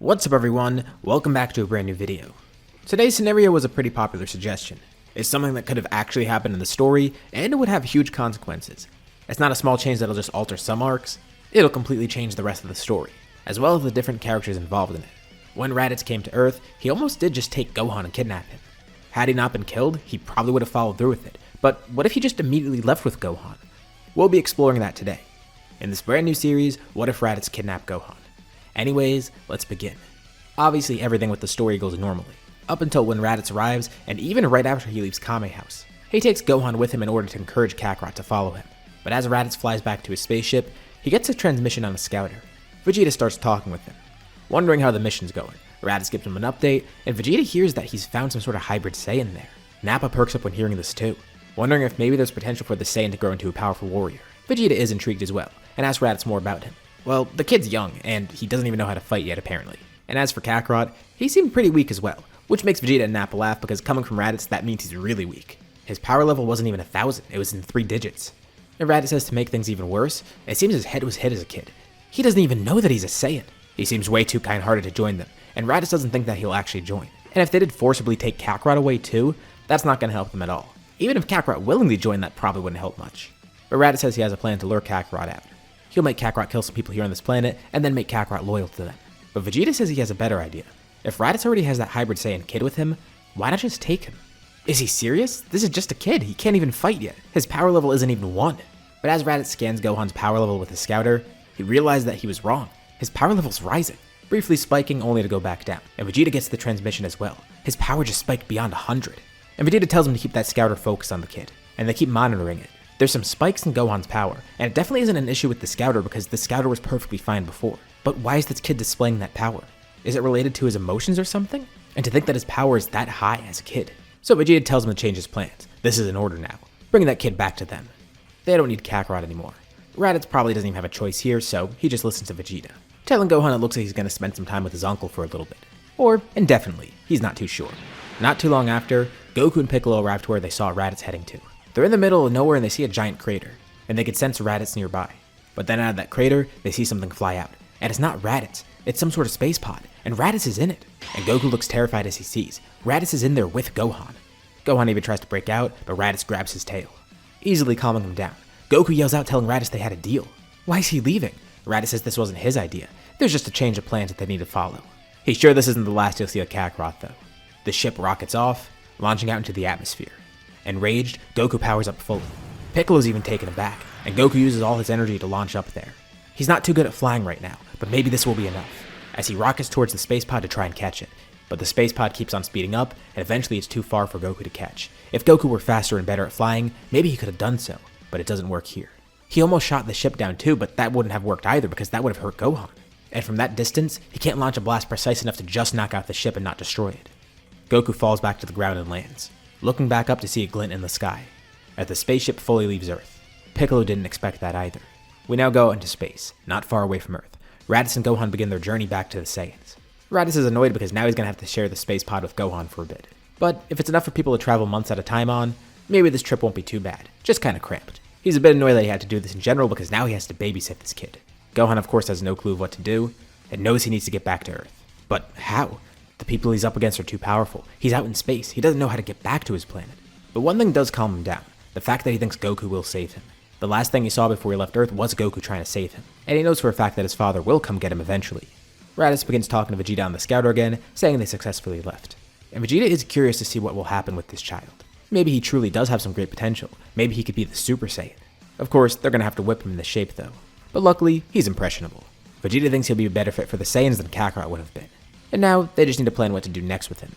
What's up everyone, welcome back to a brand new video. Today's scenario was a pretty popular suggestion. It's something that could have actually happened in the story, and it would have huge consequences. It's not a small change that'll just alter some arcs, it'll completely change the rest of the story, as well as the different characters involved in it. When Raditz came to Earth, he almost did just take Gohan and kidnap him. Had he not been killed, he probably would have followed through with it, but what if he just immediately left with Gohan? We'll be exploring that today. In this brand new series, what if Raditz kidnapped Gohan? Anyways, let's begin. Obviously everything with the story goes normally, up until when Raditz arrives, and even right after he leaves Kame House. He takes Gohan with him in order to encourage Kakarot to follow him, but as Raditz flies back to his spaceship, he gets a transmission on a scouter. Vegeta starts talking with him, wondering how the mission's going. Raditz gives him an update, and Vegeta hears that he's found some sort of hybrid Saiyan there. Nappa perks up when hearing this too, wondering if maybe there's potential for the Saiyan to grow into a powerful warrior. Vegeta is intrigued as well, and asks Raditz more about him. Well, the kid's young, and he doesn't even know how to fight yet apparently. And as for Kakarot, he seemed pretty weak as well, which makes Vegeta and Nappa laugh because coming from Raditz, that means he's really weak. His power level wasn't even 1,000, it was in 3 digits. And Raditz says to make things even worse, it seems his head was hit as a kid. He doesn't even know that he's a Saiyan. He seems way too kind-hearted to join them, and Raditz doesn't think that he'll actually join. And if they did forcibly take Kakarot away too, that's not going to help them at all. Even if Kakarot willingly joined, that probably wouldn't help much. But Raditz says he has a plan to lure Kakarot out. He'll make Kakarot kill some people here on this planet, and then make Kakarot loyal to them. But Vegeta says he has a better idea. If Raditz already has that hybrid Saiyan kid with him, why not just take him? Is he serious? This is just a kid, he can't even fight yet. His power level isn't even 1. But as Raditz scans Gohan's power level with his scouter, he realized that he was wrong. His power level's rising, briefly spiking only to go back down. And Vegeta gets the transmission as well. His power just spiked beyond 100. And Vegeta tells him to keep that scouter focused on the kid, and they keep monitoring it. There's some spikes in Gohan's power, and it definitely isn't an issue with the scouter because the scouter was perfectly fine before. But why is this kid displaying that power? Is it related to his emotions or something? And to think that his power is that high as a kid. So Vegeta tells him to change his plans. This is in order now, bringing that kid back to them. They don't need Kakarot anymore. Raditz probably doesn't even have a choice here, so he just listens to Vegeta, telling Gohan it looks like he's going to spend some time with his uncle for a little bit. Or indefinitely, he's not too sure. Not too long after, Goku and Piccolo arrive to where they saw Raditz heading to. They're in the middle of nowhere and they see a giant crater, and they can sense Raditz nearby. But then out of that crater, they see something fly out. And it's not Raditz, it's some sort of space pod, and Raditz is in it. And Goku looks terrified as he sees Raditz is in there with Gohan. Gohan even tries to break out, but Raditz grabs his tail, easily calming him down. Goku yells out telling Raditz they had a deal. Why is he leaving? Raditz says this wasn't his idea, there's just a change of plans that they need to follow. He's sure this isn't the last he'll see of Kakarot though. The ship rockets off, launching out into the atmosphere. Enraged, Goku powers up fully. Piccolo's even taken aback, and Goku uses all his energy to launch up there. He's not too good at flying right now, but maybe this will be enough, as he rockets towards the space pod to try and catch it. But the space pod keeps on speeding up, and eventually it's too far for Goku to catch. If Goku were faster and better at flying, maybe he could have done so, but it doesn't work here. He almost shot the ship down too, but that wouldn't have worked either because that would have hurt Gohan. And from that distance, he can't launch a blast precise enough to just knock out the ship and not destroy it. Goku falls back to the ground and lands, looking back up to see a glint in the sky, as the spaceship fully leaves Earth. Piccolo didn't expect that either. We now go into space, not far away from Earth. Raditz and Gohan begin their journey back to the Saiyans. Raditz is annoyed because now he's going to have to share the space pod with Gohan for a bit. But if it's enough for people to travel months at a time on, maybe this trip won't be too bad, just kind of cramped. He's a bit annoyed that he had to do this in general because now he has to babysit this kid. Gohan of course has no clue of what to do, and knows he needs to get back to Earth. But how? The people he's up against are too powerful. He's out in space, he doesn't know how to get back to his planet. But one thing does calm him down, the fact that he thinks Goku will save him. The last thing he saw before he left Earth was Goku trying to save him, and he knows for a fact that his father will come get him eventually. Raditz begins talking to Vegeta on the scouter again, saying they successfully left. And Vegeta is curious to see what will happen with this child. Maybe he truly does have some great potential, maybe he could be the Super Saiyan. Of course, they're gonna have to whip him in this shape though. But luckily, he's impressionable. Vegeta thinks he'll be a better fit for the Saiyans than Kakarot would have been. And now, they just need to plan what to do next with him.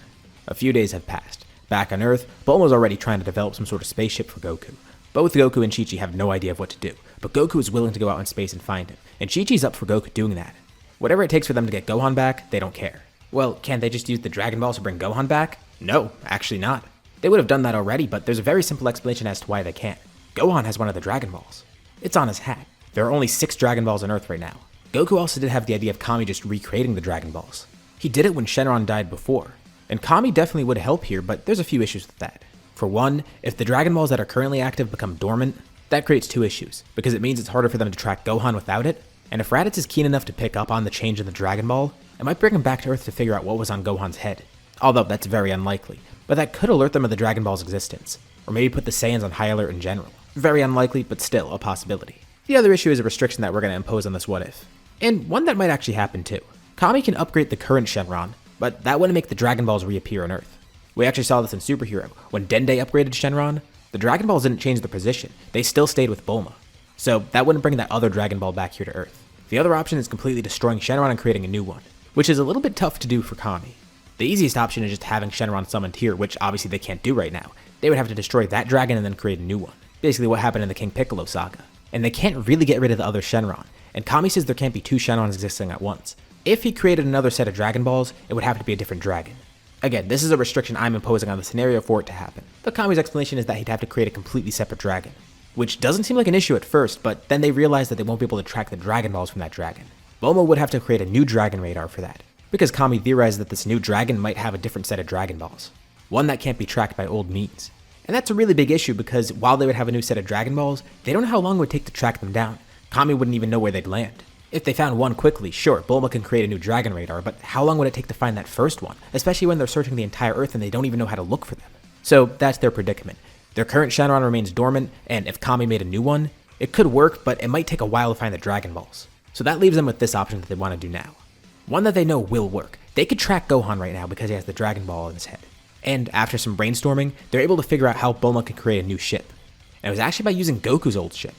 A few days have passed. Back on Earth, Bulma's already trying to develop some sort of spaceship for Goku. Both Goku and Chi-Chi have no idea of what to do, but Goku is willing to go out in space and find him, and Chi-Chi's up for Goku doing that. Whatever it takes for them to get Gohan back, they don't care. Well, can't they just use the Dragon Balls to bring Gohan back? No, actually not. They would have done that already, but there's a very simple explanation as to why they can't. Gohan has one of the Dragon Balls. It's on his hat. There are only 6 Dragon Balls on Earth right now. Goku also did have the idea of Kame just recreating the Dragon Balls. He did it when Shenron died before, and Kame definitely would help here, but there's a few issues with that. For one, if the Dragon Balls that are currently active become dormant, that creates 2 issues, because it means it's harder for them to track Gohan without it, and if Raditz is keen enough to pick up on the change in the Dragon Ball, It might bring him back to Earth to figure out what was on Gohan's head, although that's very unlikely, but that could alert them of the Dragon Ball's existence, or maybe put the Saiyans on high alert in general. Very unlikely, but still a possibility. The other issue is a restriction that we're going to impose on this what if, and one that might actually happen too. Kame can upgrade the current Shenron, but that wouldn't make the Dragon Balls reappear on Earth. We actually saw this in Superhero. When Dende upgraded Shenron, the Dragon Balls didn't change their position, they still stayed with Bulma. So that wouldn't bring that other Dragon Ball back here to Earth. The other option is completely destroying Shenron and creating a new one, which is a little bit tough to do for Kame. The easiest option is just having Shenron summoned here, which obviously they can't do right now. They would have to destroy that dragon and then create a new one. Basically what happened in the King Piccolo saga. And they can't really get rid of the other Shenron, and Kame says there can't be two Shenrons existing at once. If he created another set of Dragon Balls, it would have to be a different dragon. Again, this is a restriction I'm imposing on the scenario for it to happen, but Kame's explanation is that he'd have to create a completely separate dragon, which doesn't seem like an issue at first, but then they realize that they won't be able to track the Dragon Balls from that dragon. Bulma would have to create a new dragon radar for that, because Kame theorized that this new dragon might have a different set of Dragon Balls, one that can't be tracked by old means. And that's a really big issue because while they would have a new set of Dragon Balls, they don't know how long it would take to track them down. Kame wouldn't even know where they'd land. If they found one quickly, sure, Bulma can create a new dragon radar, but how long would it take to find that first one, especially when they're searching the entire Earth and they don't even know how to look for them? So that's their predicament. Their current Shenron remains dormant, and if Kame made a new one, it could work, but it might take a while to find the Dragon Balls. So that leaves them with this option that they want to do now. One that they know will work. They could track Gohan right now because he has the Dragon Ball in his head. And after some brainstorming, they're able to figure out how Bulma could create a new ship. And it was actually by using Goku's old ship.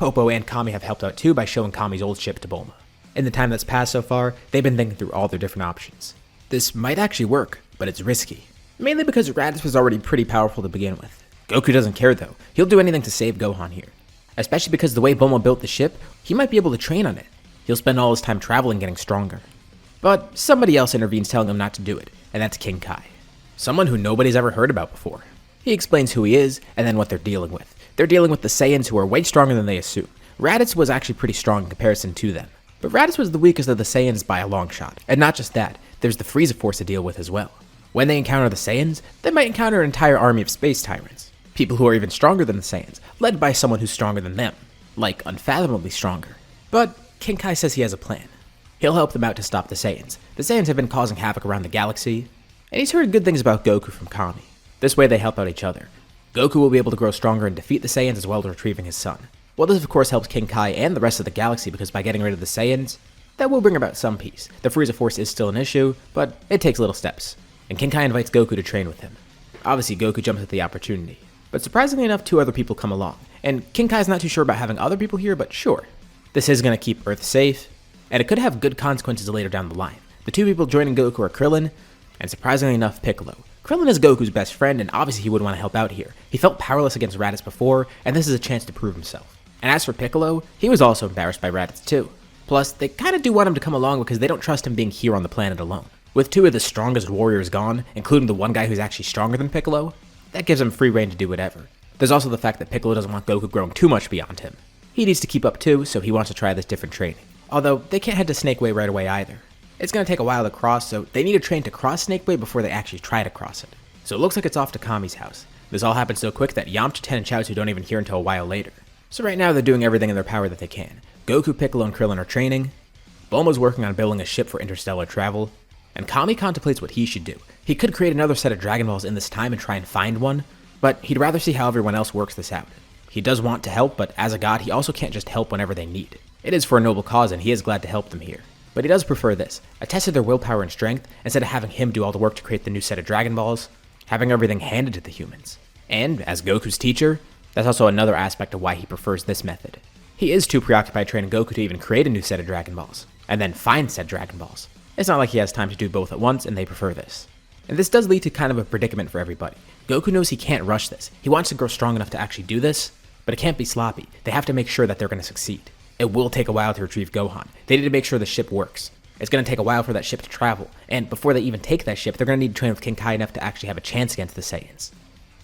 Popo and Kame have helped out too by showing Kame's old ship to Bulma. In the time that's passed so far, they've been thinking through all their different options. This might actually work, but it's risky. Mainly because Raditz was already pretty powerful to begin with. Goku doesn't care though, he'll do anything to save Gohan here. Especially because the way Bulma built the ship, he might be able to train on it. He'll spend all his time traveling getting stronger. But somebody else intervenes telling him not to do it, and that's King Kai. Someone who nobody's ever heard about before. He explains who he is, and then what they're dealing with. They're dealing with the Saiyans who are way stronger than they assume. Raditz was actually pretty strong in comparison to them. But Raditz was the weakest of the Saiyans by a long shot. And not just that, there's the Frieza Force to deal with as well. When they encounter the Saiyans, they might encounter an entire army of space tyrants. People who are even stronger than the Saiyans, led by someone who's stronger than them. Like, unfathomably stronger. But King Kai says he has a plan. He'll help them out to stop the Saiyans. The Saiyans have been causing havoc around the galaxy, and he's heard good things about Goku from Kame. This way they help out each other. Goku will be able to grow stronger and defeat the Saiyans as well as retrieving his son. Well, this of course helps King Kai and the rest of the galaxy because by getting rid of the Saiyans, that will bring about some peace. The Frieza Force is still an issue, but it takes little steps. And King Kai invites Goku to train with him. Obviously, Goku jumps at the opportunity. But surprisingly enough, two other people come along. And King Kai's not too sure about having other people here, but sure. This is going to keep Earth safe, and it could have good consequences later down the line. The two people joining Goku are Krillin, and surprisingly enough, Piccolo. Krillin is Goku's best friend, and obviously he would want to help out here. He felt powerless against Raditz before, and this is a chance to prove himself. And as for Piccolo, he was also embarrassed by Raditz too. Plus, they kinda do want him to come along because they don't trust him being here on the planet alone. With two of the strongest warriors gone, including the one guy who's actually stronger than Piccolo, that gives him free reign to do whatever. There's also the fact that Piccolo doesn't want Goku growing too much beyond him. He needs to keep up too, so he wants to try this different training. Although, they can't head to Snake Way right away either. It's going to take a while to cross, so they need to train to cross Snake Way before they actually try to cross it. So it looks like it's off to Kame's house. This all happened so quick that Yamcha, Ten, and Chaozu don't even hear until a while later. So right now they're doing everything in their power that they can. Goku, Piccolo, and Krillin are training, Bulma's working on building a ship for interstellar travel, and Kame contemplates what he should do. He could create another set of Dragon Balls in this time and try and find one, but he'd rather see how everyone else works this out. He does want to help, but as a god, he also can't just help whenever they need. It is for a noble cause, and he is glad to help them here. But he does prefer this, a test of their willpower and strength, instead of having him do all the work to create the new set of Dragon Balls, having everything handed to the humans. And, as Goku's teacher, that's also another aspect of why he prefers this method. He is too preoccupied training Goku to even create a new set of Dragon Balls, and then find said Dragon Balls. It's not like he has time to do both at once, and they prefer this. And this does lead to kind of a predicament for everybody. Goku knows he can't rush this. He wants to grow strong enough to actually do this, but it can't be sloppy. They have to make sure that they're going to succeed. It will take a while to retrieve Gohan. They need to make sure the ship works. It's going to take a while for that ship to travel, and before they even take that ship, they're going to need to train with King Kai enough to actually have a chance against the Saiyans.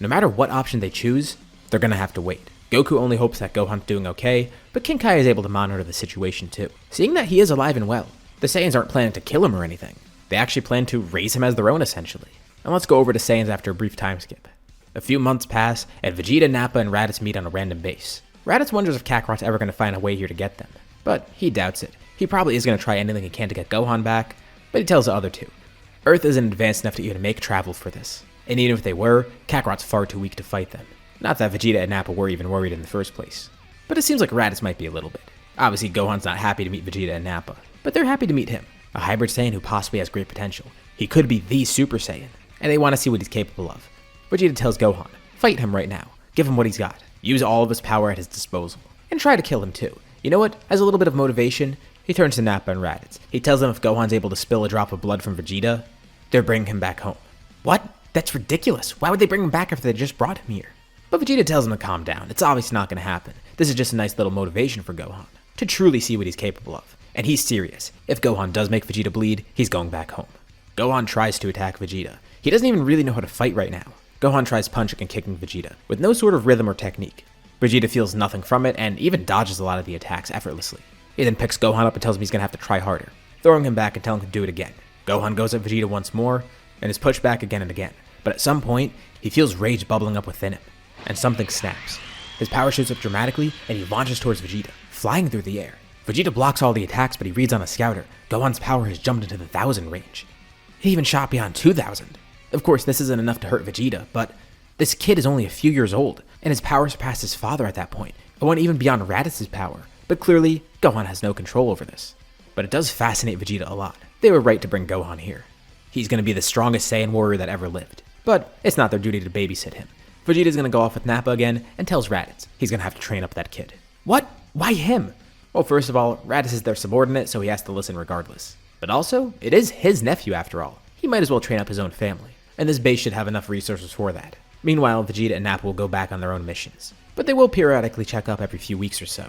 No matter what option they choose, they're going to have to wait. Goku only hopes that Gohan's doing okay, but King Kai is able to monitor the situation too. Seeing that he is alive and well, the Saiyans aren't planning to kill him or anything. They actually plan to raise him as their own essentially. And let's go over to Saiyans after a brief time skip. A few months pass, and Vegeta, Nappa, and Raditz meet on a random base. Raditz wonders if Kakarot's ever going to find a way here to get them, but he doubts it. He probably is going to try anything he can to get Gohan back, But he tells the other two, Earth isn't advanced enough to even make travel for this. And even if they were, Kakarot's far too weak to fight them. Not that Vegeta and Nappa were even worried in the first place. But it seems like Raditz might be a little bit. Obviously, Gohan's not happy to meet Vegeta and Nappa, but they're happy to meet him. A hybrid Saiyan who possibly has great potential. He could be the Super Saiyan, and they want to see what he's capable of. Vegeta tells Gohan, fight him right now. Give him what he's got. Use all of his power at his disposal. And try to kill him too. You know what? As a little bit of motivation, he turns to Nappa and Raditz. He tells them if Gohan's able to spill a drop of blood from Vegeta, they're bringing him back home. What? That's ridiculous. Why would they bring him back after they just brought him here? But Vegeta tells him to calm down. It's obviously not going to happen. This is just a nice little motivation for Gohan to truly see what he's capable of. And he's serious. If Gohan does make Vegeta bleed, he's going back home. Gohan tries to attack Vegeta. He doesn't even really know how to fight right now. Gohan tries punching and kicking Vegeta, with no sort of rhythm or technique. Vegeta feels nothing from it, and even dodges a lot of the attacks effortlessly. He then picks Gohan up and tells him he's going to have to try harder, throwing him back and telling him to do it again. Gohan goes at Vegeta once more, and is pushed back again and again. But at some point, he feels rage bubbling up within him, and something snaps. His power shoots up dramatically, and he launches towards Vegeta, flying through the air. Vegeta blocks all the attacks, but he reads on a scouter. Gohan's power has jumped into the 1,000 range. He even shot beyond 2,000. Of course, this isn't enough to hurt Vegeta, but this kid is only a few years old, and his power surpassed his father at that point. It went even beyond Raditz's power, but clearly, Gohan has no control over this. But it does fascinate Vegeta a lot. They were right to bring Gohan here. He's going to be the strongest Saiyan warrior that ever lived. But it's not their duty to babysit him. Vegeta's going to go off with Nappa again and tells Raditz he's going to have to train up that kid. What? Why him? Well, first of all, Raditz is their subordinate, so he has to listen regardless. But also, it is his nephew after all. He might as well train up his own family. And this base should have enough resources for that. Meanwhile, Vegeta and Nappa will go back on their own missions. But they will periodically check up every few weeks or so.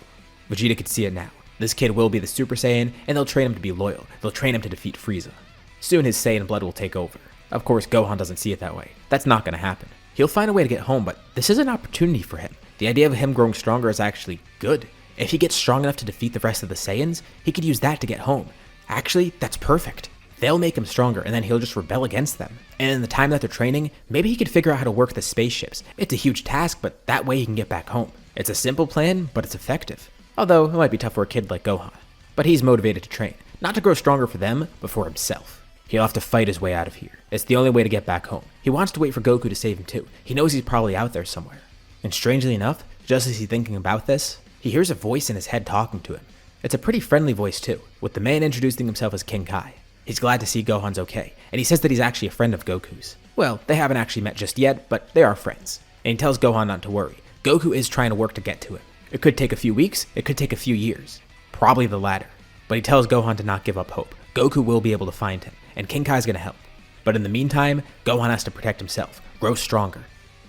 Vegeta could see it now. This kid will be the Super Saiyan, and they'll train him to be loyal. They'll train him to defeat Frieza. Soon his Saiyan blood will take over. Of course, Gohan doesn't see it that way. That's not going to happen. He'll find a way to get home, but this is an opportunity for him. The idea of him growing stronger is actually good. If he gets strong enough to defeat the rest of the Saiyans, he could use that to get home. Actually, that's perfect. They'll make him stronger, and then he'll just rebel against them. And in the time that they're training, maybe he could figure out how to work the spaceships. It's a huge task, but that way he can get back home. It's a simple plan, but it's effective. Although, it might be tough for a kid like Gohan. But he's motivated to train, not to grow stronger for them, but for himself. He'll have to fight his way out of here. It's the only way to get back home. He wants to wait for Goku to save him too. He knows he's probably out there somewhere. And strangely enough, just as he's thinking about this, he hears a voice in his head talking to him. It's a pretty friendly voice too, with the man introducing himself as King Kai. He's glad to see Gohan's okay, and he says that he's actually a friend of Goku's. Well, they haven't actually met just yet, but they are friends. And he tells Gohan not to worry. Goku is trying to work to get to him. It could take a few weeks, it could take a few years. Probably the latter. But he tells Gohan to not give up hope. Goku will be able to find him, and King Kai's gonna help. But in the meantime, Gohan has to protect himself, grow stronger.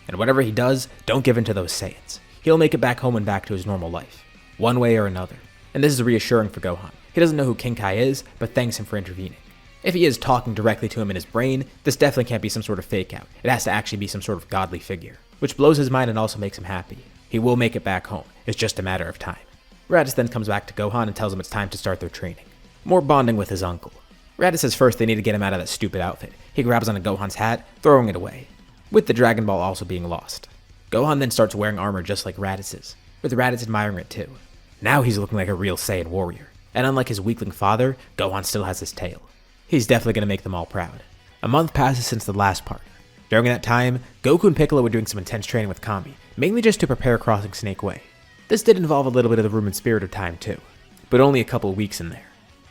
And whatever he does, don't give in to those Saiyans. He'll make it back home and back to his normal life, one way or another. And this is reassuring for Gohan. He doesn't know who King Kai is, but thanks him for intervening. If he is talking directly to him in his brain, this definitely can't be some sort of fake out. It has to actually be some sort of godly figure, which blows his mind and also makes him happy. He will make it back home. It's just a matter of time. Raditz then comes back to Gohan and tells him it's time to start their training. More bonding with his uncle. Raditz says first they need to get him out of that stupid outfit. He grabs onto Gohan's hat, throwing it away, with the Dragon Ball also being lost. Gohan then starts wearing armor just like Raditz's, with Raditz admiring it too. Now he's looking like a real Saiyan warrior, and unlike his weakling father, Gohan still has his tail. He's definitely going to make them all proud. A month passes since the last part. During that time, Goku and Piccolo were doing some intense training with Kame, mainly just to prepare crossing Snake Way. This did involve a little bit of the room and spirit of time too, but only a couple weeks in there.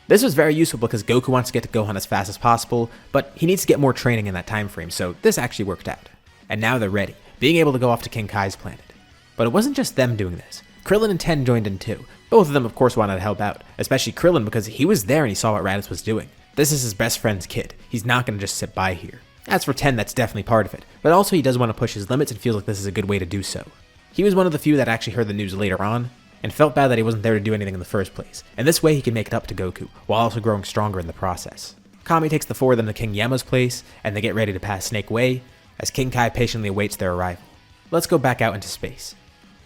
This was very useful because Goku wants to get to Gohan as fast as possible, but he needs to get more training in that time frame, so this actually worked out. And now they're ready, being able to go off to King Kai's planet. But it wasn't just them doing this. Krillin and Ten joined in too. Both of them of course wanted to help out, especially Krillin because he was there and he saw what Raditz was doing. This is his best friend's kid. He's not going to just sit by here. As for Ten, that's definitely part of it, but also he does want to push his limits and feels like this is a good way to do so. He was one of the few that actually heard the news later on, and felt bad that he wasn't there to do anything in the first place, and this way he can make it up to Goku, while also growing stronger in the process. Kame takes the four of them to King Yama's place, and they get ready to pass Snake Way, as King Kai patiently awaits their arrival. Let's go back out into space.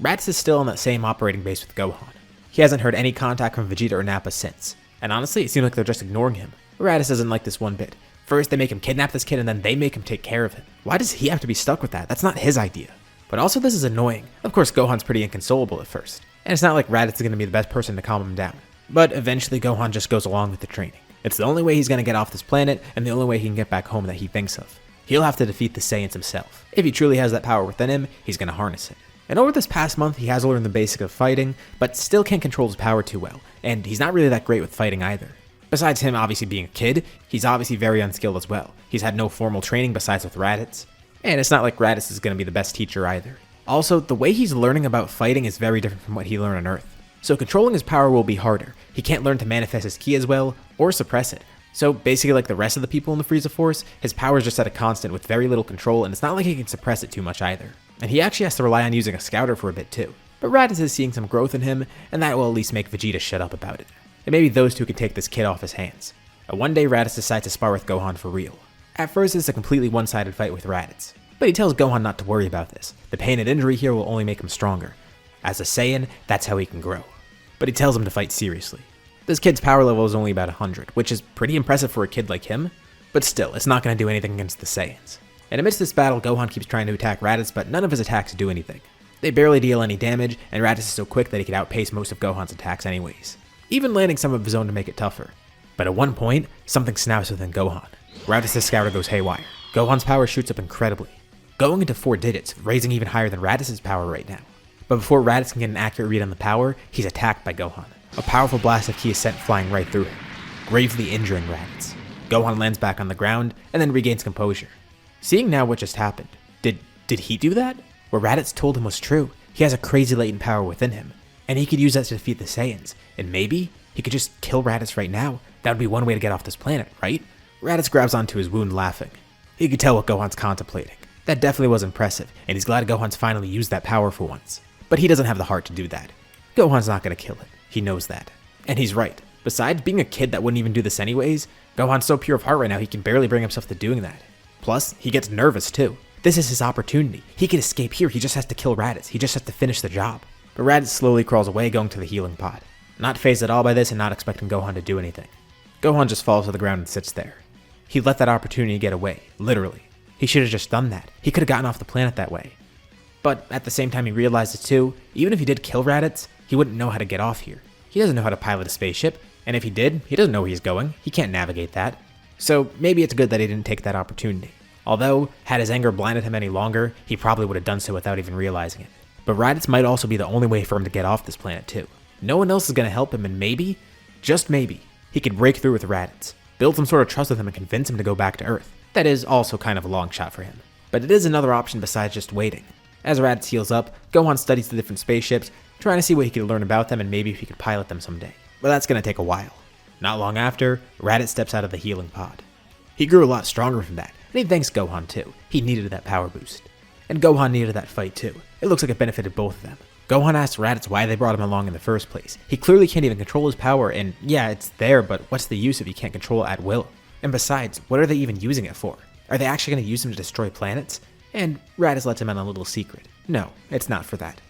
Raditz is still on that same operating base with Gohan. He hasn't heard any contact from Vegeta or Nappa since, and honestly it seems like they're just ignoring him. Raditz doesn't like this one bit. First they make him kidnap this kid and then they make him take care of him. Why does he have to be stuck with that? That's not his idea. But also this is annoying. Of course Gohan's pretty inconsolable at first, and it's not like Raditz is going to be the best person to calm him down. But eventually Gohan just goes along with the training. It's the only way he's going to get off this planet, and the only way he can get back home that he thinks of. He'll have to defeat the Saiyans himself. If he truly has that power within him, he's going to harness it. And over this past month, he has learned the basics of fighting, but still can't control his power too well, and he's not really that great with fighting either. Besides him obviously being a kid, he's obviously very unskilled as well. He's had no formal training besides with Raditz. And it's not like Raditz is going to be the best teacher either. Also, the way he's learning about fighting is very different from what he learned on Earth. So controlling his power will be harder. He can't learn to manifest his ki as well, or suppress it. So basically like the rest of the people in the Frieza Force, his power is just at a constant with very little control, and it's not like he can suppress it too much either. And he actually has to rely on using a scouter for a bit too. But Raditz is seeing some growth in him, and that will at least make Vegeta shut up about it. And maybe those two can take this kid off his hands. And one day Raditz decides to spar with Gohan for real. At first it's a completely one-sided fight with Raditz, but he tells Gohan not to worry about this. The pain and injury here will only make him stronger. As a Saiyan, that's how he can grow. But he tells him to fight seriously. This kid's power level is only about 100, which is pretty impressive for a kid like him, but still, it's not going to do anything against the Saiyans. And amidst this battle, Gohan keeps trying to attack Raditz, but none of his attacks do anything. They barely deal any damage, and Raditz is so quick that he can outpace most of Gohan's attacks anyways, even landing some of his own to make it tougher. But at one point, something snaps within Gohan. Raditz's scouter goes haywire. Gohan's power shoots up incredibly, going into 4 digits, raising even higher than Raditz's power right now. But before Raditz can get an accurate read on the power, he's attacked by Gohan. A powerful blast of ki is sent flying right through him, gravely injuring Raditz. Gohan lands back on the ground, and then regains composure. Seeing now what just happened, did he do that? What Raditz told him was true. He has a crazy latent power within him, and he could use that to defeat the Saiyans, and maybe he could just kill Raditz right now. That would be one way to get off this planet, right? Raditz grabs onto his wound laughing. He could tell what Gohan's contemplating. That definitely was impressive, and he's glad Gohan's finally used that power for once. But he doesn't have the heart to do that. Gohan's not going to kill it. He knows that. And he's right. Besides being a kid that wouldn't even do this anyways, Gohan's so pure of heart right now he can barely bring himself to doing that. Plus, he gets nervous too. This is his opportunity. He can escape here, he just has to kill Raditz. He just has to finish the job. But Raditz slowly crawls away, going to the healing pod. Not fazed at all by this and not expecting Gohan to do anything. Gohan just falls to the ground and sits there. He let that opportunity get away, literally. He should have just done that. He could have gotten off the planet that way. But at the same time he realizes too, even if he did kill Raditz, he wouldn't know how to get off here. He doesn't know how to pilot a spaceship, and if he did, he doesn't know where he's going. He can't navigate that. So maybe it's good that he didn't take that opportunity. Although, had his anger blinded him any longer, he probably would have done so without even realizing it. But Raditz might also be the only way for him to get off this planet too. No one else is going to help him, and maybe, just maybe, he could break through with Raditz, build some sort of trust with him and convince him to go back to Earth. That is also kind of a long shot for him. But it is another option besides just waiting. As Raditz heals up, Gohan studies the different spaceships, trying to see what he could learn about them and maybe if he could pilot them someday. But that's going to take a while. Not long after, Raditz steps out of the healing pod. He grew a lot stronger from that, and he thanks Gohan too. He needed that power boost. And Gohan needed that fight too. It looks like it benefited both of them. Gohan asks Raditz why they brought him along in the first place. He clearly can't even control his power, and yeah, it's there, but what's the use if he can't control it at will? And besides, what are they even using it for? Are they actually going to use him to destroy planets? And Raditz lets him in on a little secret. No, it's not for that.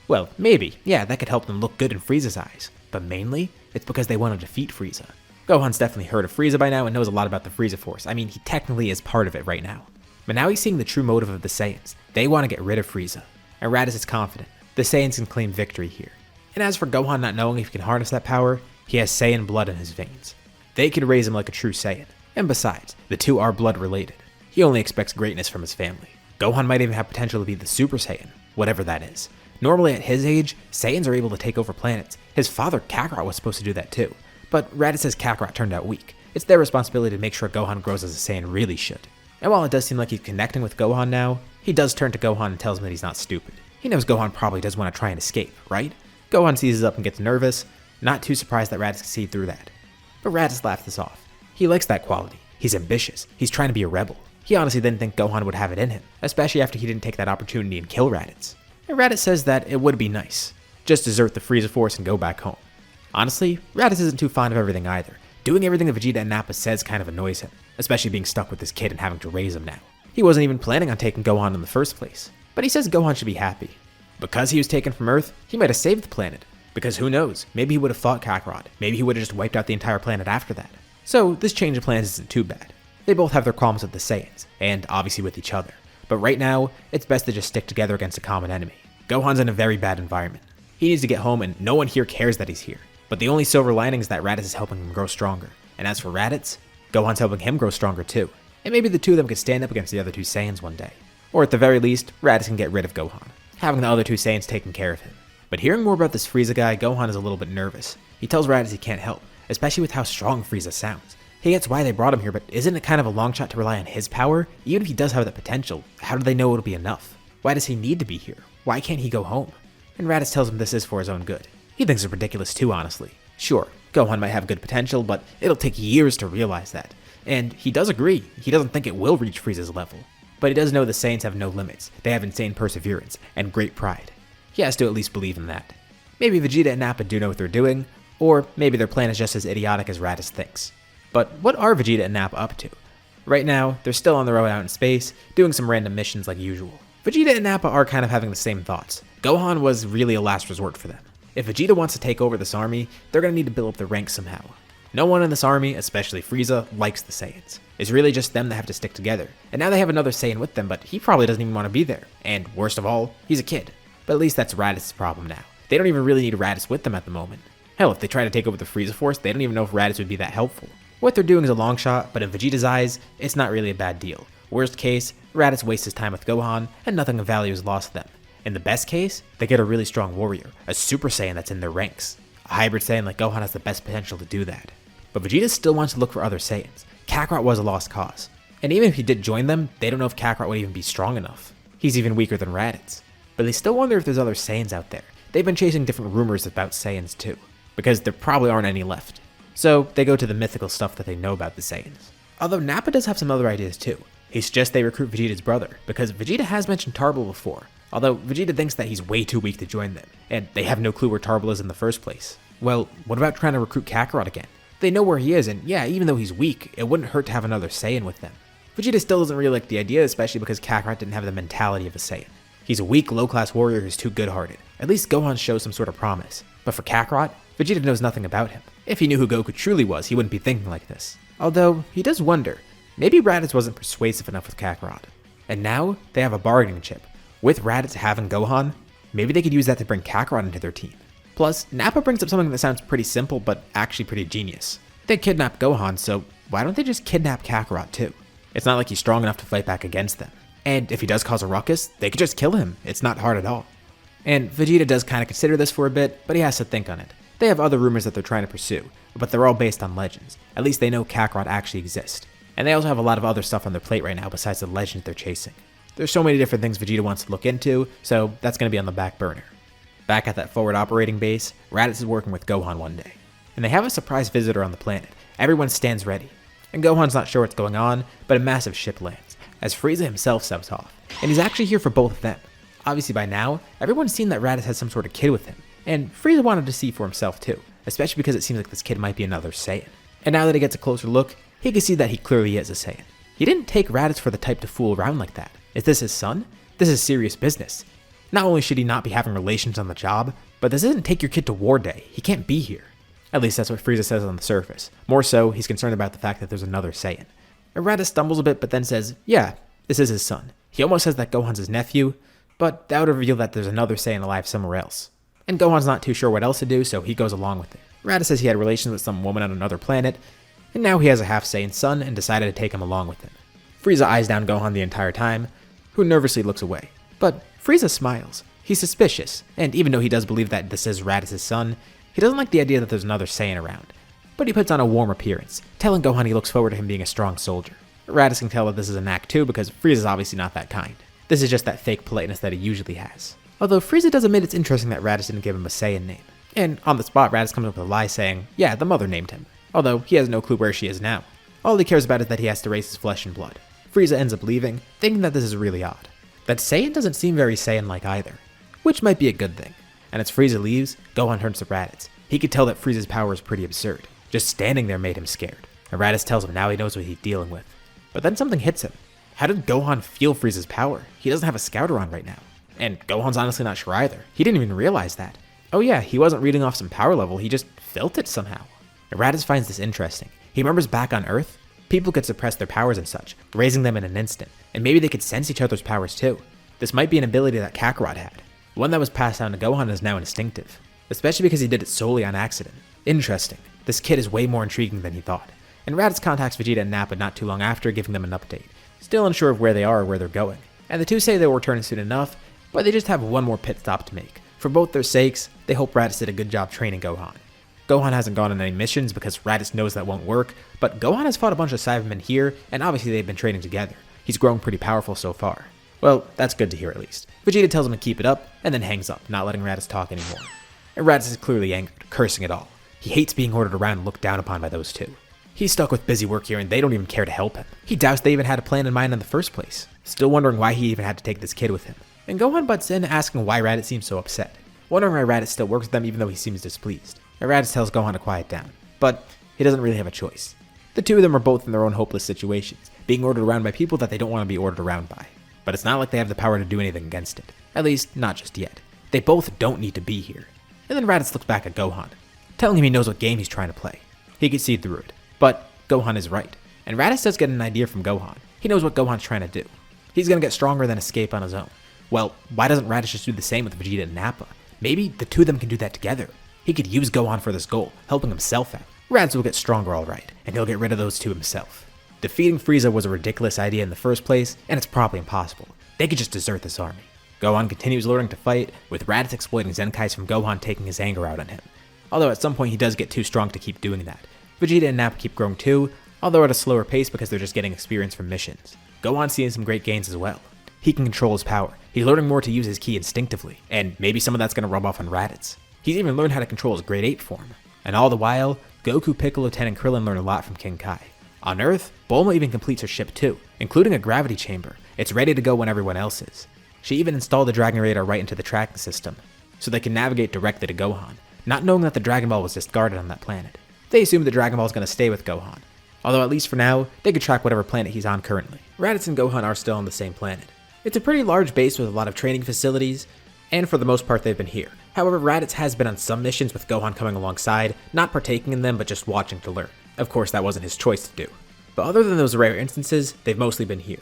Well, maybe, yeah, that could help them look good in Frieza's eyes. But mainly, it's because they want to defeat Frieza. Gohan's definitely heard of Frieza by now and knows a lot about the Frieza Force. I mean, he technically is part of it right now. But now he's seeing the true motive of the Saiyans. They want to get rid of Frieza. And Raditz is confident. The Saiyans can claim victory here. And as for Gohan not knowing if he can harness that power, he has Saiyan blood in his veins. They could raise him like a true Saiyan. And besides, the two are blood related. He only expects greatness from his family. Gohan might even have potential to be the Super Saiyan, whatever that is. Normally at his age, Saiyans are able to take over planets. His father Kakarot was supposed to do that too. But Raditz says Kakarot turned out weak. It's their responsibility to make sure Gohan grows as a Saiyan really should. And while it does seem like he's connecting with Gohan now, he does turn to Gohan and tells him that he's not stupid. He knows Gohan probably does want to try and escape, right? Gohan seizes up and gets nervous, not too surprised that Raditz can see through that. But Raditz laughs this off. He likes that quality. He's ambitious. He's trying to be a rebel. He honestly didn't think Gohan would have it in him, especially after he didn't take that opportunity and kill Raditz. And Raditz says that it would be nice. Just desert the Frieza Force and go back home. Honestly, Raditz isn't too fond of everything either. Doing everything that Vegeta and Nappa says kind of annoys him, especially being stuck with this kid and having to raise him now. He wasn't even planning on taking Gohan in the first place, but he says Gohan should be happy. Because he was taken from Earth, he might have saved the planet. Because who knows, maybe he would have fought Kakarot, maybe he would have just wiped out the entire planet after that. So this change of plans isn't too bad. They both have their problems with the Saiyans, and obviously with each other. But right now, it's best to just stick together against a common enemy. Gohan's in a very bad environment. He needs to get home and no one here cares that he's here. But the only silver lining is that Raditz is helping him grow stronger. And as for Raditz, Gohan's helping him grow stronger too. And maybe the two of them could stand up against the other two Saiyans one day. Or at the very least, Raditz can get rid of Gohan, having the other two Saiyans taking care of him. But hearing more about this Frieza guy, Gohan is a little bit nervous. He tells Raditz he can't help, especially with how strong Frieza sounds. He gets why they brought him here, but isn't it kind of a long shot to rely on his power? Even if he does have that potential, how do they know it'll be enough? Why does he need to be here? Why can't he go home? And Raditz tells him this is for his own good. He thinks it's ridiculous too, honestly. Sure, Gohan might have good potential, but it'll take years to realize that. And he does agree. He doesn't think it will reach Frieza's level. But he does know the Saiyans have no limits. They have insane perseverance and great pride. He has to at least believe in that. Maybe Vegeta and Nappa do know what they're doing, or maybe their plan is just as idiotic as Raditz thinks. But what are Vegeta and Nappa up to? Right now, they're still on the road out in space, doing some random missions like usual. Vegeta and Nappa are kind of having the same thoughts. Gohan was really a last resort for them. If Vegeta wants to take over this army, they're going to need to build up the ranks somehow. No one in this army, especially Frieza, likes the Saiyans. It's really just them that have to stick together. And now they have another Saiyan with them, but he probably doesn't even want to be there. And worst of all, he's a kid. But at least that's Raditz's problem now. They don't even really need Raditz with them at the moment. Hell, if they try to take over the Frieza Force, they don't even know if Raditz would be that helpful. What they're doing is a long shot, but in Vegeta's eyes, it's not really a bad deal. Worst case, Raditz wastes his time with Gohan, and nothing of value is lost to them. In the best case, they get a really strong warrior, a Super Saiyan that's in their ranks. A hybrid Saiyan like Gohan has the best potential to do that. But Vegeta still wants to look for other Saiyans. Kakarot was a lost cause. And even if he did join them, they don't know if Kakarot would even be strong enough. He's even weaker than Raditz. But they still wonder if there's other Saiyans out there. They've been chasing different rumors about Saiyans too, because there probably aren't any left. So they go to the mythical stuff that they know about the Saiyans. Although Nappa does have some other ideas too. He suggests they recruit Vegeta's brother, because Vegeta has mentioned Tarbell before, although Vegeta thinks that he's way too weak to join them, and they have no clue where Tarbell is in the first place. Well, what about trying to recruit Kakarot again? They know where he is, and yeah, even though he's weak, it wouldn't hurt to have another Saiyan with them. Vegeta still doesn't really like the idea, especially because Kakarot didn't have the mentality of a Saiyan. He's a weak, low-class warrior who's too good-hearted. At least Gohan shows some sort of promise. But for Kakarot, Vegeta knows nothing about him. If he knew who Goku truly was, he wouldn't be thinking like this. Although, he does wonder, maybe Raditz wasn't persuasive enough with Kakarot. And now, they have a bargaining chip. With Raditz having Gohan, maybe they could use that to bring Kakarot into their team. Plus, Nappa brings up something that sounds pretty simple, but actually pretty genius. They kidnapped Gohan, so why don't they just kidnap Kakarot too? It's not like he's strong enough to fight back against them. And if he does cause a ruckus, they could just kill him. It's not hard at all. And Vegeta does kind of consider this for a bit, but he has to think on it. They have other rumors that they're trying to pursue, but they're all based on legends. At least they know Kakarot actually exists. And they also have a lot of other stuff on their plate right now besides the legends they're chasing. There's so many different things Vegeta wants to look into, so that's going to be on the back burner. Back at that forward operating base, Raditz is working with Gohan one day. And they have a surprise visitor on the planet. Everyone stands ready. And Gohan's not sure what's going on, but a massive ship lands, as Frieza himself steps off. And he's actually here for both of them. Obviously by now, everyone's seen that Raditz has some sort of kid with him, and Frieza wanted to see for himself too, especially because it seems like this kid might be another Saiyan. And now that he gets a closer look, he can see that he clearly is a Saiyan. He didn't take Raditz for the type to fool around like that. Is this his son? This is serious business. Not only should he not be having relations on the job, but this isn't take your kid to war day. He can't be here. At least that's what Frieza says on the surface. More so, he's concerned about the fact that there's another Saiyan. And Raditz stumbles a bit but then says, yeah, this is his son. He almost says that Gohan's his nephew, but that would reveal that there's another Saiyan alive somewhere else. And Gohan's not too sure what else to do, so he goes along with it. Raditz says he had relations with some woman on another planet, and now he has a half Saiyan son and decided to take him along with him. Frieza eyes down Gohan the entire time, who nervously looks away. But Frieza smiles. He's suspicious, and even though he does believe that this is Raditz's son, he doesn't like the idea that there's another Saiyan around. But he puts on a warm appearance, telling Gohan he looks forward to him being a strong soldier. Raditz can tell that this is an act too because Frieza's obviously not that kind. This is just that fake politeness that he usually has. Although Frieza does admit it's interesting that Raditz didn't give him a Saiyan name. And on the spot, Raditz comes up with a lie saying, yeah, the mother named him. Although he has no clue where she is now. All he cares about is that he has to raise his flesh and blood. Frieza ends up leaving, thinking that this is really odd. That Saiyan doesn't seem very Saiyan-like either, which might be a good thing. And as Frieza leaves, Gohan turns to Raditz. He could tell that Frieza's power is pretty absurd. Just standing there made him scared. And Raditz tells him now he knows what he's dealing with. But then something hits him. How did Gohan feel Frieza's power? He doesn't have a scouter on right now. And Gohan's honestly not sure either. He didn't even realize that. Oh yeah, he wasn't reading off some power level, he just felt it somehow. And Raditz finds this interesting. He remembers back on Earth, people could suppress their powers and such, raising them in an instant. And maybe they could sense each other's powers too. This might be an ability that Kakarot had. One that was passed down to Gohan is now instinctive. Especially because he did it solely on accident. Interesting. This kid is way more intriguing than he thought. and Raditz contacts Vegeta and Nappa not too long after, giving them an update, still unsure of where they are or where they're going. And the two say they'll return soon enough, but they just have one more pit stop to make. For both their sakes, they hope Raditz did a good job training Gohan. Gohan hasn't gone on any missions because Raditz knows that won't work, but Gohan has fought a bunch of Cybermen here, and obviously they've been training together. He's grown pretty powerful so far. Well, that's good to hear at least. Vegeta tells him to keep it up, and then hangs up, not letting Raditz talk anymore. And Raditz is clearly angered, cursing it all. He hates being ordered around and looked down upon by those two. He's stuck with busy work here and they don't even care to help him. He doubts they even had a plan in mind in the first place. Still wondering why he even had to take this kid with him. And Gohan butts in, asking why Raditz seems so upset. Wondering why Raditz still works with them even though he seems displeased. And Raditz tells Gohan to quiet down. But he doesn't really have a choice. The two of them are both in their own hopeless situations, being ordered around by people that they don't want to be ordered around by. But it's not like they have the power to do anything against it. At least, not just yet. They both don't need to be here. And then Raditz looks back at Gohan, telling him he knows what game he's trying to play. He could see through it. But Gohan is right. And Raditz does get an idea from Gohan. He knows what Gohan's trying to do. He's going to get stronger than escape on his own. Well, why doesn't Raditz just do the same with Vegeta and Nappa? Maybe the two of them can do that together. He could use Gohan for this goal, helping himself out. Raditz will get stronger alright, and he'll get rid of those two himself. Defeating Frieza was a ridiculous idea in the first place, and it's probably impossible. They could just desert this army. Gohan continues learning to fight, with Raditz exploiting Zenkais from Gohan taking his anger out on him. Although at some point he does get too strong to keep doing that. Vegeta and Nappa keep growing too, although at a slower pace because they're just getting experience from missions. Gohan's seeing some great gains as well. He can control his power. He's learning more to use his ki instinctively, and maybe some of that's going to rub off on Raditz. He's even learned how to control his Grade 8 form. And all the while, Goku, Piccolo, Ten, and Krillin learn a lot from King Kai. On Earth, Bulma even completes her ship too, including a gravity chamber. It's ready to go when everyone else is. She even installed the Dragon Radar right into the tracking system, so they can navigate directly to Gohan, not knowing that the Dragon Ball was discarded on that planet. They assume the Dragon Ball is going to stay with Gohan, although at least for now, they could track whatever planet he's on currently. Raditz and Gohan are still on the same planet. It's a pretty large base with a lot of training facilities, and for the most part they've been here. However, Raditz has been on some missions with Gohan coming alongside, not partaking in them but just watching to learn. Of course that wasn't his choice to do. But other than those rare instances, they've mostly been here.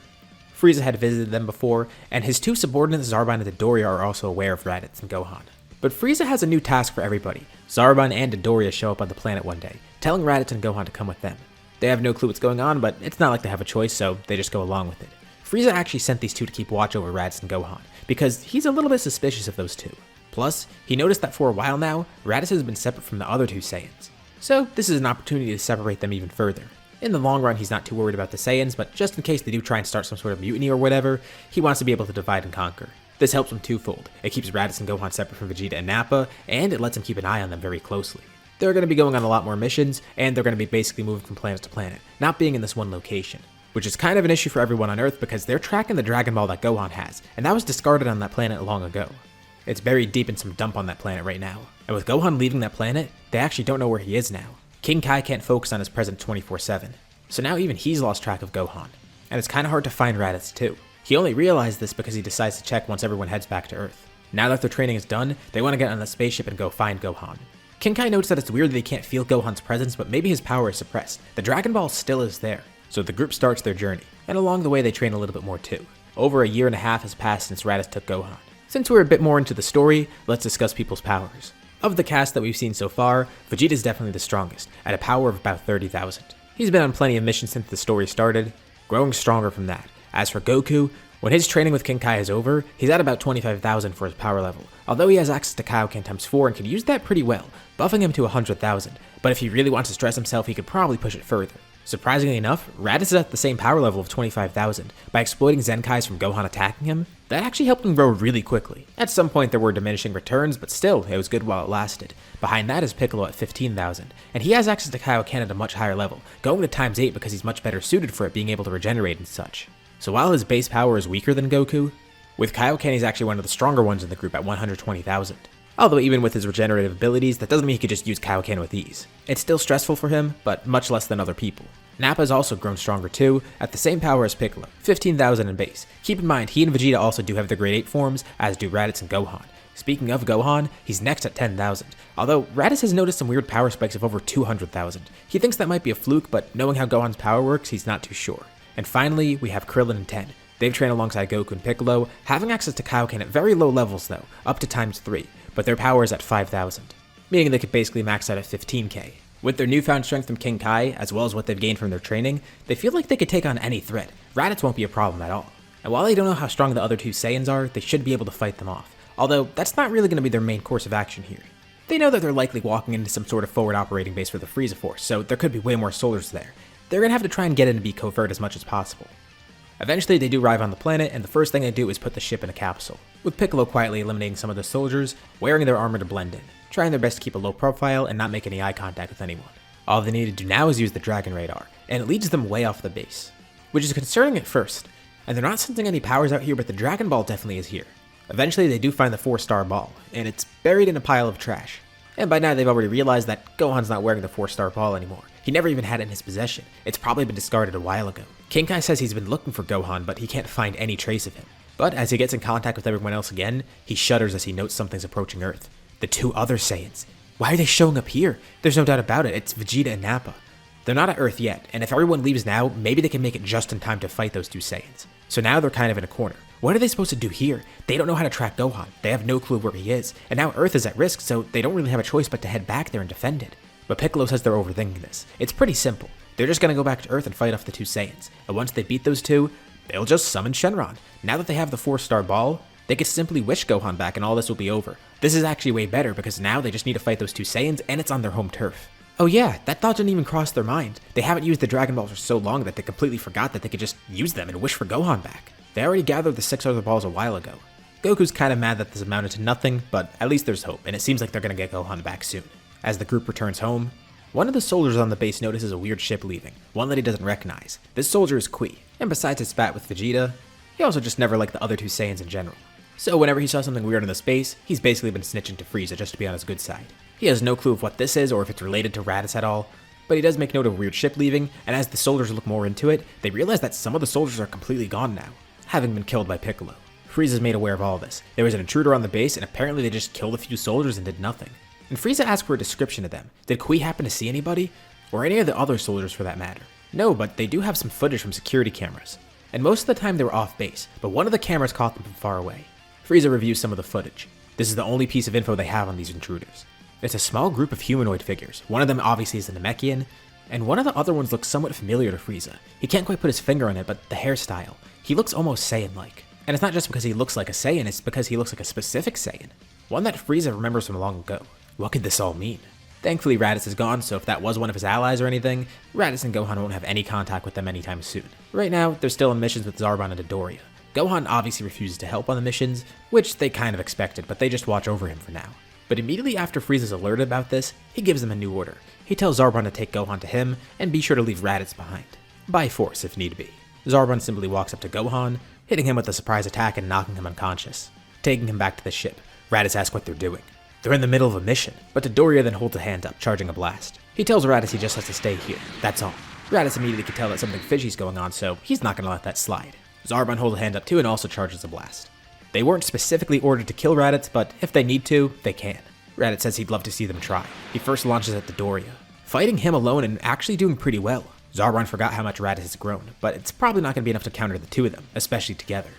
Frieza had visited them before, and his two subordinates Zarbon and Dodoria are also aware of Raditz and Gohan. But Frieza has a new task for everybody. Zarbon and Dodoria show up on the planet one day, telling Raditz and Gohan to come with them. They have no clue what's going on, but it's not like they have a choice, so they just go along with it. Frieza actually sent these two to keep watch over Raditz and Gohan, because he's a little bit suspicious of those two. Plus, he noticed that for a while now, Raditz has been separate from the other two Saiyans. So this is an opportunity to separate them even further. In the long run, he's not too worried about the Saiyans, but just in case they do try and start some sort of mutiny or whatever, he wants to be able to divide and conquer. This helps him twofold. It keeps Raditz and Gohan separate from Vegeta and Nappa, and it lets him keep an eye on them very closely. They're going to be going on a lot more missions, and they're going to be basically moving from planet to planet, not being in this one location. Which is kind of an issue for everyone on Earth because they're tracking the Dragon Ball that Gohan has, and that was discarded on that planet long ago. It's buried deep in some dump on that planet right now, and with Gohan leaving that planet, they actually don't know where he is now. King Kai can't focus on his present 24/7, so now even he's lost track of Gohan. And it's kinda hard to find Raditz too. He only realized this because he decides to check once everyone heads back to Earth. Now that their training is done, they want to get on the spaceship and go find Gohan. King Kai notes that it's weird that he can't feel Gohan's presence, but maybe his power is suppressed. The Dragon Ball still is there. So the group starts their journey, and along the way they train a little bit more too. Over a year and a half has passed since Raditz took Gohan. Since we're a bit more into the story, let's discuss people's powers. Of the cast that we've seen so far, Vegeta is definitely the strongest, at a power of about 30,000. He's been on plenty of missions since the story started, growing stronger from that. As for Goku, when his training with King Kai is over, he's at about 25,000 for his power level, although he has access to Kaioken times 4 and can use that pretty well, buffing him to 100,000, but if he really wants to stress himself he could probably push it further. Surprisingly enough, Raditz is at the same power level of 25,000. By exploiting Zenkais from Gohan attacking him, that actually helped him grow really quickly. At some point there were diminishing returns, but still, it was good while it lasted. Behind that is Piccolo at 15,000, and he has access to Kaioken at a much higher level, going to times 8 because he's much better suited for it, being able to regenerate and such. So while his base power is weaker than Goku, with Kaioken he's actually one of the stronger ones in the group at 120,000. Although even with his regenerative abilities, that doesn't mean he could just use Kaioken with ease. It's still stressful for him, but much less than other people. Nappa has also grown stronger too, at the same power as Piccolo, 15,000 in base. Keep in mind, he and Vegeta also do have the Grade 8 forms, as do Raditz and Gohan. Speaking of Gohan, he's next at 10,000, although Raditz has noticed some weird power spikes of over 200,000. He thinks that might be a fluke, but knowing how Gohan's power works, he's not too sure. And finally, we have Krillin and Ten. They've trained alongside Goku and Piccolo, having access to Kaioken at very low levels though, up to times 3, but their power is at 5,000, meaning they could basically max out at 15k. With their newfound strength from King Kai, as well as what they've gained from their training, they feel like they could take on any threat. Raditz won't be a problem at all. And while they don't know how strong the other two Saiyans are, they should be able to fight them off. Although, that's not really going to be their main course of action here. They know that they're likely walking into some sort of forward operating base for the Frieza Force, so there could be way more soldiers there. They're going to have to try and get in and be covert as much as possible. Eventually, they do arrive on the planet, and the first thing they do is put the ship in a capsule, with Piccolo quietly eliminating some of the soldiers, wearing their armor to blend in, trying their best to keep a low profile and not make any eye contact with anyone. All they need to do now is use the Dragon Radar, and it leads them way off the base, which is concerning at first. And they're not sensing any powers out here, but the Dragon Ball definitely is here. Eventually, they do find the 4-star ball, and it's buried in a pile of trash. And by now, they've already realized that Gohan's not wearing the 4-star ball anymore. He never even had it in his possession. It's probably been discarded a while ago. King Kai says he's been looking for Gohan, but he can't find any trace of him. But as he gets in contact with everyone else again, he shudders as he notes something's approaching Earth. The two other Saiyans. Why are they showing up here? There's no doubt about it, it's Vegeta and Nappa. They're not at Earth yet, and if everyone leaves now, maybe they can make it just in time to fight those two Saiyans. So now they're kind of in a corner. What are they supposed to do here? They don't know how to track Gohan. They have no clue where he is. And now Earth is at risk, so they don't really have a choice but to head back there and defend it. But Piccolo says they're overthinking this. It's pretty simple. They're just going to go back to Earth and fight off the two Saiyans. And once they beat those two, they'll just summon Shenron. Now that they have the 4-star ball, they could simply wish Gohan back and all this will be over. This is actually way better because now they just need to fight those two Saiyans and it's on their home turf. Oh yeah, that thought didn't even cross their mind. They haven't used the Dragon Balls for so long that they completely forgot that they could just use them and wish for Gohan back. They already gathered the 6 other balls a while ago. Goku's kinda mad that this amounted to nothing, but at least there's hope, and it seems like they're gonna get Gohan back soon. As the group returns home, one of the soldiers on the base notices a weird ship leaving, one that he doesn't recognize. This soldier is Kui, and besides his spat with Vegeta, he also just never liked the other two Saiyans in general. So whenever he saw something weird in the space, he's basically been snitching to Frieza just to be on his good side. He has no clue of what this is or if it's related to Raditz at all, but he does make note of a weird ship leaving, and as the soldiers look more into it, they realize that some of the soldiers are completely gone now, having been killed by Piccolo. Frieza's made aware of all this. There was an intruder on the base, and apparently they just killed a few soldiers and did nothing. And Frieza asked for a description of them. Did Kui happen to see anybody? Or any of the other soldiers for that matter? No, but they do have some footage from security cameras. And most of the time they were off base, but one of the cameras caught them from far away. Frieza reviews some of the footage. This is the only piece of info they have on these intruders. It's a small group of humanoid figures. One of them obviously is a Namekian, and one of the other ones looks somewhat familiar to Frieza. He can't quite put his finger on it, but the hairstyle. He looks almost Saiyan-like. And it's not just because he looks like a Saiyan, it's because he looks like a specific Saiyan. One that Frieza remembers from long ago. What could this all mean? Thankfully Raditz is gone, so if that was one of his allies or anything, Raditz and Gohan won't have any contact with them anytime soon. Right now, they're still on missions with Zarbon and Dodoria. Gohan obviously refuses to help on the missions, which they kind of expected, but they just watch over him for now. But immediately after Frieza's alerted about this, he gives them a new order. He tells Zarbon to take Gohan to him, and be sure to leave Raditz behind. By force, if need be. Zarbon simply walks up to Gohan, hitting him with a surprise attack and knocking him unconscious. Taking him back to the ship, Raditz asks what they're doing. They're in the middle of a mission, but Dodoria then holds a hand up, charging a blast. He tells Raditz he just has to stay here, that's all. Raditz immediately can tell that something fishy's going on, so he's not going to let that slide. Zarbon holds a hand up too and also charges a blast. They weren't specifically ordered to kill Raditz, but if they need to, they can. Raditz says he'd love to see them try. He first launches at Dodoria, fighting him alone and actually doing pretty well. Zarbon forgot how much Raditz has grown, but it's probably not going to be enough to counter the two of them, especially together.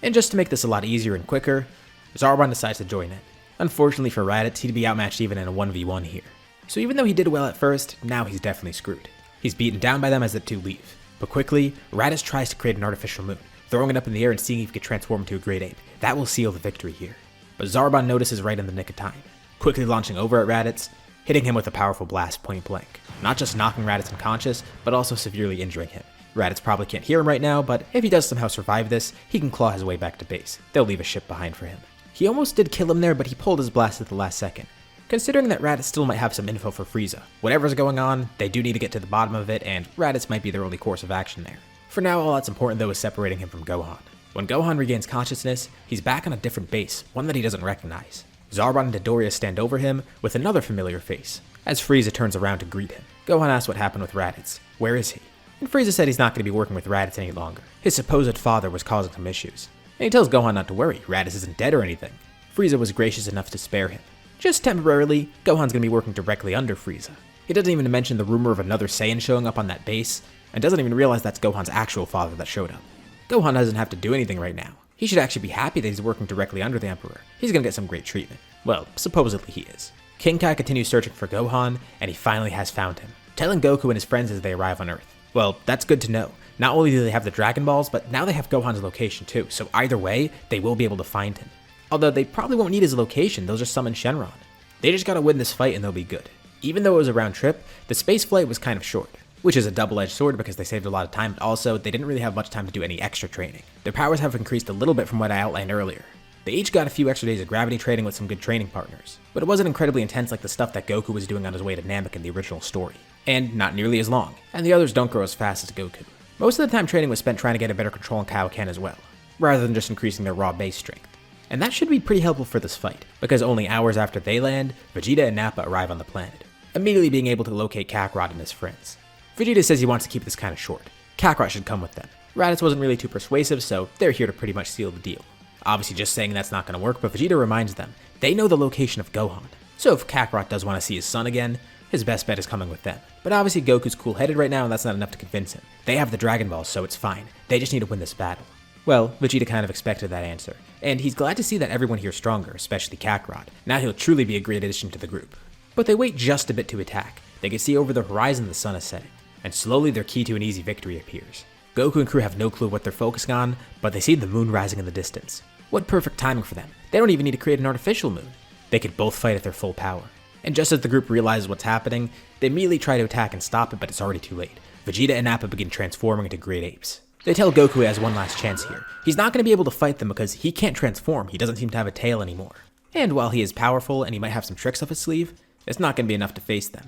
And just to make this a lot easier and quicker, Zarbon decides to join in. Unfortunately for Raditz, he'd be outmatched even in a 1v1 here. So even though he did well at first, now he's definitely screwed. He's beaten down by them as the two leave. But quickly, Raditz tries to create an artificial moon, throwing it up in the air and seeing if he could transform into a great ape. That will seal the victory here. But Zarbon notices right in the nick of time, quickly launching over at Raditz, hitting him with a powerful blast point blank. Not just knocking Raditz unconscious, but also severely injuring him. Raditz probably can't hear him right now, but if he does somehow survive this, he can claw his way back to base. They'll leave a ship behind for him. He almost did kill him there, but he pulled his blast at the last second. Considering that Raditz still might have some info for Frieza. Whatever's going on, they do need to get to the bottom of it, and Raditz might be their only course of action there. For now, all that's important though is separating him from Gohan. When Gohan regains consciousness, he's back on a different base, one that he doesn't recognize. Zarbon and Dodoria stand over him with another familiar face. As Frieza turns around to greet him, Gohan asks what happened with Raditz. Where is he? And Frieza said he's not going to be working with Raditz any longer. His supposed father was causing some issues. And he tells Gohan not to worry, Raditz isn't dead or anything. Frieza was gracious enough to spare him. Just temporarily, Gohan's going to be working directly under Frieza. He doesn't even mention the rumor of another Saiyan showing up on that base, and doesn't even realize that's Gohan's actual father that showed up. Gohan doesn't have to do anything right now. He should actually be happy that he's working directly under the Emperor. He's going to get some great treatment. Well, supposedly he is. King Kai continues searching for Gohan, and he finally has found him, telling Goku and his friends as they arrive on Earth. Well, that's good to know. Not only do they have the Dragon Balls, but now they have Gohan's location too, so either way, they will be able to find him. Although they probably won't need his location, they'll just summon Shenron. They just gotta win this fight and they'll be good. Even though it was a round trip, the space flight was kind of short, which is a double-edged sword because they saved a lot of time, but also they didn't really have much time to do any extra training. Their powers have increased a little bit from what I outlined earlier. They each got a few extra days of gravity training with some good training partners, but it wasn't incredibly intense like the stuff that Goku was doing on his way to Namek in the original story, and not nearly as long, and the others don't grow as fast as Goku. Most of the time training was spent trying to get a better control on Kaioken as well, rather than just increasing their raw base strength. And that should be pretty helpful for this fight, because only hours after they land, Vegeta and Nappa arrive on the planet, immediately being able to locate Kakarot and his friends. Vegeta says he wants to keep this kind of short. Kakarot should come with them. Raditz wasn't really too persuasive, so they're here to pretty much seal the deal. Obviously just saying that's not going to work, but Vegeta reminds them, they know the location of Gohan. So if Kakarot does want to see his son again, his best bet is coming with them. But obviously Goku's cool-headed right now and that's not enough to convince him. They have the Dragon Balls, so it's fine. They just need to win this battle. Well, Vegeta kind of expected that answer, and he's glad to see that everyone here is stronger, especially Kakarot. Now he'll truly be a great addition to the group. But they wait just a bit to attack. They can see over the horizon the sun is setting, and slowly their key to an easy victory appears. Goku and crew have no clue what they're focusing on, but they see the moon rising in the distance. What perfect timing for them. They don't even need to create an artificial moon. They could both fight at their full power. And just as the group realizes what's happening, they immediately try to attack and stop it, but it's already too late. Vegeta and Nappa begin transforming into great apes. They tell Goku he has one last chance here. He's not going to be able to fight them because he can't transform, he doesn't seem to have a tail anymore. And while he is powerful and he might have some tricks up his sleeve, it's not going to be enough to face them.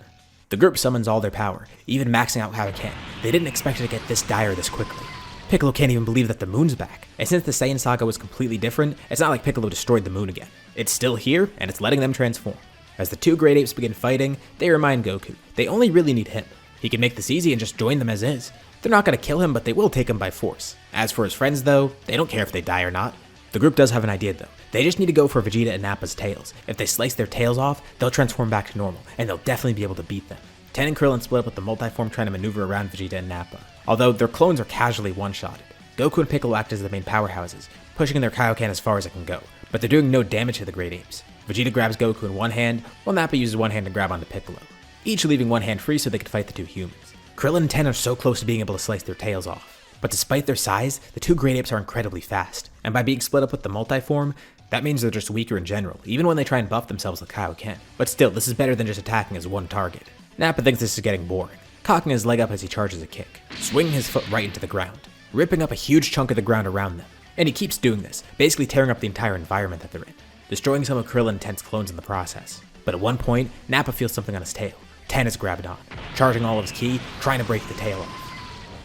The group summons all their power, even maxing out how it can. They didn't expect it to get this dire this quickly. Piccolo can't even believe that the moon's back. And since the Saiyan saga was completely different, it's not like Piccolo destroyed the moon again. It's still here, and it's letting them transform. As the two great apes begin fighting, they remind Goku, they only really need him. He can make this easy and just join them as is. They're not going to kill him, but they will take him by force. As for his friends though, they don't care if they die or not. The group does have an idea though. They just need to go for Vegeta and Nappa's tails. If they slice their tails off, they'll transform back to normal, and they'll definitely be able to beat them. Ten and Krillin split up with the multiform trying to maneuver around Vegeta and Nappa. Although their clones are casually one-shotted. Goku and Piccolo act as the main powerhouses, pushing their Kaioken as far as it can go, but they're doing no damage to the great apes. Vegeta grabs Goku in one hand, while Nappa uses one hand to grab onto Piccolo, each leaving one hand free so they could fight the two humans. Krillin and Ten are so close to being able to slice their tails off, but despite their size, the two great apes are incredibly fast, and by being split up with the multiform, that means they're just weaker in general, even when they try and buff themselves with Kaioken. But still, this is better than just attacking as one target. Nappa thinks this is getting boring, cocking his leg up as he charges a kick, swinging his foot right into the ground, ripping up a huge chunk of the ground around them. And he keeps doing this, basically tearing up the entire environment that they're in, destroying some of Krillin and Ten's clones in the process. But at one point, Nappa feels something on his tail. Ten is grabbed on, charging all of his ki, trying to break the tail off.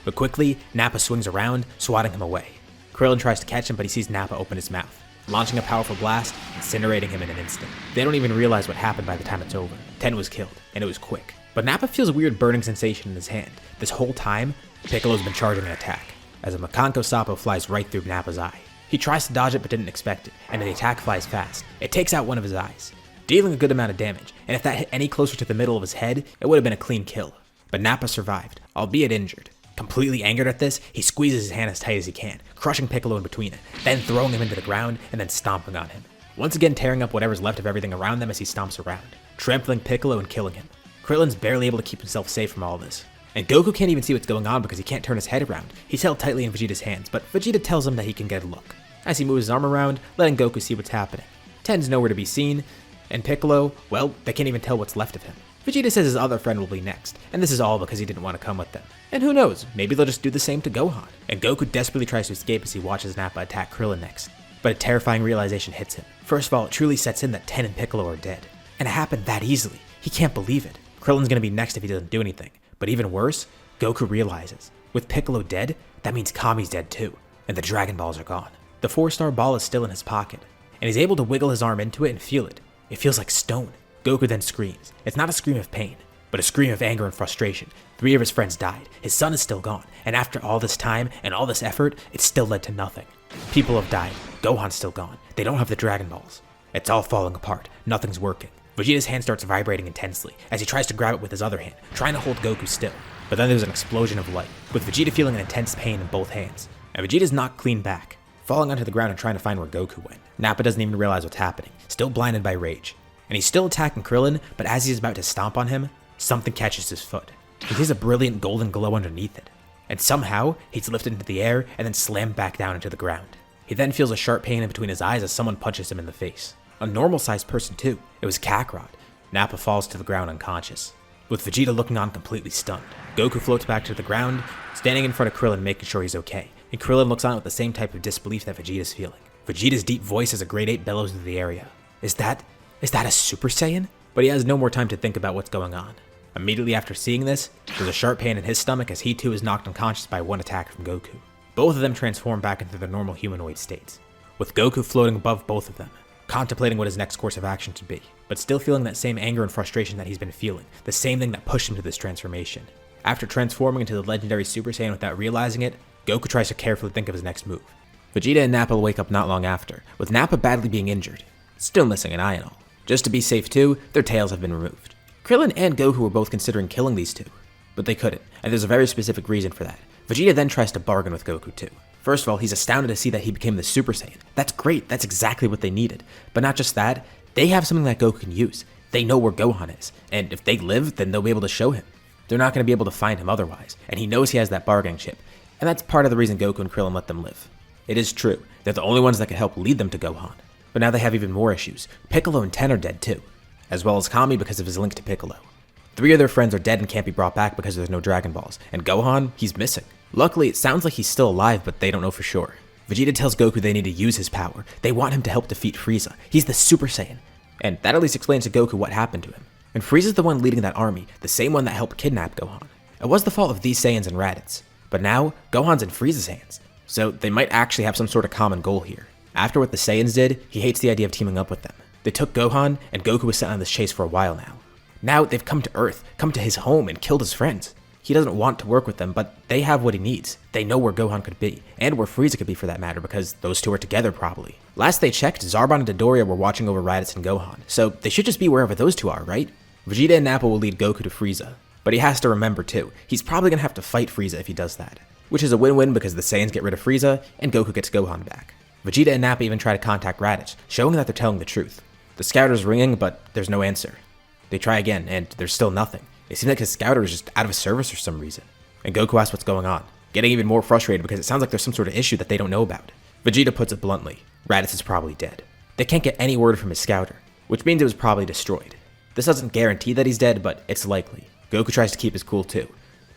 But quickly, Nappa swings around, swatting him away. Krillin tries to catch him, but he sees Nappa open his mouth, launching a powerful blast, incinerating him in an instant. They don't even realize what happened by the time it's over. Ten was killed, and it was quick. But Nappa feels a weird burning sensation in his hand. This whole time, Piccolo's been charging an attack, as a Makanko Sappo flies right through Nappa's eye. He tries to dodge it but didn't expect it, and the attack flies fast. It takes out one of his eyes, dealing a good amount of damage, and if that hit any closer to the middle of his head, it would have been a clean kill. But Nappa survived, albeit injured. Completely angered at this, he squeezes his hand as tight as he can, crushing Piccolo in between it, then throwing him into the ground and then stomping on him. Once again tearing up whatever's left of everything around them as he stomps around, trampling Piccolo and killing him. Krillin's barely able to keep himself safe from all this. And Goku can't even see what's going on because he can't turn his head around. He's held tightly in Vegeta's hands, but Vegeta tells him that he can get a look, as he moves his arm around, letting Goku see what's happening. Ten's nowhere to be seen, and Piccolo, well, they can't even tell what's left of him. Vegeta says his other friend will be next, and this is all because he didn't want to come with them. And who knows, maybe they'll just do the same to Gohan. And Goku desperately tries to escape as he watches Nappa attack Krillin next. But a terrifying realization hits him. First of all, it truly sets in that Ten and Piccolo are dead. And it happened that easily. He can't believe it. Krillin's gonna be next if he doesn't do anything. But even worse, Goku realizes, with Piccolo dead, that means Kame's dead too, and the Dragon Balls are gone. The 4-star ball is still in his pocket, and he's able to wiggle his arm into it and feel it. It feels like stone. Goku then screams. It's not a scream of pain, but a scream of anger and frustration. 3 of his friends died, his son is still gone, and after all this time and all this effort, it still led to nothing. People have died, Gohan's still gone, they don't have the Dragon Balls. It's all falling apart, nothing's working. Vegeta's hand starts vibrating intensely as he tries to grab it with his other hand, trying to hold Goku still. But then there's an explosion of light, with Vegeta feeling an intense pain in both hands, and Vegeta's knocked clean back, falling onto the ground and trying to find where Goku went. Nappa doesn't even realize what's happening, still blinded by rage. and he's still attacking Krillin, but as he's about to stomp on him, something catches his foot. He sees a brilliant golden glow underneath it, and somehow he's lifted into the air and then slammed back down into the ground. He then feels a sharp pain in between his eyes as someone punches him in the face. A normal-sized person too. It was Kakarot. Nappa falls to the ground unconscious, with Vegeta looking on completely stunned. Goku floats back to the ground, standing in front of Krillin making sure he's okay, and Krillin looks on with the same type of disbelief that Vegeta's feeling. Vegeta's deep voice as a Grade 8 bellows through the area. Is that a Super Saiyan? But he has no more time to think about what's going on. Immediately after seeing this, there's a sharp pain in his stomach as he too is knocked unconscious by one attack from Goku. Both of them transform back into their normal humanoid states, with Goku floating above both of them, contemplating what his next course of action should be, but still feeling that same anger and frustration that he's been feeling, the same thing that pushed him to this transformation. After transforming into the legendary Super Saiyan without realizing it, Goku tries to carefully think of his next move. Vegeta and Nappa wake up not long after, with Nappa badly being injured, still missing an eye and all. Just to be safe too, their tails have been removed. Krillin and Goku were both considering killing these two, but they couldn't, and there's a very specific reason for that. Vegeta then tries to bargain with Goku too. First of all, he's astounded to see that he became the Super Saiyan. That's great, that's exactly what they needed. But not just that, they have something that Goku can use. They know where Gohan is, and if they live, then they'll be able to show him. They're not going to be able to find him otherwise, and he knows he has that bargaining chip, and that's part of the reason Goku and Krillin let them live. It is true, they're the only ones that can help lead them to Gohan. But now they have even more issues. Piccolo and Ten are dead too, as well as Kame because of his link to Piccolo. 3 of their friends are dead and can't be brought back because there's no Dragon Balls, and Gohan, he's missing. Luckily, it sounds like he's still alive, but they don't know for sure. Vegeta tells Goku they need to use his power. They want him to help defeat Frieza. He's the Super Saiyan. And that at least explains to Goku what happened to him. And Frieza's the one leading that army, the same one that helped kidnap Gohan. It was the fault of these Saiyans and Raditz. But now, Gohan's in Frieza's hands. So they might actually have some sort of common goal here. After what the Saiyans did, he hates the idea of teaming up with them. They took Gohan, and Goku was sent on this chase for a while now. Now they've come to Earth, come to his home, and killed his friends. He doesn't want to work with them, but they have what he needs. They know where Gohan could be, and where Frieza could be for that matter, because those two are together probably. Last they checked, Zarbon and Dodoria were watching over Raditz and Gohan, so they should just be wherever those two are, right? Vegeta and Nappa will lead Goku to Frieza, but he has to remember too, he's probably gonna have to fight Frieza if he does that. Which is a win-win because the Saiyans get rid of Frieza, and Goku gets Gohan back. Vegeta and Nappa even try to contact Raditz, showing that they're telling the truth. The scouter's ringing, but there's no answer. They try again, and there's still nothing. It seems like his scouter is just out of service for some reason. And Goku asks what's going on, getting even more frustrated because it sounds like there's some sort of issue that they don't know about. Vegeta puts it bluntly, Raditz is probably dead. They can't get any word from his scouter, which means it was probably destroyed. This doesn't guarantee that he's dead, but it's likely. Goku tries to keep his cool too.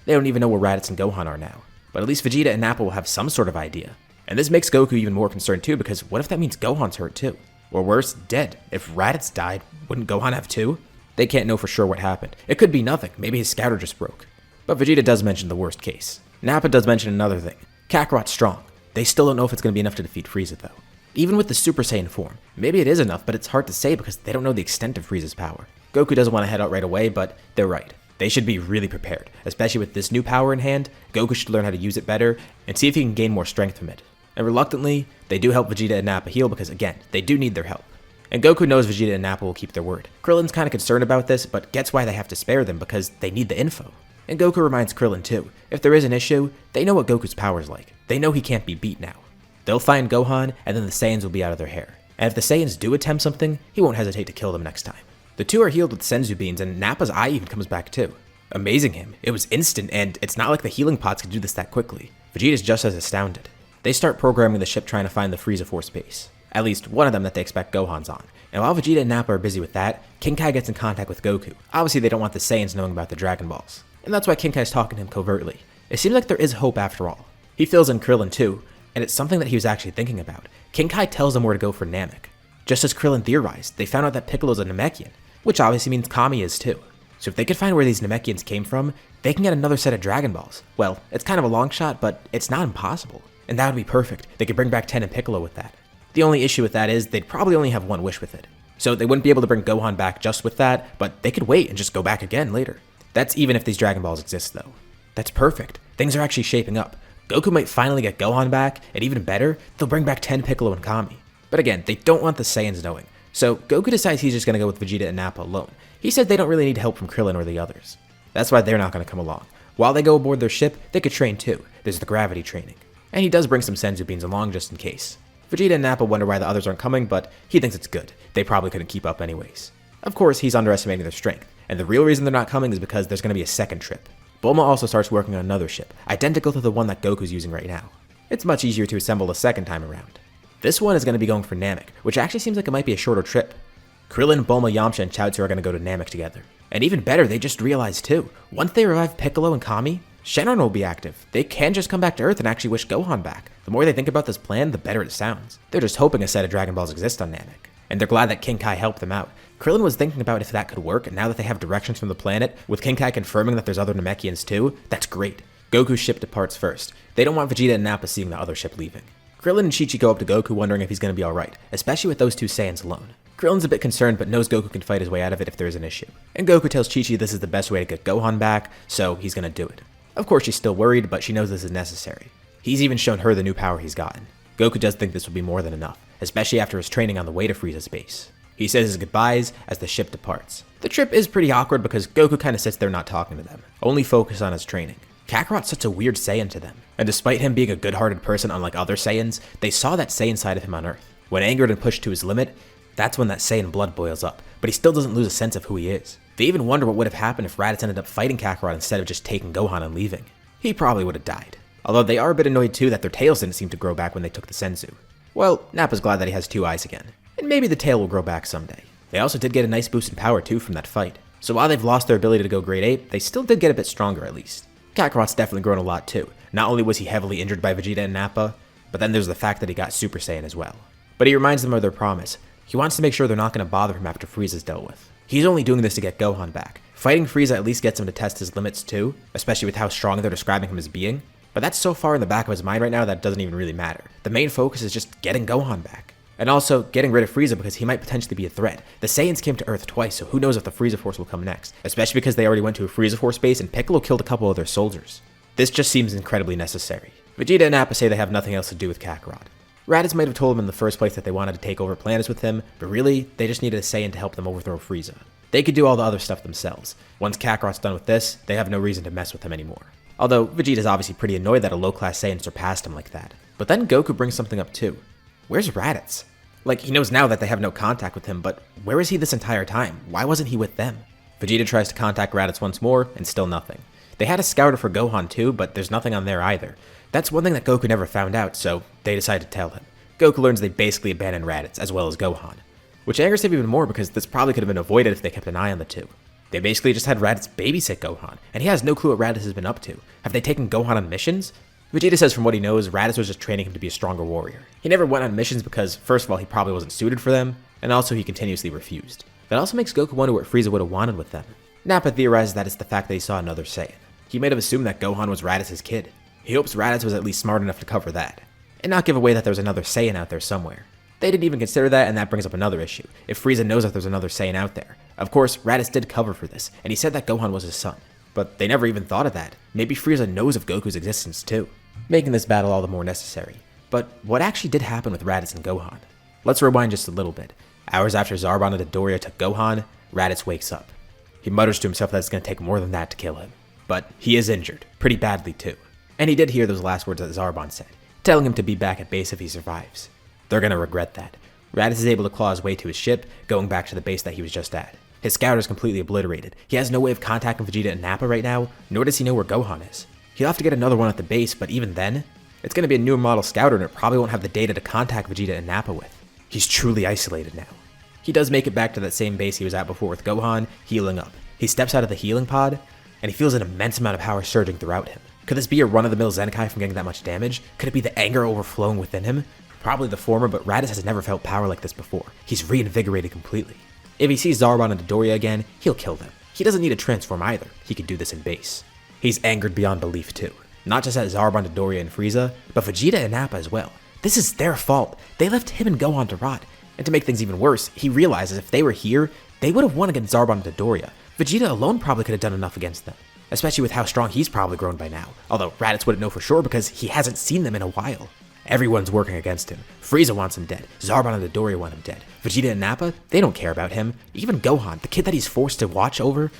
They don't even know where Raditz and Gohan are now, but at least Vegeta and Nappa will have some sort of idea. And this makes Goku even more concerned too, because what if that means Gohan's hurt too? Or worse, dead. If Raditz died, wouldn't Gohan have two? They can't know for sure what happened. It could be nothing, maybe his scouter just broke. But Vegeta does mention the worst case. Nappa does mention another thing. Kakarot's strong. They still don't know if it's going to be enough to defeat Frieza though. Even with the Super Saiyan form, maybe it is enough, but it's hard to say because they don't know the extent of Frieza's power. Goku doesn't want to head out right away, but they're right. They should be really prepared. Especially with this new power in hand, Goku should learn how to use it better and see if he can gain more strength from it. And reluctantly, they do help Vegeta and Nappa heal because again, they do need their help. And Goku knows Vegeta and Nappa will keep their word. Krillin's kinda concerned about this, but gets why they have to spare them because they need the info. And Goku reminds Krillin too, if there is an issue, they know what Goku's power's like. They know he can't be beat now. They'll find Gohan, and then the Saiyans will be out of their hair. And if the Saiyans do attempt something, he won't hesitate to kill them next time. The two are healed with Senzu beans, and Nappa's eye even comes back too. Amazing him. It was instant, and it's not like the healing pots could do this that quickly. Vegeta's just as astounded. They start programming the ship trying to find the Frieza Force base. At least one of them that they expect Gohan's on. And while Vegeta and Nappa are busy with that, King Kai gets in contact with Goku. Obviously they don't want the Saiyans knowing about the Dragon Balls. And that's why King Kai's talking to him covertly. It seems like there is hope after all. He fills in Krillin too, and it's something that he was actually thinking about. King Kai tells them where to go for Namek. Just as Krillin theorized, they found out that Piccolo's a Namekian, which obviously means Kame is too. So if they could find where these Namekians came from, they can get another set of Dragon Balls. Well, it's kind of a long shot, but it's not impossible. And that would be perfect. They could bring back Ten and Piccolo with that. The only issue with that is they'd probably only have one wish with it. So they wouldn't be able to bring Gohan back just with that, but they could wait and just go back again later. That's even if these Dragon Balls exist though. That's perfect. Things are actually shaping up. Goku might finally get Gohan back, and even better, they'll bring back Ten, Piccolo, and Kame. But again, they don't want the Saiyans knowing. So Goku decides he's just going to go with Vegeta and Nappa alone. He said they don't really need help from Krillin or the others. That's why they're not going to come along. While they go aboard their ship, they could train too. There's the gravity training. And he does bring some Senzu beans along just in case. Vegeta and Nappa wonder why the others aren't coming, but he thinks it's good. They probably couldn't keep up anyways. Of course, he's underestimating their strength, and the real reason they're not coming is because there's going to be a second trip. Bulma also starts working on another ship, identical to the one that Goku's using right now. It's much easier to assemble the second time around. This one is going to be going for Namek, which actually seems like it might be a shorter trip. Krillin, Bulma, Yamcha, and Chaozu are going to go to Namek together. And even better, they just realized too, once they revive Piccolo and Kami, Shenron will be active. They can just come back to Earth and actually wish Gohan back. The more they think about this plan, the better it sounds. They're just hoping a set of Dragon Balls exist on Namek. And they're glad that King Kai helped them out. Krillin was thinking about if that could work, and now that they have directions from the planet, with King Kai confirming that there's other Namekians too, that's great. Goku's ship departs first. They don't want Vegeta and Nappa seeing the other ship leaving. Krillin and Chi-Chi go up to Goku wondering if he's going to be alright, especially with those two Saiyans alone. Krillin's a bit concerned but knows Goku can fight his way out of it if there is an issue. And Goku tells Chi-Chi this is the best way to get Gohan back, so he's going to do it. Of course she's still worried, but she knows this is necessary. He's even shown her the new power he's gotten. Goku does think this will be more than enough, especially after his training on the way to Frieza's base. He says his goodbyes as the ship departs. The trip is pretty awkward because Goku kinda sits there not talking to them, only focused on his training. Kakarot's such a weird Saiyan to them, and despite him being a good-hearted person unlike other Saiyans, they saw that Saiyan side of him on Earth. When angered and pushed to his limit, that's when that Saiyan blood boils up, but he still doesn't lose a sense of who he is. They even wonder what would have happened if Raditz ended up fighting Kakarot instead of just taking Gohan and leaving. He probably would have died. Although they are a bit annoyed too that their tails didn't seem to grow back when they took the Senzu. Well, Nappa's glad that he has two eyes again, and maybe the tail will grow back someday. They also did get a nice boost in power too from that fight, so while they've lost their ability to go grade 8, they still did get a bit stronger at least. Kakarot's definitely grown a lot too. Not only was he heavily injured by Vegeta and Nappa, but then there's the fact that he got Super Saiyan as well. But he reminds them of their promise. He wants to make sure they're not going to bother him after Frieza's dealt with. He's only doing this to get Gohan back. Fighting Frieza at least gets him to test his limits too, especially with how strong they're describing him as being. But that's so far in the back of his mind right now that it doesn't even really matter. The main focus is just getting Gohan back. And also getting rid of Frieza because he might potentially be a threat. The Saiyans came to Earth twice, so who knows if the Frieza Force will come next. Especially because they already went to a Frieza Force base and Piccolo killed a couple of their soldiers. This just seems incredibly necessary. Vegeta and Nappa say they have nothing else to do with Kakarot. Raditz might have told them in the first place that they wanted to take over planets with him, but really, they just needed a Saiyan to help them overthrow Frieza. They could do all the other stuff themselves. Once Kakarot's done with this, they have no reason to mess with him anymore. Although, Vegeta's obviously pretty annoyed that a low-class Saiyan surpassed him like that. But then Goku brings something up too. Where's Raditz? Like, he knows now that they have no contact with him, but where is he this entire time? Why wasn't he with them? Vegeta tries to contact Raditz once more, and still nothing. They had a scouter for Gohan too, but there's nothing on there either. That's one thing that Goku never found out, so they decide to tell him. Goku learns they basically abandoned Raditz, as well as Gohan. Which angers him even more because this probably could have been avoided if they kept an eye on the two. They basically just had Raditz babysit Gohan, and he has no clue what Raditz has been up to. Have they taken Gohan on missions? Vegeta says from what he knows, Raditz was just training him to be a stronger warrior. He never went on missions because, first of all, he probably wasn't suited for them, and also he continuously refused. That also makes Goku wonder what Frieza would have wanted with them. Nappa theorizes that it's the fact that he saw another Saiyan. He might have assumed that Gohan was Raditz's kid. He hopes Raditz was at least smart enough to cover that, and not give away that there's another Saiyan out there somewhere. They didn't even consider that, and that brings up another issue. If Frieza knows that there's another Saiyan out there. Of course, Raditz did cover for this, and he said that Gohan was his son. But they never even thought of that. Maybe Frieza knows of Goku's existence too, making this battle all the more necessary. But what actually did happen with Raditz and Gohan? Let's rewind just a little bit. Hours after Zarbon and Dodoria took Gohan, Raditz wakes up. He mutters to himself that it's going to take more than that to kill him. But he is injured, pretty badly too. And he did hear those last words that Zarbon said, telling him to be back at base if he survives. They're going to regret that. Raditz is able to claw his way to his ship, going back to the base that he was just at. His scouter is completely obliterated. He has no way of contacting Vegeta and Nappa right now, nor does he know where Gohan is. He'll have to get another one at the base, but even then, it's going to be a newer model scouter and it probably won't have the data to contact Vegeta and Nappa with. He's truly isolated now. He does make it back to that same base he was at before with Gohan, healing up. He steps out of the healing pod, and he feels an immense amount of power surging throughout him. Could this be a run-of-the-mill Zenkai from getting that much damage? Could it be the anger overflowing within him? Probably the former, but Raditz has never felt power like this before. He's reinvigorated completely. If he sees Zarbon and Dodoria again, he'll kill them. He doesn't need to transform either. He could do this in base. He's angered beyond belief too. Not just at Zarbon, Dodoria, and Frieza, but Vegeta and Nappa as well. This is their fault. They left him and Gohan to rot. And to make things even worse, he realizes if they were here, they would have won against Zarbon and Dodoria. Vegeta alone probably could have done enough against them. Especially with how strong he's probably grown by now. Although Raditz wouldn't know for sure because he hasn't seen them in a while. Everyone's working against him. Frieza wants him dead. Zarbon and Dodoria want him dead. Vegeta and Nappa, they don't care about him. Even Gohan, the kid that he's forced to watch over.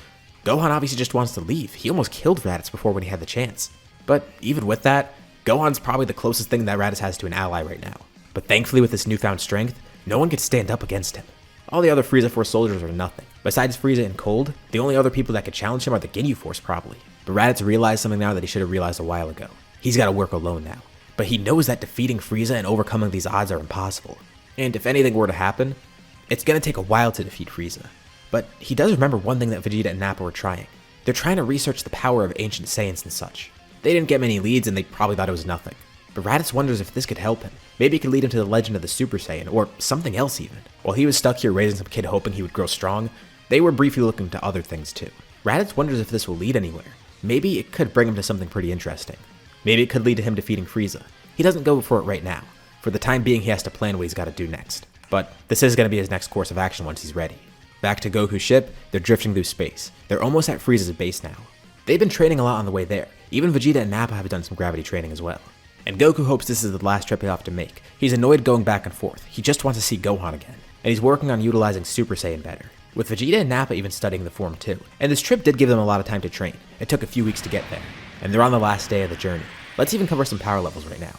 Gohan obviously just wants to leave. He almost killed Raditz before when he had the chance. But even with that, Gohan's probably the closest thing that Raditz has to an ally right now. But thankfully with this newfound strength, no one could stand up against him. All the other Frieza Force soldiers are nothing. Besides Frieza and Cold, the only other people that could challenge him are the Ginyu Force probably. But Raditz realized something now that he should have realized a while ago. He's got to work alone now. But he knows that defeating Frieza and overcoming these odds are impossible. And if anything were to happen, it's going to take a while to defeat Frieza. But he does remember one thing that Vegeta and Nappa were trying. They're trying to research the power of ancient Saiyans and such. They didn't get many leads and they probably thought it was nothing. But Raditz wonders if this could help him. Maybe it could lead him to the legend of the Super Saiyan, or something else even. While he was stuck here raising some kid hoping he would grow strong, they were briefly looking to other things too. Raditz wonders if this will lead anywhere. Maybe it could bring him to something pretty interesting. Maybe it could lead to him defeating Frieza. He doesn't go for it right now. For the time being, he has to plan what he's got to do next. But this is going to be his next course of action once he's ready. Back to Goku's ship, they're drifting through space. They're almost at Frieza's base now. They've been training a lot on the way there. Even Vegeta and Nappa have done some gravity training as well. And Goku hopes this is the last trip he'll have to make. He's annoyed going back and forth. He just wants to see Gohan again. And he's working on utilizing Super Saiyan better. With Vegeta and Nappa even studying the form too. And this trip did give them a lot of time to train. It took a few weeks to get there. And they're on the last day of the journey. Let's even cover some power levels right now.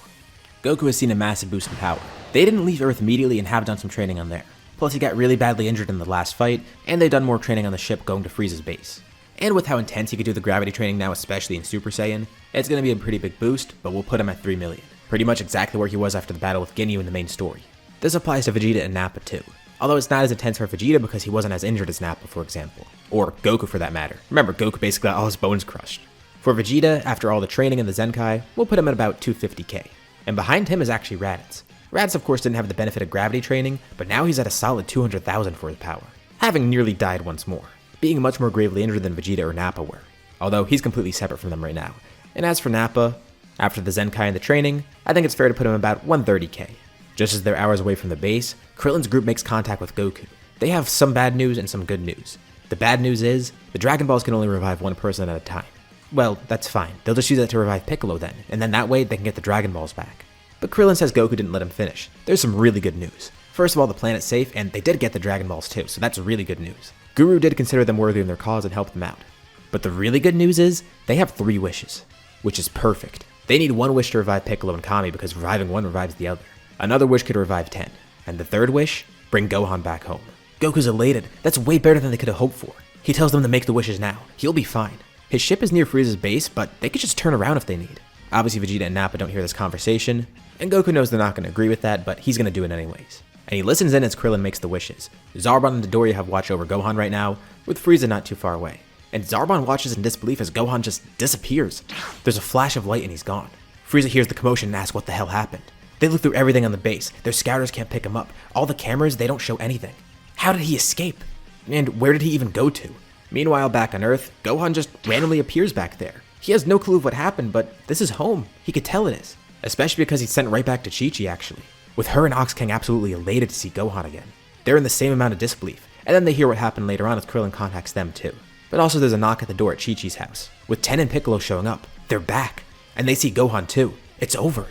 Goku has seen a massive boost in power. They didn't leave Earth immediately and have done some training on there. Plus he got really badly injured in the last fight, and they've done more training on the ship going to Frieza's base. And with how intense he could do the gravity training now, especially in Super Saiyan, it's going to be a pretty big boost, but we'll put him at 3 million. Pretty much exactly where he was after the battle with Ginyu in the main story. This applies to Vegeta and Nappa too. Although it's not as intense for Vegeta because he wasn't as injured as Nappa, for example. Or Goku for that matter. Remember, Goku basically got all his bones crushed. For Vegeta, after all the training in the Zenkai, we'll put him at about 250k. And behind him is actually Raditz. Raditz of course didn't have the benefit of gravity training, but now he's at a solid 200,000 for his power. Having nearly died once more. Being much more gravely injured than Vegeta or Nappa were. Although he's completely separate from them right now. And as for Nappa, after the Zenkai and the training, I think it's fair to put him about 130k. Just as they're hours away from the base, Krillin's group makes contact with Goku. They have some bad news and some good news. The bad news is, the Dragon Balls can only revive one person at a time. Well, that's fine. They'll just use that to revive Piccolo then, and then that way they can get the Dragon Balls back. But Krillin says Goku didn't let him finish. There's some really good news. First of all, the planet's safe, and they did get the Dragon Balls too, so that's really good news. Guru did consider them worthy in their cause and helped them out. But the really good news is, they have 3 wishes. Which is perfect. They need 1 wish to revive Piccolo and Kame because reviving one revives the other. Another wish could revive 10. And the 3rd wish? Bring Gohan back home. Goku's elated. That's way better than they could have hoped for. He tells them to make the wishes now. He'll be fine. His ship is near Frieza's base, but they could just turn around if they need. Obviously Vegeta and Nappa don't hear this conversation, and Goku knows they're not going to agree with that, but he's going to do it anyways. And he listens in as Krillin makes the wishes. Zarbon and Dodoria have watch over Gohan right now, with Frieza not too far away. And Zarbon watches in disbelief as Gohan just disappears. There's a flash of light and he's gone. Frieza hears the commotion and asks what the hell happened. They look through everything on the base. Their scouters can't pick him up. All the cameras, they don't show anything. How did he escape? And where did he even go to? Meanwhile, back on Earth, Gohan just randomly appears back there. He has no clue of what happened, but this is home. He could tell it is. Especially because he's sent right back to Chi-Chi actually. With her and Ox King absolutely elated to see Gohan again. They're in the same amount of disbelief, and then they hear what happened later on as Krillin contacts them too. But also there's a knock at the door at Chi-Chi's house. With Ten and Piccolo showing up, they're back. And they see Gohan too. It's over.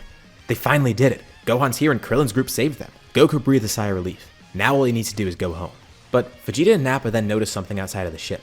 They finally did it. Gohan's here and Krillin's group saved them. Goku breathed a sigh of relief. Now all he needs to do is go home. But Vegeta and Nappa then notice something outside of the ship.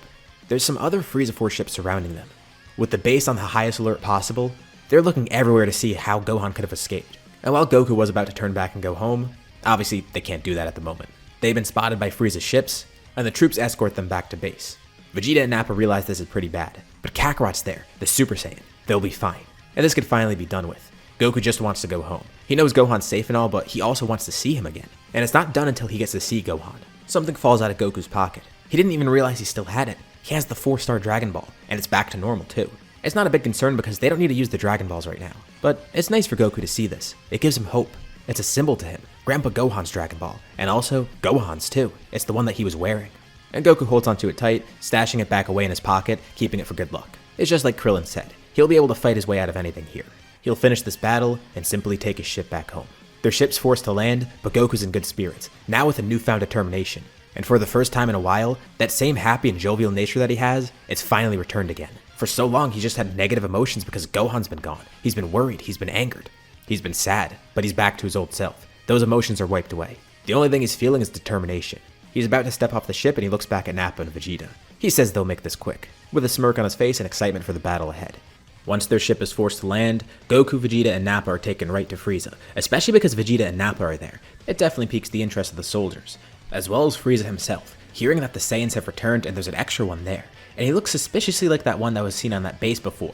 There's some other Frieza Force ships surrounding them. With the base on the highest alert possible, they're looking everywhere to see how Gohan could have escaped. And while Goku was about to turn back and go home, obviously they can't do that at the moment. They've been spotted by Frieza's ships, and the troops escort them back to base. Vegeta and Nappa realize this is pretty bad, but Kakarot's there, the Super Saiyan. They'll be fine. And this could finally be done with. Goku just wants to go home. He knows Gohan's safe and all, but he also wants to see him again. And it's not done until he gets to see Gohan. Something falls out of Goku's pocket. He didn't even realize he still had it. He has the 4-star Dragon Ball, and it's back to normal too. It's not a big concern because they don't need to use the Dragon Balls right now. But it's nice for Goku to see this. It gives him hope. It's a symbol to him. Grandpa Gohan's Dragon Ball, and also Gohan's too. It's the one that he was wearing. And Goku holds onto it tight, stashing it back away in his pocket, keeping it for good luck. It's just like Krillin said. He'll be able to fight his way out of anything here. He'll finish this battle and simply take his ship back home. Their ship's forced to land, but Goku's in good spirits, now with a newfound determination. And for the first time in a while, that same happy and jovial nature that he has, it's finally returned again. For so long, he's just had negative emotions because Gohan's been gone. He's been worried, he's been angered, he's been sad, but he's back to his old self. Those emotions are wiped away. The only thing he's feeling is determination. He's about to step off the ship and he looks back at Nappa and Vegeta. He says they'll make this quick, with a smirk on his face and excitement for the battle ahead. Once their ship is forced to land, Goku, Vegeta, and Nappa are taken right to Frieza, especially because Vegeta and Nappa are there. It definitely piques the interest of the soldiers. as well as Frieza himself, hearing that the Saiyans have returned and there's an extra one there, and he looks suspiciously like that one that was seen on that base before.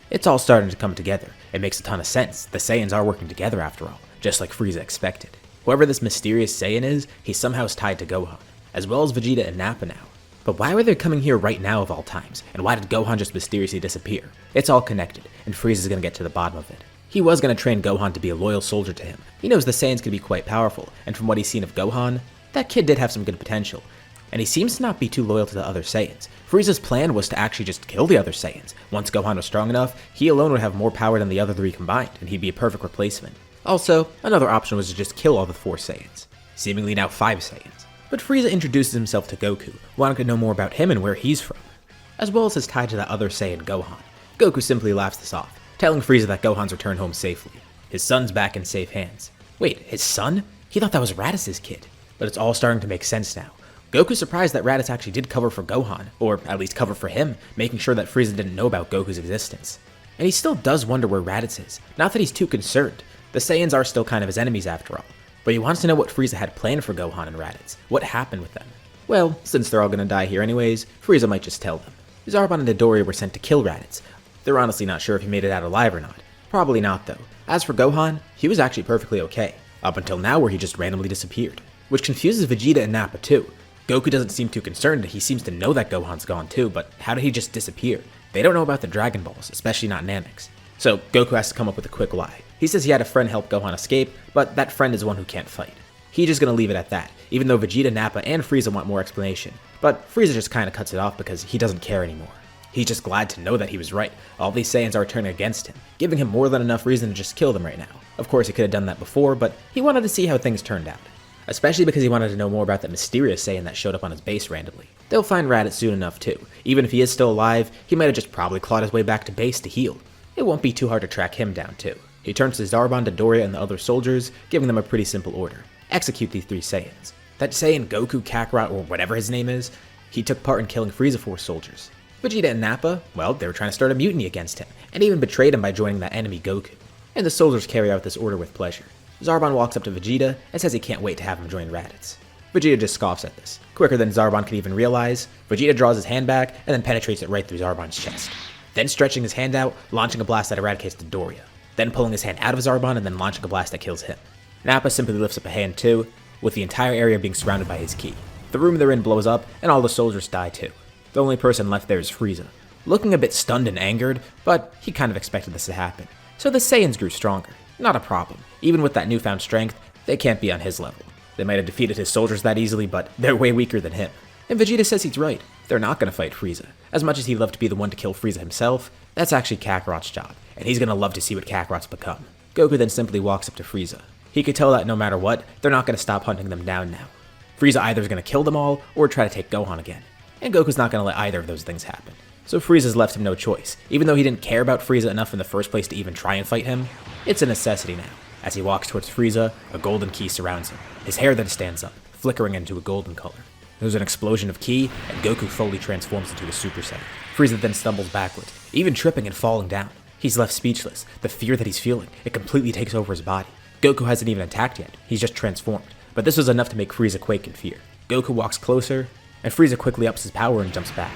It's all starting to come together. It makes a ton of sense. The Saiyans are working together after all, just like Frieza expected. Whoever this mysterious Saiyan is, he somehow is tied to Gohan, as well as Vegeta and Nappa now. But why were they coming here right now of all times, and why did Gohan just mysteriously disappear? It's all connected, and Frieza's gonna get to the bottom of it. He was gonna train Gohan to be a loyal soldier to him. He knows the Saiyans can be quite powerful, and from what he's seen of Gohan, that kid did have some good potential. And he seems to not be too loyal to the other Saiyans. Frieza's plan was to actually just kill the other Saiyans. Once Gohan was strong enough, he alone would have more power than the other three combined, and he'd be a perfect replacement. Also, another option was to just kill all the 4 Saiyans. Seemingly now 5 Saiyans. But Frieza introduces himself to Goku, wanting to know more about him and where he's from, as well as his tie to that other Saiyan, Gohan. Goku simply laughs this off, telling Frieza that Gohan's returned home safely. His son's back in safe hands. Wait, his son? He thought that was Raditz's kid. But it's all starting to make sense now. Goku's surprised that Raditz actually did cover for Gohan, or at least cover for him, making sure that Frieza didn't know about Goku's existence. And he still does wonder where Raditz is, not that he's too concerned. The Saiyans are still kind of his enemies after all. But he wants to know what Frieza had planned for Gohan and Raditz. What happened with them? Well, since they're all gonna die here anyways, Frieza might just tell them. Zarbon and Midoriya were sent to kill Raditz. They're honestly not sure if he made it out alive or not. Probably not though. As for Gohan, he was actually perfectly okay, up until now where he just randomly disappeared. Which confuses Vegeta and Nappa too. Goku doesn't seem too concerned, he seems to know that Gohan's gone too, but how did he just disappear? They don't know about the Dragon Balls, especially not Namek's. So Goku has to come up with a quick lie. He says he had a friend help Gohan escape, but that friend is the one who can't fight. He's just gonna leave it at that, even though Vegeta, Nappa, and Frieza want more explanation. But Frieza just kinda cuts it off because he doesn't care anymore. He's just glad to know that he was right. All these Saiyans are turning against him, giving him more than enough reason to just kill them right now. Of course he could have done that before, but he wanted to see how things turned out. Especially because he wanted to know more about that mysterious Saiyan that showed up on his base randomly. They'll find Raditz soon enough too. Even if he is still alive, he might have just probably clawed his way back to base to heal. It won't be too hard to track him down too. He turns to Zarbon, Midoriya, and the other soldiers, giving them a pretty simple order. Execute these 3 Saiyans. That Saiyan Goku, Kakarot, or whatever his name is, he took part in killing Frieza Force soldiers. Vegeta and Nappa, well, they were trying to start a mutiny against him, and even betrayed him by joining that enemy Goku. And the soldiers carry out this order with pleasure. Zarbon walks up to Vegeta and says he can't wait to have him join Raditz. Vegeta just scoffs at this. Quicker than Zarbon can even realize, Vegeta draws his hand back and then penetrates it right through Zarbon's chest. Then stretching his hand out, launching a blast that eradicates Midoriya. Then pulling his hand out of Zarbon and then launching a blast that kills him. Nappa simply lifts up a hand too, with the entire area being surrounded by his ki. The room they're in blows up and all the soldiers die too. The only person left there is Frieza, looking a bit stunned and angered, but he kind of expected this to happen. So the Saiyans grew stronger. Not a problem. Even with that newfound strength, they can't be on his level. They might have defeated his soldiers that easily, but they're way weaker than him. And Vegeta says he's right. They're not going to fight Frieza. As much as he'd love to be the one to kill Frieza himself, that's actually Kakarot's job, and he's going to love to see what Kakarot's become. Goku then simply walks up to Frieza. He could tell that no matter what, they're not going to stop hunting them down now. Frieza either is going to kill them all, or try to take Gohan again. And Goku's not going to let either of those things happen. So Frieza's left him no choice. Even though he didn't care about Frieza enough in the first place to even try and fight him, it's a necessity now. As he walks towards Frieza, a golden ki surrounds him. His hair then stands up, flickering into a golden color. There's an explosion of ki, and Goku fully transforms into a Super Saiyan. Frieza then stumbles backwards, even tripping and falling down. He's left speechless. The fear that he's feeling, it completely takes over his body. Goku hasn't even attacked yet, he's just transformed. But this was enough to make Frieza quake in fear. Goku walks closer, and Frieza quickly ups his power and jumps back,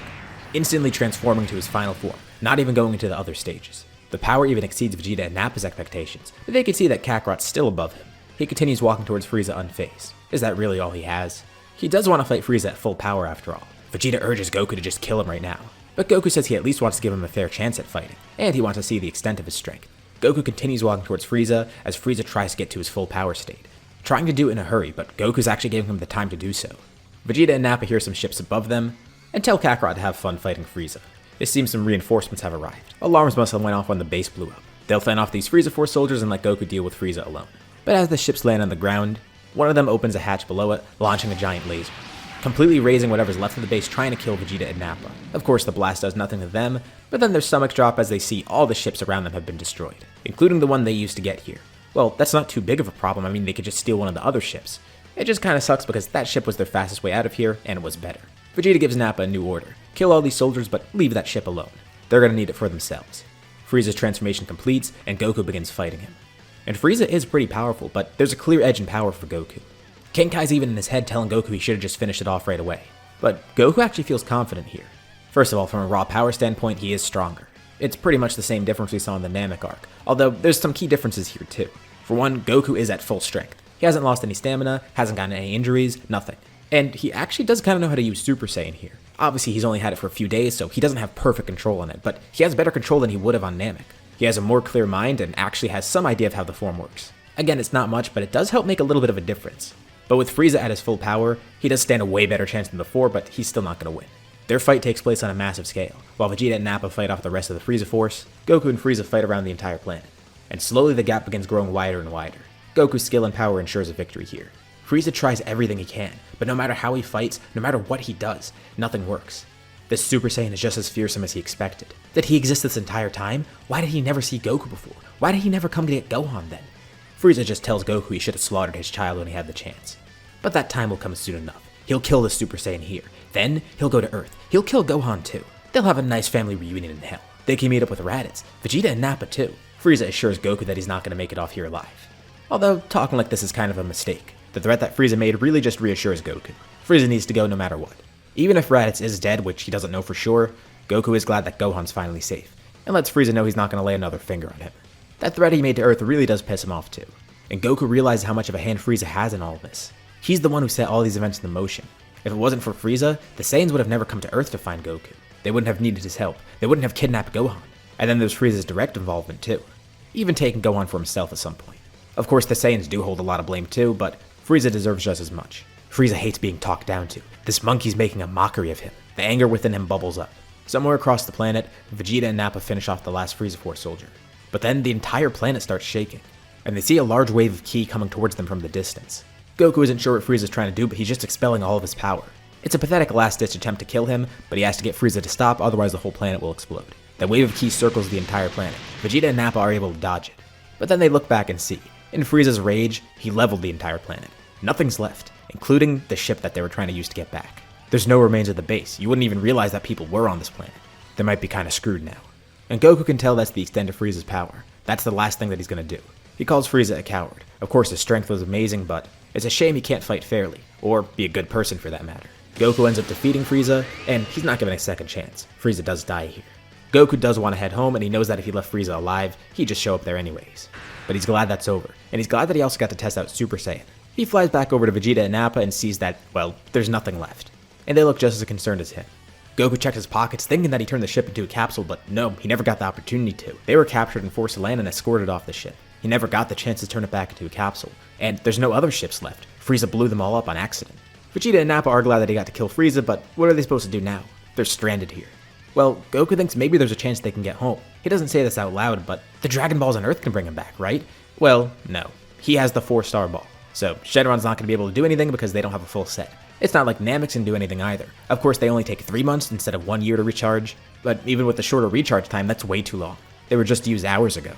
instantly transforming to his final form, not even going into the other stages. The power even exceeds Vegeta and Nappa's expectations, but they can see that Kakarot's still above him. He continues walking towards Frieza unfazed. Is that really all he has? He does want to fight Frieza at full power after all. Vegeta urges Goku to just kill him right now, but Goku says he at least wants to give him a fair chance at fighting, and he wants to see the extent of his strength. Goku continues walking towards Frieza as Frieza tries to get to his full power state, trying to do it in a hurry, but Goku's actually giving him the time to do so. Vegeta and Nappa hear some ships above them, and tell Kakarot to have fun fighting Frieza. It seems some reinforcements have arrived. Alarms must have went off when the base blew up. They'll fend off these Frieza Force soldiers and let Goku deal with Frieza alone. But as the ships land on the ground, one of them opens a hatch below it, launching a giant laser, completely razing whatever's left of the base, trying to kill Vegeta and Nappa. Of course, the blast does nothing to them, but then their stomachs drop as they see all the ships around them have been destroyed, including the one they used to get here. Well, that's not too big of a problem. I mean, they could just steal one of the other ships. It just kinda sucks because that ship was their fastest way out of here, and it was better. Vegeta gives Nappa a new order. Kill all these soldiers, but leave that ship alone. They're gonna need it for themselves. Frieza's transformation completes, and Goku begins fighting him. And Frieza is pretty powerful, but there's a clear edge in power for Goku. King Kai's even in his head telling Goku he should have just finished it off right away. But Goku actually feels confident here. First of all, from a raw power standpoint, he is stronger. It's pretty much the same difference we saw in the Namek arc, although there's some key differences here too. For one, Goku is at full strength. He hasn't lost any stamina, hasn't gotten any injuries, nothing. And he actually does kind of know how to use Super Saiyan here. Obviously, he's only had it for a few days, so he doesn't have perfect control on it, but he has better control than he would have on Namek. He has a more clear mind and actually has some idea of how the form works. Again, it's not much, but it does help make a little bit of a difference. But with Frieza at his full power, he does stand a way better chance than before, but he's still not going to win. Their fight takes place on a massive scale. While Vegeta and Nappa fight off the rest of the Frieza force, Goku and Frieza fight around the entire planet. And slowly the gap begins growing wider and wider. Goku's skill and power ensures a victory here. Frieza tries everything he can, but no matter how he fights, no matter what he does, nothing works. This Super Saiyan is just as fearsome as he expected. Did he exist this entire time? Why did he never see Goku before? Why did he never come to get Gohan then? Frieza just tells Goku he should have slaughtered his child when he had the chance. But that time will come soon enough. He'll kill the Super Saiyan here. Then, he'll go to Earth. He'll kill Gohan too. They'll have a nice family reunion in hell. They can meet up with Raditz, Vegeta and Nappa too. Frieza assures Goku that he's not going to make it off here alive. Although, talking like this is kind of a mistake. The threat that Frieza made really just reassures Goku. Frieza needs to go no matter what. Even if Raditz is dead, which he doesn't know for sure, Goku is glad that Gohan's finally safe, and lets Frieza know he's not going to lay another finger on him. That threat he made to Earth really does piss him off too. And Goku realizes how much of a hand Frieza has in all of this. He's the one who set all these events into motion. If it wasn't for Frieza, the Saiyans would have never come to Earth to find Goku. They wouldn't have needed his help. They wouldn't have kidnapped Gohan. And then there's Frieza's direct involvement too. Even taking Gohan for himself at some point. Of course, the Saiyans do hold a lot of blame too, but Frieza deserves just as much. Frieza hates being talked down to. This monkey's making a mockery of him. The anger within him bubbles up. Somewhere across the planet, Vegeta and Nappa finish off the last Frieza Force soldier. But then the entire planet starts shaking, and they see a large wave of ki coming towards them from the distance. Goku isn't sure what Frieza's trying to do, but he's just expelling all of his power. It's a pathetic last-ditch attempt to kill him, but he has to get Frieza to stop, otherwise the whole planet will explode. That wave of ki circles the entire planet. Vegeta and Nappa are able to dodge it. But then they look back and see, in Frieza's rage, he leveled the entire planet. Nothing's left, including the ship that they were trying to use to get back. There's no remains of the base. You wouldn't even realize that people were on this planet. They might be kinda screwed now. And Goku can tell that's the extent of Frieza's power. That's the last thing that he's gonna do. He calls Frieza a coward. Of course, his strength was amazing, but it's a shame he can't fight fairly, or be a good person for that matter. Goku ends up defeating Frieza, and he's not given a second chance. Frieza does die here. Goku does want to head home, and he knows that if he left Frieza alive, he'd just show up there anyways. But he's glad that's over, and he's glad that he also got to test out Super Saiyan. He flies back over to Vegeta and Nappa and sees that, well, there's nothing left. And they look just as concerned as him. Goku checks his pockets, thinking that he turned the ship into a capsule, but no, he never got the opportunity to. They were captured and forced to land and escorted off the ship. He never got the chance to turn it back into a capsule. And there's no other ships left. Frieza blew them all up on accident. Vegeta and Nappa are glad that he got to kill Frieza, but what are they supposed to do now? They're stranded here. Well, Goku thinks maybe there's a chance they can get home. He doesn't say this out loud, but the Dragon Balls on Earth can bring him back, right? Well, no. He has the 4-star ball. So Shenron's not going to be able to do anything because they don't have a full set. It's not like Namek can do anything either. Of course, they only take 3 months instead of 1 year to recharge, but even with the shorter recharge time, that's way too long. They were just used hours ago.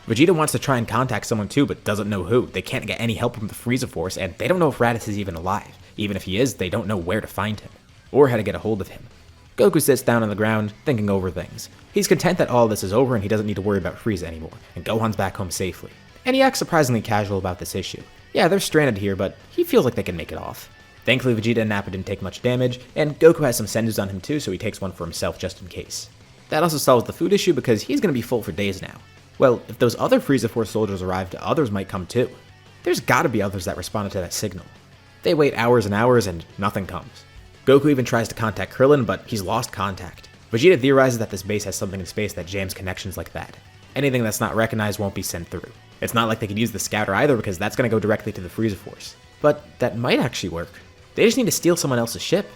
Vegeta wants to try and contact someone too, but doesn't know who. They can't get any help from the Frieza Force, and they don't know if Raditz is even alive. Even if he is, they don't know where to find him, or how to get a hold of him. Goku sits down on the ground, thinking over things. He's content that all this is over and he doesn't need to worry about Frieza anymore, and Gohan's back home safely. And he acts surprisingly casual about this issue. Yeah, they're stranded here, but he feels like they can make it off. Thankfully, Vegeta and Nappa didn't take much damage, and Goku has some Sendus on him too, so he takes one for himself just in case. That also solves the food issue because he's going to be full for days now. Well, if those other Frieza Force soldiers arrived, others might come too. There's gotta be others that responded to that signal. They wait hours and hours and nothing comes. Goku even tries to contact Krillin, but he's lost contact. Vegeta theorizes that this base has something in space that jams connections like that. Anything that's not recognized won't be sent through. It's not like they could use the scouter either because that's gonna go directly to the Frieza Force. But that might actually work. They just need to steal someone else's ship.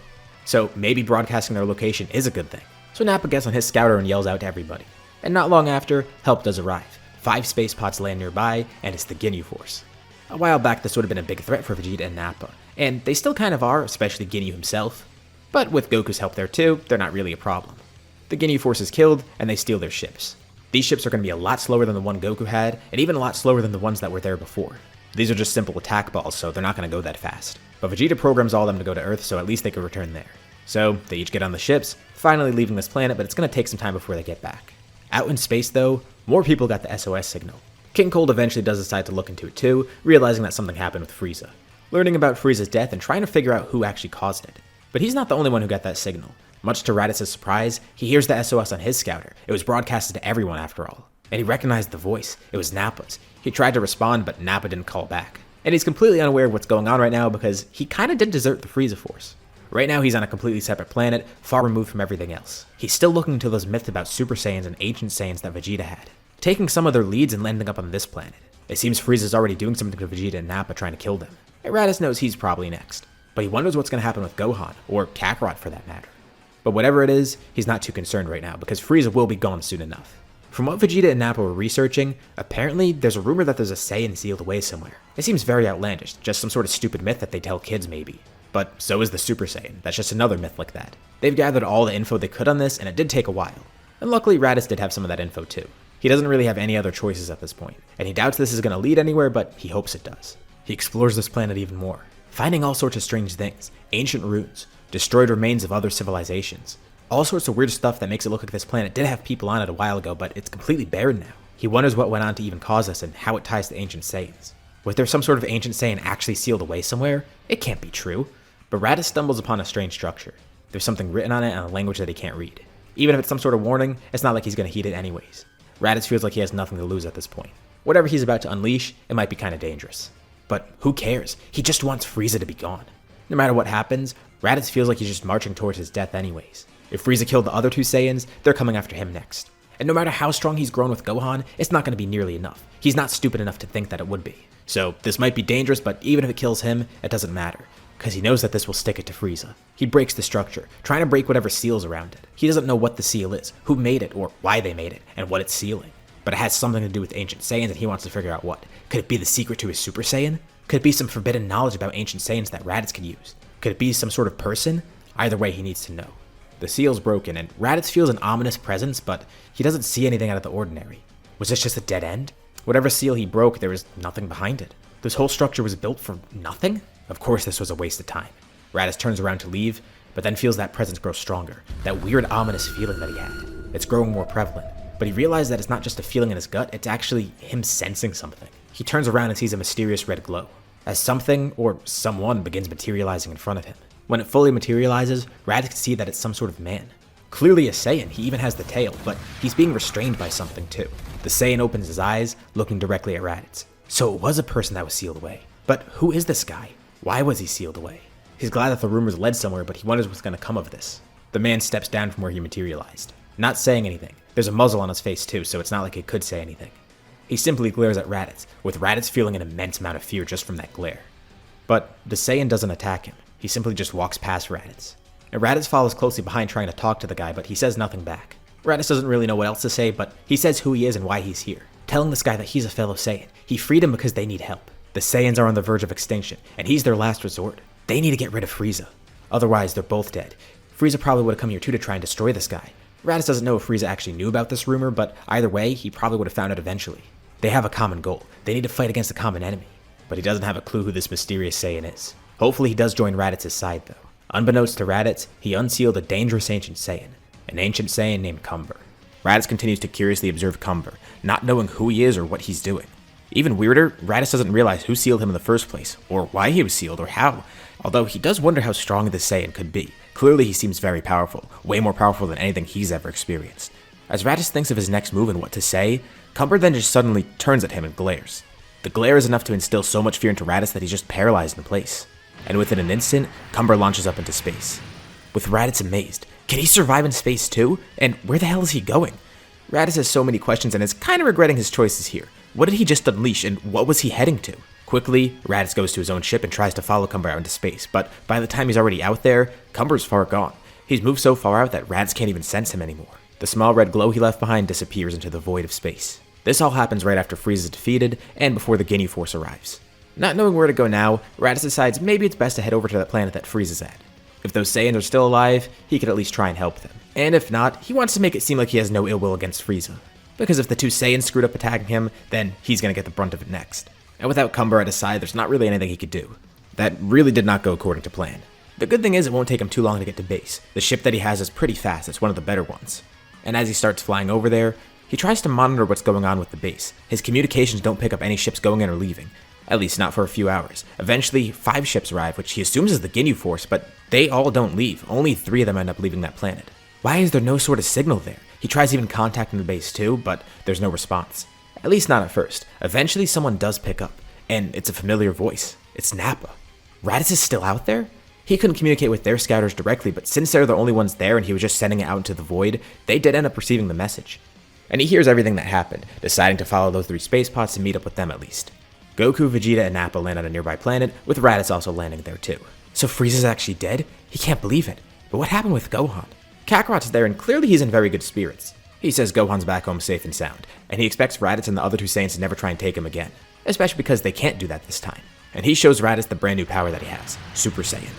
So maybe broadcasting their location is a good thing. So Nappa gets on his scouter and yells out to everybody. And not long after, help does arrive. 5 space pods land nearby, and it's the Ginyu Force. A while back, this would have been a big threat for Vegeta and Nappa, and they still kind of are, especially Ginyu himself. But with Goku's help there too, they're not really a problem. The Ginyu Force is killed, and they steal their ships. These ships are going to be a lot slower than the one Goku had, and even a lot slower than the ones that were there before. These are just simple attack balls, so they're not going to go that fast. But Vegeta programs all of them to go to Earth, so at least they could return there. So they each get on the ships, finally leaving this planet, but it's going to take some time before they get back. Out in space though, more people got the SOS signal. King Cold eventually does decide to look into it too, realizing that something happened with Frieza. learning about Frieza's death and trying to figure out who actually caused it. But he's not the only one who got that signal. Much to Raditz's surprise, he hears the SOS on his scouter. It was broadcasted to everyone after all. And he recognized the voice. It was Nappa's. He tried to respond, but Nappa didn't call back. And he's completely unaware of what's going on right now because he kinda did desert the Frieza Force. Right now he's on a completely separate planet, far removed from everything else. He's still looking into those myths about Super Saiyans and Ancient Saiyans that Vegeta had, taking some of their leads and landing up on this planet. It seems Frieza's already doing something to Vegeta and Nappa, trying to kill them. And Raditz knows he's probably next. But he wonders what's going to happen with Gohan, or Kakarot for that matter. But whatever it is, he's not too concerned right now, because Frieza will be gone soon enough. From what Vegeta and Nappa were researching, apparently there's a rumor that there's a Saiyan sealed away somewhere. It seems very outlandish, just some sort of stupid myth that they tell kids maybe. But so is the Super Saiyan, that's just another myth like that. They've gathered all the info they could on this, and it did take a while. And luckily Raditz did have some of that info too. He doesn't really have any other choices at this point, and he doubts this is going to lead anywhere, but he hopes it does. He explores this planet even more, finding all sorts of strange things, ancient ruins, destroyed remains of other civilizations, all sorts of weird stuff that makes it look like this planet did have people on it a while ago, but it's completely barren now. He wonders what went on to even cause this and how it ties to Ancient Saiyans. Was there some sort of Ancient Saiyan actually sealed away somewhere? It can't be true. But Raditz stumbles upon a strange structure. There's something written on it in a language that he can't read. Even if it's some sort of warning, it's not like he's going to heed it anyways. Raditz feels like he has nothing to lose at this point. Whatever he's about to unleash, it might be kind of dangerous. But who cares? He just wants Frieza to be gone. No matter what happens, Raditz feels like he's just marching towards his death anyways. If Frieza killed the other two Saiyans, they're coming after him next. And no matter how strong he's grown with Gohan, it's not going to be nearly enough. He's not stupid enough to think that it would be. So this might be dangerous, but even if it kills him, it doesn't matter, because he knows that this will stick it to Frieza. He breaks the structure, trying to break whatever seal's around it. He doesn't know what the seal is, who made it, or why they made it, and what it's sealing. But it has something to do with Ancient Saiyans, and he wants to figure out what. Could it be the secret to his Super Saiyan? Could it be some forbidden knowledge about Ancient Saiyans that Raditz could use? Could it be some sort of person? Either way, he needs to know. The seal's broken, and Raditz feels an ominous presence, but he doesn't see anything out of the ordinary. Was this just a dead end? Whatever seal he broke, there was nothing behind it. This whole structure was built for nothing? Of course this was a waste of time. Raditz turns around to leave, but then feels that presence grow stronger, that weird ominous feeling that he had. It's growing more prevalent, but he realizes that it's not just a feeling in his gut, it's actually him sensing something. He turns around and sees a mysterious red glow, as something, or someone, begins materializing in front of him. When it fully materializes, Raditz can see that it's some sort of man. Clearly a Saiyan, he even has the tail, but he's being restrained by something too. The Saiyan opens his eyes, looking directly at Raditz. So it was a person that was sealed away. But who is this guy? Why was he sealed away? He's glad that the rumors led somewhere, but he wonders what's going to come of this. The man steps down from where he materialized, not saying anything. There's a muzzle on his face too, so it's not like he could say anything. He simply glares at Raditz, with Raditz feeling an immense amount of fear just from that glare. But the Saiyan doesn't attack him. He simply just walks past Raditz. And Raditz follows closely behind trying to talk to the guy, but he says nothing back. Raditz doesn't really know what else to say, but he says who he is and why he's here, telling this guy that he's a fellow Saiyan. He freed him because they need help. The Saiyans are on the verge of extinction, and he's their last resort. They need to get rid of Frieza. Otherwise, they're both dead. Frieza probably would have come here too to try and destroy this guy. Raditz doesn't know if Frieza actually knew about this rumor, but either way, he probably would have found it eventually. They have a common goal. They need to fight against a common enemy. But he doesn't have a clue who this mysterious Saiyan is. Hopefully he does join Raditz's side though. Unbeknownst to Raditz, he unsealed a dangerous Ancient Saiyan, an Ancient Saiyan named Cumber. Raditz continues to curiously observe Cumber, not knowing who he is or what he's doing. Even weirder, Raditz doesn't realize who sealed him in the first place, or why he was sealed, or how. Although he does wonder how strong this Saiyan could be. Clearly he seems very powerful, way more powerful than anything he's ever experienced. As Raditz thinks of his next move and what to say, Cumber then just suddenly turns at him and glares. The glare is enough to instill so much fear into Raditz that he's just paralyzed in place. And within an instant, Cumber launches up into space. With Raditz amazed, can he survive in space too? And where the hell is he going? Raditz has so many questions and is kind of regretting his choices here. What did he just unleash and what was he heading to? Quickly, Raditz goes to his own ship and tries to follow Cumber out into space, but by the time he's already out there, Cumber's far gone. He's moved so far out that Raditz can't even sense him anymore. The small red glow he left behind disappears into the void of space. This all happens right after Frieza is defeated and before the Ginyu Force arrives. Not knowing where to go now, Raditz decides maybe it's best to head over to that planet that Frieza's at. If those Saiyans are still alive, he could at least try and help them. And if not, he wants to make it seem like he has no ill will against Frieza. Because if the two Saiyans screwed up attacking him, then he's gonna get the brunt of it next. And without Cumber at his side, there's not really anything he could do. That really did not go according to plan. The good thing is it won't take him too long to get to base. The ship that he has is pretty fast, it's one of the better ones. And as he starts flying over there, he tries to monitor what's going on with the base. His communications don't pick up any ships going in or leaving. At least not for a few hours. Eventually, 5 ships arrive, which he assumes is the Ginyu Force, but they all don't leave. Only 3 of them end up leaving that planet. Why is there no sort of signal there? He tries even contacting the base too, but there's no response. At least not at first. Eventually someone does pick up, and it's a familiar voice. It's Nappa. Raditz is still out there? He couldn't communicate with their scouters directly, but since they're the only ones there and he was just sending it out into the void, they did end up receiving the message. And he hears everything that happened, deciding to follow those 3 space pods and meet up with them at least. Goku, Vegeta, and Nappa land on a nearby planet, with Raditz also landing there too. So Frieza's actually dead? He can't believe it. But what happened with Gohan? Kakarot's there and clearly he's in very good spirits. He says Gohan's back home safe and sound, and he expects Raditz and the other 2 Saiyans to never try and take him again, especially because they can't do that this time. And he shows Raditz the brand new power that he has, Super Saiyan.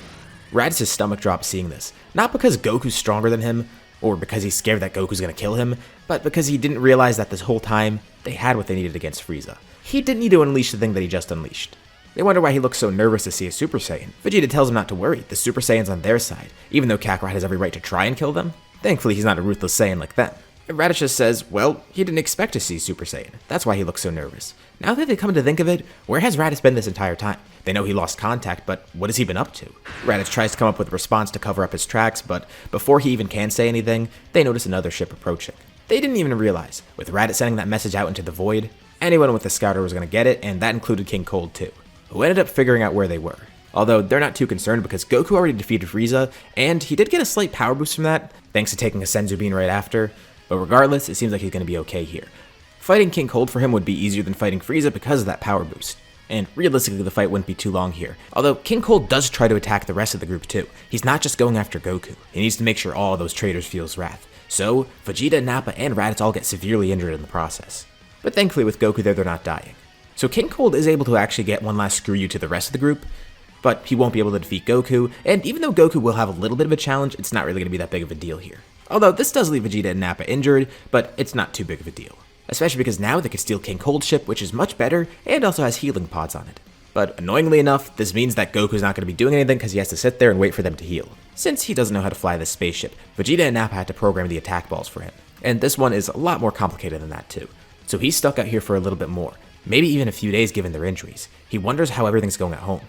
Raditz's stomach drops seeing this, not because Goku's stronger than him, or because he's scared that Goku's gonna kill him, but because he didn't realize that this whole time, they had what they needed against Frieza. He didn't need to unleash the thing that he just unleashed. They wonder why he looks so nervous to see a Super Saiyan. Vegeta tells him not to worry, the Super Saiyan's on their side, even though Kakarot has every right to try and kill them. Thankfully, he's not a ruthless Saiyan like them. And Raditz just says, well, he didn't expect to see Super Saiyan. That's why he looks so nervous. Now that they come to think of it, where has Raditz been this entire time? They know he lost contact, but what has he been up to? Raditz tries to come up with a response to cover up his tracks, but before he even can say anything, they notice another ship approaching. They didn't even realize, with Raditz sending that message out into the void, anyone with a scouter was going to get it, and that included King Cold too, who ended up figuring out where they were. Although they're not too concerned because Goku already defeated Frieza, and he did get a slight power boost from that, thanks to taking a Senzu Bean right after, but regardless, it seems like he's going to be okay here. Fighting King Cold for him would be easier than fighting Frieza because of that power boost. And realistically, the fight wouldn't be too long here. Although King Cold does try to attack the rest of the group too. He's not just going after Goku. He needs to make sure all of those traitors feel his wrath. So, Vegeta, Nappa, and Raditz all get severely injured in the process. But thankfully with Goku there, they're not dying. So King Cold is able to actually get one last screw you to the rest of the group, but he won't be able to defeat Goku, and even though Goku will have a little bit of a challenge, it's not really going to be that big of a deal here. Although this does leave Vegeta and Nappa injured, but it's not too big of a deal. Especially because now they can steal King Cold's ship, which is much better, and also has healing pods on it. But annoyingly enough, this means that Goku's not going to be doing anything because he has to sit there and wait for them to heal. Since he doesn't know how to fly this spaceship, Vegeta and Nappa had to program the attack balls for him. And this one is a lot more complicated than that too. So he's stuck out here for a little bit more, maybe even a few days given their injuries. He wonders how everything's going at home,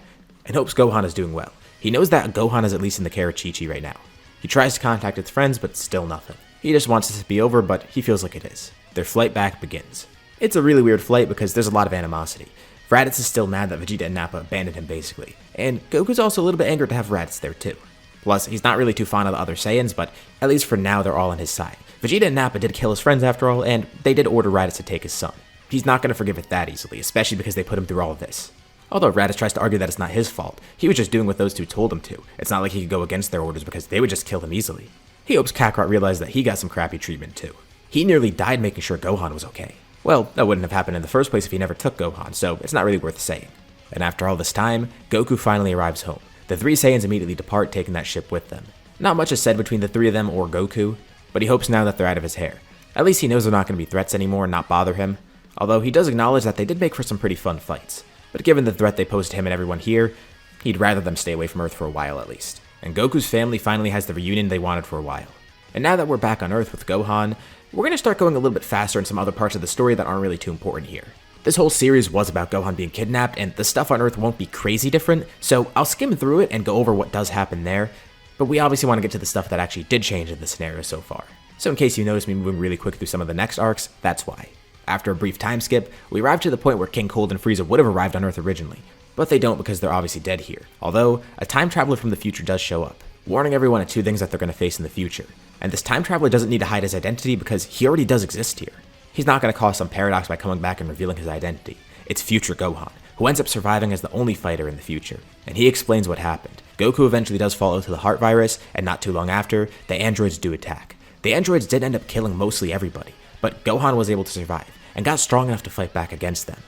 and hopes Gohan is doing well. He knows that Gohan is at least in the care of Chi-Chi right now. He tries to contact his friends, but still nothing. He just wants this to be over, but he feels like it is. Their flight back begins. It's a really weird flight because there's a lot of animosity. Raditz is still mad that Vegeta and Nappa abandoned him basically, and Goku's also a little bit angered to have Raditz there too. Plus, he's not really too fond of the other Saiyans, but at least for now they're all on his side. Vegeta and Nappa did kill his friends after all, and they did order Raditz to take his son. He's not going to forgive it that easily, especially because they put him through all of this. Although Raditz tries to argue that it's not his fault, he was just doing what those two told him to. It's not like he could go against their orders because they would just kill him easily. He hopes Kakarot realized that he got some crappy treatment too. He nearly died making sure Gohan was okay. Well, that wouldn't have happened in the first place if he never took Gohan, so it's not really worth saying. And after all this time, Goku finally arrives home. The 3 Saiyans immediately depart, taking that ship with them. Not much is said between the 3 of them or Goku, but he hopes now that they're out of his hair. At least he knows they're not going to be threats anymore and not bother him, although he does acknowledge that they did make for some pretty fun fights. But given the threat they posed to him and everyone here, he'd rather them stay away from Earth for a while at least. And Goku's family finally has the reunion they wanted for a while. And now that we're back on Earth with Gohan, we're going to start going a little bit faster in some other parts of the story that aren't really too important here. This whole series was about Gohan being kidnapped, and the stuff on Earth won't be crazy different, so I'll skim through it and go over what does happen there, but we obviously want to get to the stuff that actually did change in the scenario so far. So in case you notice me moving really quick through some of the next arcs, that's why. After a brief time skip, we arrive to the point where King Cold and Frieza would have arrived on Earth originally, but they don't because they're obviously dead here, although a time traveler from the future does show up, warning everyone of 2 things that they're going to face in the future. And this time traveler doesn't need to hide his identity because he already does exist here. He's not going to cause some paradox by coming back and revealing his identity. It's future Gohan, who ends up surviving as the only fighter in the future. And he explains what happened. Goku eventually does fall into the heart virus, and not too long after, the androids do attack. The androids did end up killing mostly everybody, but Gohan was able to survive, and got strong enough to fight back against them.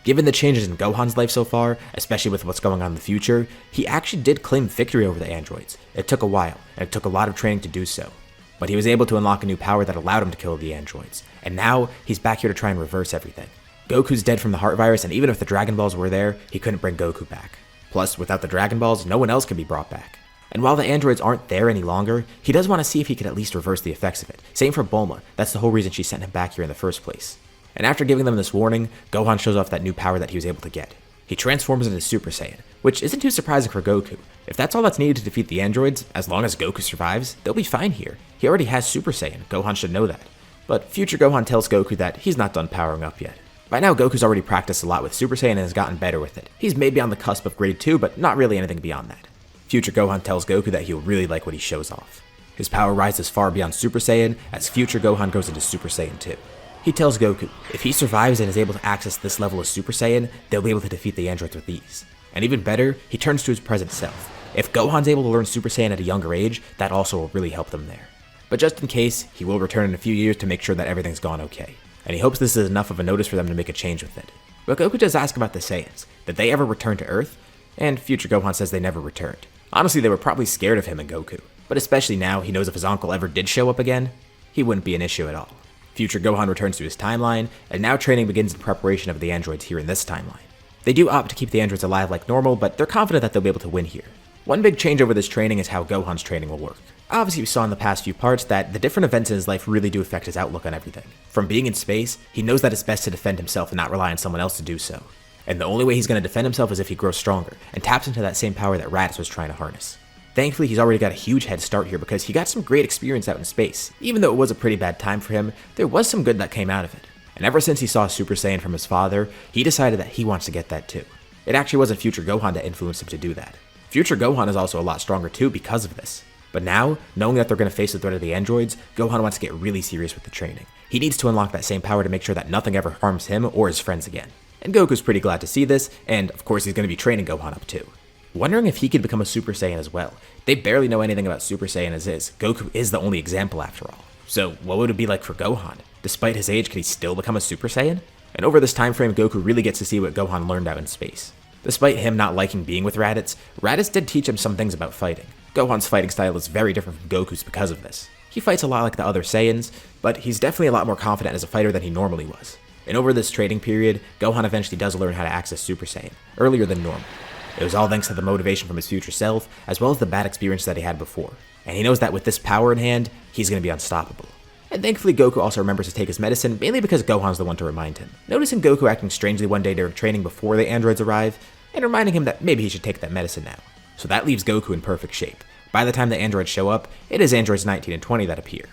Given the changes in Gohan's life so far, especially with what's going on in the future, he actually did claim victory over the androids. It took a while, and it took a lot of training to do so. But he was able to unlock a new power that allowed him to kill the androids, and now he's back here to try and reverse everything. Goku's dead from the heart virus, and even if the Dragon Balls were there, he couldn't bring Goku back. Plus, without the Dragon Balls, no one else can be brought back. And while the androids aren't there any longer, he does want to see if he could at least reverse the effects of it. Same for Bulma, that's the whole reason she sent him back here in the first place. And after giving them this warning, Gohan shows off that new power that he was able to get. He transforms into Super Saiyan, which isn't too surprising for Goku. If that's all that's needed to defeat the androids, as long as Goku survives, they'll be fine here. He already has Super Saiyan, Gohan should know that. But future Gohan tells Goku that he's not done powering up yet. By now, Goku's already practiced a lot with Super Saiyan and has gotten better with it. He's maybe on the cusp of grade 2, but not really anything beyond that. Future Gohan tells Goku that he'll really like what he shows off. His power rises far beyond Super Saiyan as future Gohan goes into Super Saiyan 2. He tells Goku, if he survives and is able to access this level of Super Saiyan, they'll be able to defeat the androids with ease. And even better, he turns to his present self. If Gohan's able to learn Super Saiyan at a younger age, that also will really help them there. But just in case, he will return in a few years to make sure that everything's gone okay. And he hopes this is enough of a notice for them to make a change with it. But Goku does ask about the Saiyans. Did they ever return to Earth? And future Gohan says they never returned. Honestly, they were probably scared of him and Goku. But especially now, he knows if his uncle ever did show up again, he wouldn't be an issue at all. Future Gohan returns to his timeline, and now training begins in preparation of the androids here in this timeline. They do opt to keep the androids alive like normal, but they're confident that they'll be able to win here. One big change over this training is how Gohan's training will work. Obviously, we saw in the past few parts that the different events in his life really do affect his outlook on everything. From being in space, he knows that it's best to defend himself and not rely on someone else to do so. And the only way he's going to defend himself is if he grows stronger, and taps into that same power that Raditz was trying to harness. Thankfully, he's already got a huge head start here because he got some great experience out in space. Even though it was a pretty bad time for him, there was some good that came out of it. And ever since he saw Super Saiyan from his father, he decided that he wants to get that too. It actually wasn't future Gohan that influenced him to do that. Future Gohan is also a lot stronger too because of this. But now, knowing that they're going to face the threat of the androids, Gohan wants to get really serious with the training. He needs to unlock that same power to make sure that nothing ever harms him or his friends again. And Goku's pretty glad to see this, and of course he's going to be training Gohan up too. Wondering if he could become a Super Saiyan as well. They barely know anything about Super Saiyan as is. Goku is the only example after all. So what would it be like for Gohan? Despite his age, could he still become a Super Saiyan? And over this time frame, Goku really gets to see what Gohan learned out in space. Despite him not liking being with Raditz, Raditz did teach him some things about fighting. Gohan's fighting style is very different from Goku's because of this. He fights a lot like the other Saiyans, but he's definitely a lot more confident as a fighter than he normally was. And over this training period, Gohan eventually does learn how to access Super Saiyan, earlier than normal. It was all thanks to the motivation from his future self, as well as the bad experience that he had before. And he knows that with this power in hand, he's going to be unstoppable. And thankfully Goku also remembers to take his medicine, mainly because Gohan's the one to remind him. Noticing Goku acting strangely one day during training before the androids arrive, and reminding him that maybe he should take that medicine now. So that leaves Goku in perfect shape. By the time the androids show up, it is androids 19 and 20 that appear.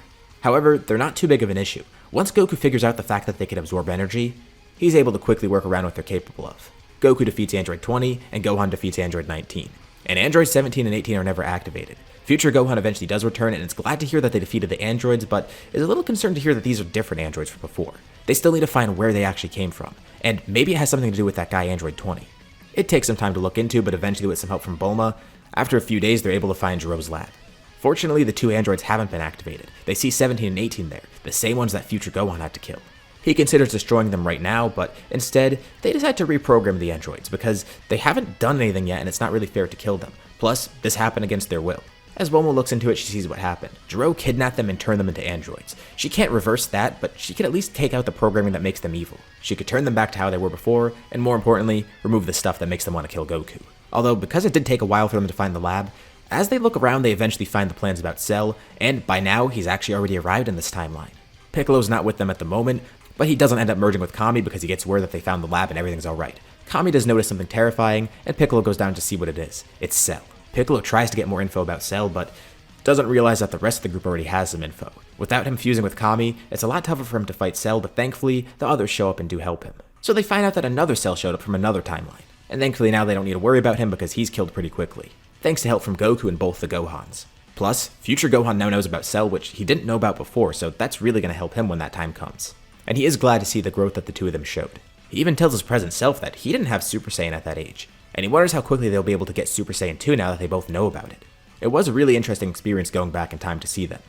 However, they're not too big of an issue. Once Goku figures out the fact that they can absorb energy, he's able to quickly work around what they're capable of. Goku defeats Android 20, and Gohan defeats Android 19. And Androids 17 and 18 are never activated. Future Gohan eventually does return, and is glad to hear that they defeated the androids, but is a little concerned to hear that these are different androids from before. They still need to find where they actually came from, and maybe it has something to do with that guy Android 20. It takes some time to look into, but eventually with some help from Bulma, after a few days they're able to find Jiro's lab. Fortunately, the two androids haven't been activated. They see 17 and 18 there, the same ones that future Gohan had to kill. He considers destroying them right now, but instead, they decide to reprogram the androids because they haven't done anything yet and it's not really fair to kill them. Plus, this happened against their will. As Bulma looks into it, she sees what happened. Jiro kidnapped them and turned them into androids. She can't reverse that, but she can at least take out the programming that makes them evil. She could turn them back to how they were before, and more importantly, remove the stuff that makes them want to kill Goku. Although, because it did take a while for them to find the lab, as they look around, they eventually find the plans about Cell, and by now, he's actually already arrived in this timeline. Piccolo's not with them at the moment, but he doesn't end up merging with Kame because he gets word that they found the lab and everything's alright. Kame does notice something terrifying, and Piccolo goes down to see what it is. It's Cell. Piccolo tries to get more info about Cell, but doesn't realize that the rest of the group already has some info. Without him fusing with Kame, it's a lot tougher for him to fight Cell, but thankfully, the others show up and do help him. So they find out that another Cell showed up from another timeline, and thankfully now they don't need to worry about him because he's killed pretty quickly, thanks to help from Goku and both the Gohans. Plus, future Gohan now knows about Cell, which he didn't know about before, so that's really going to help him when that time comes. And he is glad to see the growth that the two of them showed. He even tells his present self that he didn't have Super Saiyan at that age, and he wonders how quickly they'll be able to get Super Saiyan 2 now that they both know about it. It was a really interesting experience going back in time to see them,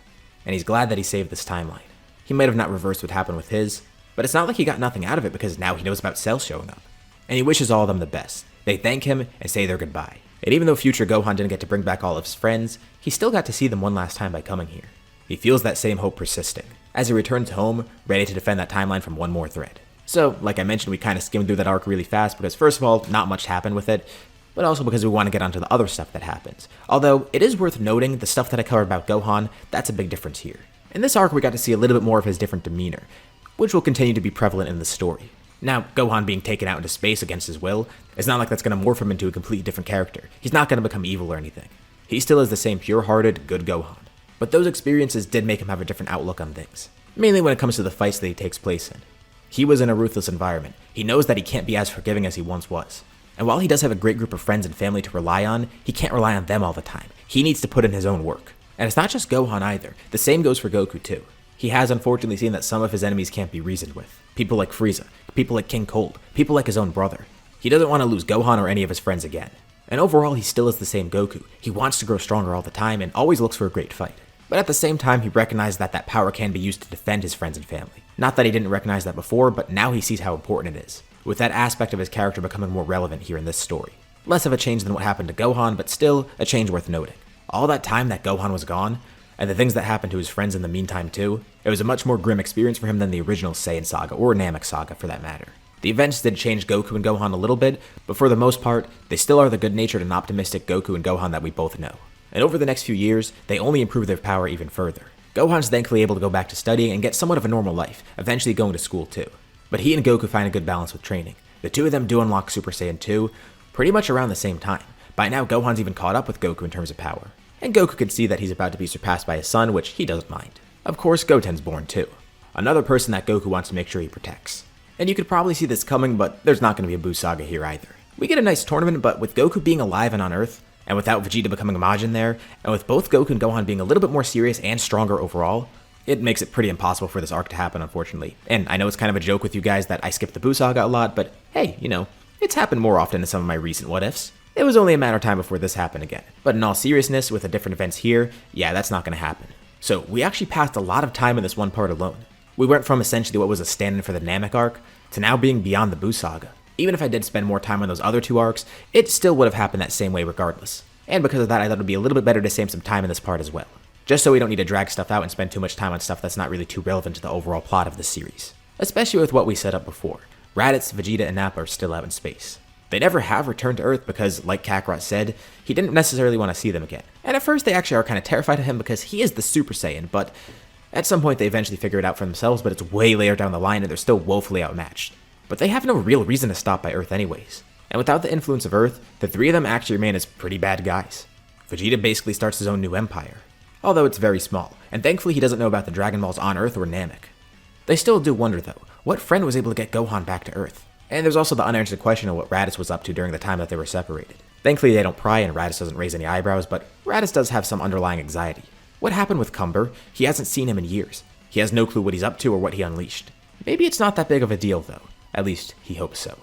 and he's glad that he saved this timeline. He might have not reversed what happened with his, but it's not like he got nothing out of it because now he knows about Cell showing up. And he wishes all of them the best. They thank him and say their goodbye. And even though future Gohan didn't get to bring back all of his friends, he still got to see them one last time by coming here. He feels that same hope persisting, as he returns home, ready to defend that timeline from one more threat. So, like I mentioned, we kind of skimmed through that arc really fast because first of all, not much happened with it, but also because we want to get onto the other stuff that happens. Although, it is worth noting, the stuff that I covered about Gohan, that's a big difference here. In this arc, we got to see a little bit more of his different demeanor, which will continue to be prevalent in the story. Now, Gohan being taken out into space against his will, it's not like that's going to morph him into a completely different character. He's not going to become evil or anything. He still is the same pure-hearted, good Gohan. But those experiences did make him have a different outlook on things, mainly when it comes to the fights that he takes place in. He was in a ruthless environment. He knows that he can't be as forgiving as he once was. And while he does have a great group of friends and family to rely on, he can't rely on them all the time. He needs to put in his own work. And it's not just Gohan either. The same goes for Goku too. He has unfortunately seen that some of his enemies can't be reasoned with. People like Frieza, people like King Cold, people like his own brother. He doesn't want to lose Gohan or any of his friends again. And overall, he still is the same Goku. He wants to grow stronger all the time and always looks for a great fight. But at the same time, he recognized that that power can be used to defend his friends and family. Not that he didn't recognize that before, but now he sees how important it is, with that aspect of his character becoming more relevant here in this story. Less of a change than what happened to Gohan, but still a change worth noting. All that time that Gohan was gone, and the things that happened to his friends in the meantime too, it was a much more grim experience for him than the original Saiyan saga, or Namek saga for that matter. The events did change Goku and Gohan a little bit, but for the most part, they still are the good-natured and optimistic Goku and Gohan that we both know. And over the next few years, they only improve their power even further. Gohan's thankfully able to go back to studying and get somewhat of a normal life, eventually going to school too. But he and Goku find a good balance with training. The two of them do unlock Super Saiyan 2 pretty much around the same time. By now, Gohan's even caught up with Goku in terms of power. And Goku can see that he's about to be surpassed by his son, which he doesn't mind. Of course, Goten's born too. Another person that Goku wants to make sure he protects. And you could probably see this coming, but there's not going to be a Buu saga here either. We get a nice tournament, but with Goku being alive and on Earth, and without Vegeta becoming a Majin there, and with both Goku and Gohan being a little bit more serious and stronger overall, it makes it pretty impossible for this arc to happen, unfortunately. And I know it's kind of a joke with you guys that I skip the Buu saga a lot, but hey, you know, it's happened more often in some of my recent what-ifs. It was only a matter of time before this happened again. But in all seriousness, with the different events here, yeah, that's not going to happen. So we actually passed a lot of time in this one part alone. We went from essentially what was a stand-in for the Namek arc, to now being beyond the Buu saga. Even if I did spend more time on those other two arcs, it still would have happened that same way regardless. And because of that, I thought it would be a little bit better to save some time in this part as well. Just so we don't need to drag stuff out and spend too much time on stuff that's not really too relevant to the overall plot of the series. Especially with what we set up before. Raditz, Vegeta, and Nappa are still out in space. They never have returned to Earth because, like Kakarot said, he didn't necessarily want to see them again. And at first they actually are kind of terrified of him because he is the Super Saiyan, but at some point they eventually figure it out for themselves, but it's way later down the line and they're still woefully outmatched. But they have no real reason to stop by Earth anyways. And without the influence of Earth, the three of them actually remain as pretty bad guys. Vegeta basically starts his own new empire. Although it's very small, and thankfully he doesn't know about the Dragon Balls on Earth or Namek. They still do wonder though, what friend was able to get Gohan back to Earth? And there's also the unanswered question of what Raditz was up to during the time that they were separated. Thankfully they don't pry and Raditz doesn't raise any eyebrows, but Raditz does have some underlying anxiety. What happened with Cumber? He hasn't seen him in years. He has no clue what he's up to or what he unleashed. Maybe it's not that big of a deal though. At least, he hopes so.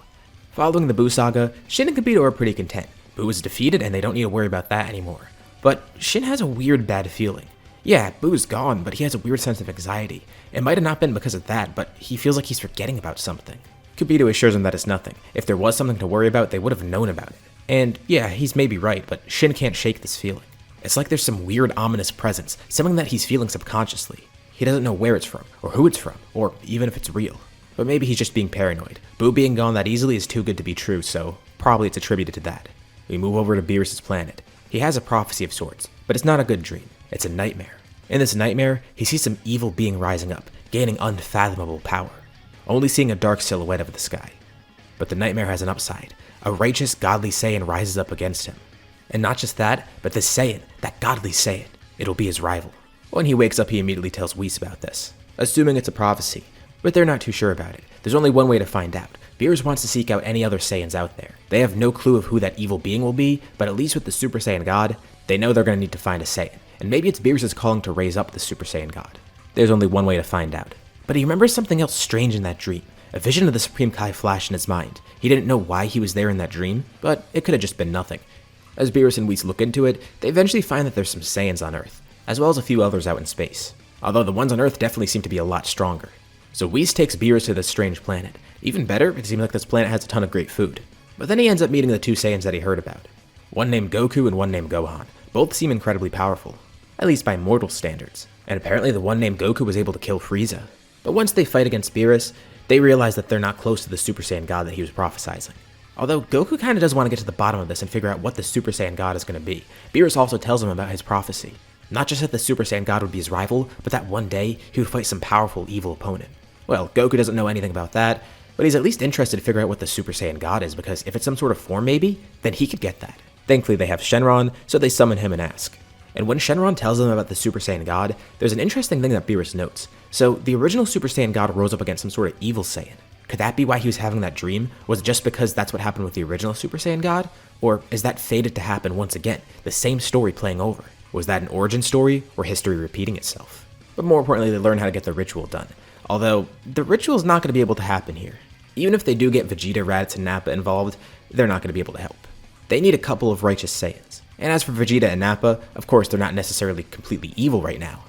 Following the Buu saga, Shin and Kibito are pretty content. Buu is defeated and they don't need to worry about that anymore. But Shin has a weird bad feeling. Yeah, Buu's gone, but he has a weird sense of anxiety. It might have not been because of that, but he feels like he's forgetting about something. Kibito assures him that it's nothing. If there was something to worry about, they would have known about it. And yeah, he's maybe right, but Shin can't shake this feeling. It's like there's some weird ominous presence, something that he's feeling subconsciously. He doesn't know where it's from, or who it's from, or even if it's real. But maybe he's just being paranoid. Buu being gone that easily is too good to be true, so probably it's attributed to that. We move over to Beerus' planet. He has a prophecy of sorts, but it's not a good dream. It's a nightmare. In this nightmare, he sees some evil being rising up, gaining unfathomable power, only seeing a dark silhouette of the sky. But the nightmare has an upside. A righteous, godly Saiyan rises up against him. And not just that, but this Saiyan, that godly Saiyan, it'll be his rival. When he wakes up, he immediately tells Whis about this, assuming it's a prophecy. But they're not too sure about it. There's only one way to find out. Beerus wants to seek out any other Saiyans out there. They have no clue of who that evil being will be, but at least with the Super Saiyan God, they know they're going to need to find a Saiyan. And maybe it's Beerus' calling to raise up the Super Saiyan God. There's only one way to find out. But he remembers something else strange in that dream. A vision of the Supreme Kai flashed in his mind. He didn't know why he was there in that dream, but it could have just been nothing. As Beerus and Whis look into it, they eventually find that there's some Saiyans on Earth, as well as a few others out in space. Although the ones on Earth definitely seem to be a lot stronger. So Whis takes Beerus to this strange planet. Even better, it seems like this planet has a ton of great food. But then he ends up meeting the two Saiyans that he heard about. One named Goku and one named Gohan. Both seem incredibly powerful, at least by mortal standards. And apparently the one named Goku was able to kill Frieza. But once they fight against Beerus, they realize that they're not close to the Super Saiyan God that he was prophesizing. Although Goku kinda does want to get to the bottom of this and figure out what the Super Saiyan God is going to be. Beerus also tells him about his prophecy. Not just that the Super Saiyan God would be his rival, but that one day he would fight some powerful evil opponent. Well, Goku doesn't know anything about that, But he's at least interested to figure out what the Super Saiyan God is, because if it's some sort of form maybe, then he could get that. Thankfully they have Shenron, so they summon him and ask. And when Shenron tells them about the Super Saiyan God, there's an interesting thing that Beerus notes. So the original Super Saiyan God rose up against some sort of evil Saiyan. Could that be why he was having that dream? Was it just because that's what happened with the original Super Saiyan God? Or is that fated to happen once again, the same story playing over? Was that an origin story, or history repeating itself? But more importantly, they learn how to get the ritual done. Although, the ritual is not going to be able to happen here. Even if they do get Vegeta, Raditz, and Nappa involved, they're not going to be able to help. They need a couple of righteous Saiyans. And as for Vegeta and Nappa, of course they're not necessarily completely evil right now.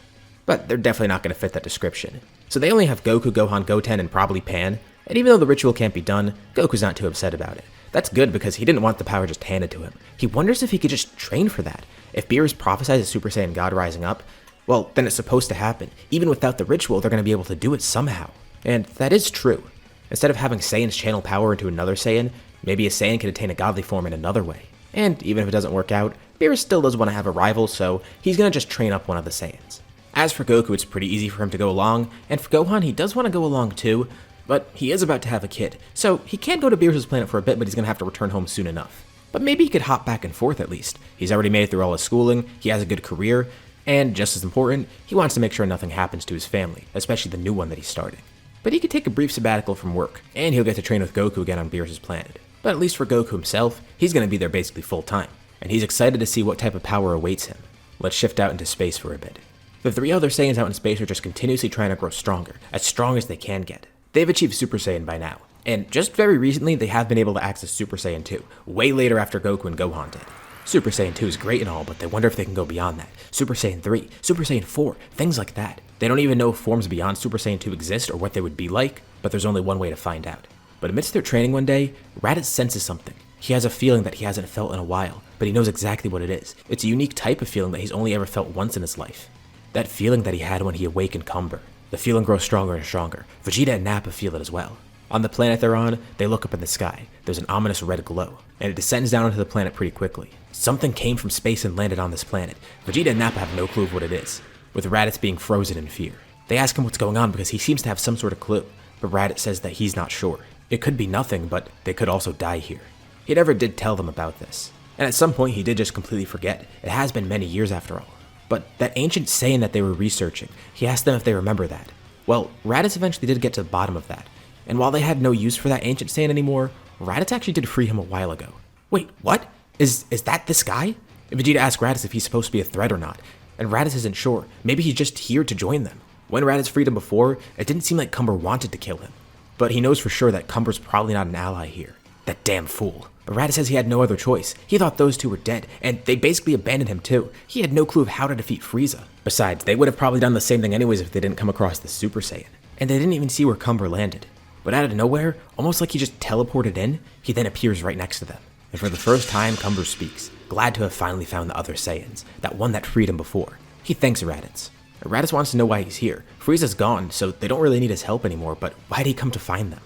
But they're definitely not going to fit that description. So they only have Goku, Gohan, Goten, and probably Pan. And even though the ritual can't be done, Goku's not too upset about it. That's good because he didn't want the power just handed to him. He wonders if he could just train for that. If Beerus prophesies a Super Saiyan God rising up, well, then it's supposed to happen. Even without the ritual, they're going to be able to do it somehow. And that is true. Instead of having Saiyans channel power into another Saiyan, maybe a Saiyan can attain a godly form in another way. And even if it doesn't work out, Beerus still does want to have a rival, so he's going to just train up one of the Saiyans. As for Goku, it's pretty easy for him to go along, and for Gohan, he does want to go along too, but he is about to have a kid, so he can't go to Beerus' planet for a bit, but he's going to have to return home soon enough. But maybe he could hop back and forth at least. He's already made it through all his schooling, he has a good career, and just as important, he wants to make sure nothing happens to his family, especially the new one that he's starting. But he could take a brief sabbatical from work, and he'll get to train with Goku again on Beerus' planet. But at least for Goku himself, he's going to be there basically full time, and he's excited to see what type of power awaits him. Let's shift out into space for a bit. The three other Saiyans out in space are just continuously trying to grow stronger, as strong as they can get. They've achieved Super Saiyan by now, and just very recently they have been able to access Super Saiyan 2, way later after Goku and Gohan did. Super Saiyan 2 is great and all, but they wonder if they can go beyond that. Super Saiyan 3, Super Saiyan 4, things like that. They don't even know if forms beyond Super Saiyan 2 exist or what they would be like, but there's only one way to find out. But amidst their training one day, Raditz senses something. He has a feeling that he hasn't felt in a while, but he knows exactly what it is. It's a unique type of feeling that he's only ever felt once in his life. That feeling that he had when he awakened Cumber. The feeling grows stronger and stronger. Vegeta and Nappa feel it as well. On the planet they're on, they look up in the sky. There's an ominous red glow, and it descends down onto the planet pretty quickly. Something came from space and landed on this planet. Vegeta and Nappa have no clue of what it is, with Raditz being frozen in fear. They ask him what's going on because he seems to have some sort of clue, but Raditz says that he's not sure. It could be nothing, but they could also die here. He never did tell them about this, and at some point he did just completely forget. It has been many years after all. But that ancient Saiyan that they were researching, he asked them if they remember that. Well, Raditz eventually did get to the bottom of that, and while they had no use for that ancient Saiyan anymore, Raditz actually did free him a while ago. Wait, what? Is that this guy? Vegeta asked Raditz if he's supposed to be a threat or not, and Raditz isn't sure. Maybe he's just here to join them. When Raditz freed him before, it didn't seem like Cumber wanted to kill him, but he knows for sure that Cumber's probably not an ally here. That damn fool. But Raditz says he had no other choice. He thought those two were dead, and they basically abandoned him too. He had no clue of how to defeat Frieza. Besides, they would have probably done the same thing anyways if they didn't come across the Super Saiyan. And they didn't even see where Cumber landed. But out of nowhere, almost like he just teleported in, he then appears right next to them. And for the first time, Cumber speaks, glad to have finally found the other Saiyans, that one that freed him before. He thanks Raditz. Raditz wants to know why he's here. Frieza's gone, so they don't really need his help anymore, but why'd he come to find them?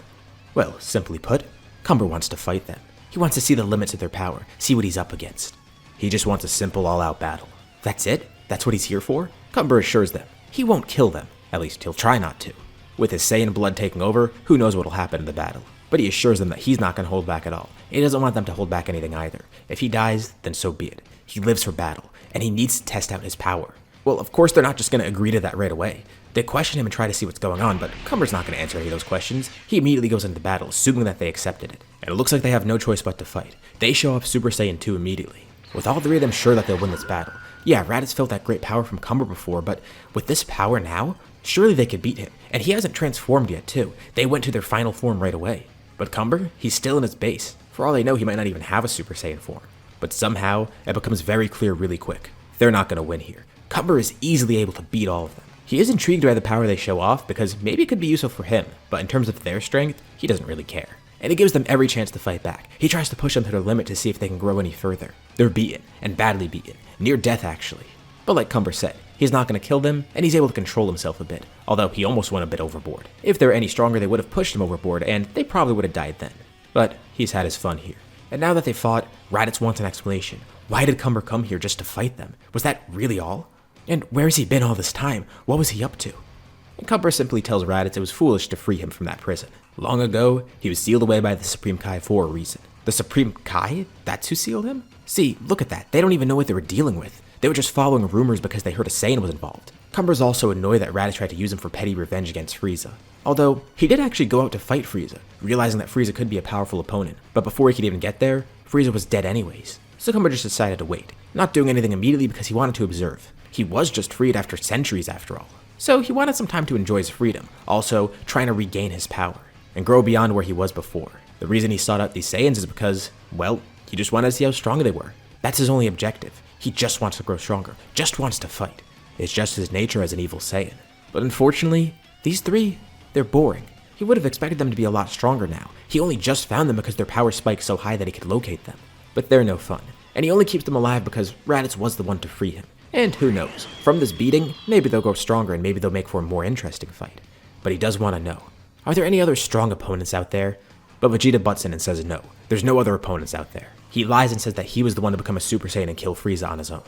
Well, simply put, Cumber wants to fight them. He wants to see the limits of their power, see what he's up against. He just wants a simple all-out battle. That's it? That's what he's here for? Cumber assures them he won't kill them, at least he'll try not to. With his Saiyan blood taking over, who knows what'll happen in the battle. But he assures them that he's not going to hold back at all. He doesn't want them to hold back anything either. If he dies, then so be it. He lives for battle, and he needs to test out his power. Well, of course they're not just going to agree to that right away. They question him and try to see what's going on, but Cumber's not going to answer any of those questions. He immediately goes into battle, assuming that they accepted it. And it looks like they have no choice but to fight. They show up Super Saiyan 2 immediately, with all three of them sure that they'll win this battle. Yeah, Raditz felt that great power from Cumber before, but with this power now, surely they could beat him. And he hasn't transformed yet too. They went to their final form right away. But Cumber, he's still in his base. For all they know, he might not even have a Super Saiyan form. But somehow, it becomes very clear really quick. They're not going to win here. Cumber is easily able to beat all of them. He is intrigued by the power they show off because maybe it could be useful for him, but in terms of their strength, he doesn't really care. And he gives them every chance to fight back. He tries to push them to their limit to see if they can grow any further. They're beaten, and badly beaten. Near death, actually. But like Cumber said, he's not going to kill them, and he's able to control himself a bit, although he almost went a bit overboard. If they were any stronger, they would have pushed him overboard, and they probably would have died then. But he's had his fun here. And now that they fought, Raditz wants an explanation. Why did Cumber come here just to fight them? Was that really all? And where has he been all this time? What was he up to? And Cumber simply tells Raditz it was foolish to free him from that prison. Long ago, he was sealed away by the Supreme Kai for a reason. The Supreme Kai? That's who sealed him? See, look at that. They don't even know what they were dealing with. They were just following rumors because they heard a Saiyan was involved. Cumber's also annoyed that Raditz tried to use him for petty revenge against Frieza. Although, he did actually go out to fight Frieza, realizing that Frieza could be a powerful opponent. But before he could even get there, Frieza was dead anyways. So Cumber just decided to wait, not doing anything immediately because he wanted to observe. He was just freed after centuries after all. So he wanted some time to enjoy his freedom, also trying to regain his power, and grow beyond where he was before. The reason he sought out these Saiyans is because, well, he just wanted to see how strong they were. That's his only objective. He just wants to grow stronger, just wants to fight. It's just his nature as an evil Saiyan. But unfortunately, these three, they're boring. He would have expected them to be a lot stronger now. He only just found them because their power spiked so high that he could locate them. But they're no fun, and he only keeps them alive because Raditz was the one to free him. And who knows, from this beating, maybe they'll grow stronger and maybe they'll make for a more interesting fight. But he does want to know, are there any other strong opponents out there? But Vegeta butts in and says no, there's no other opponents out there. He lies and says that he was the one to become a Super Saiyan and kill Frieza on his own,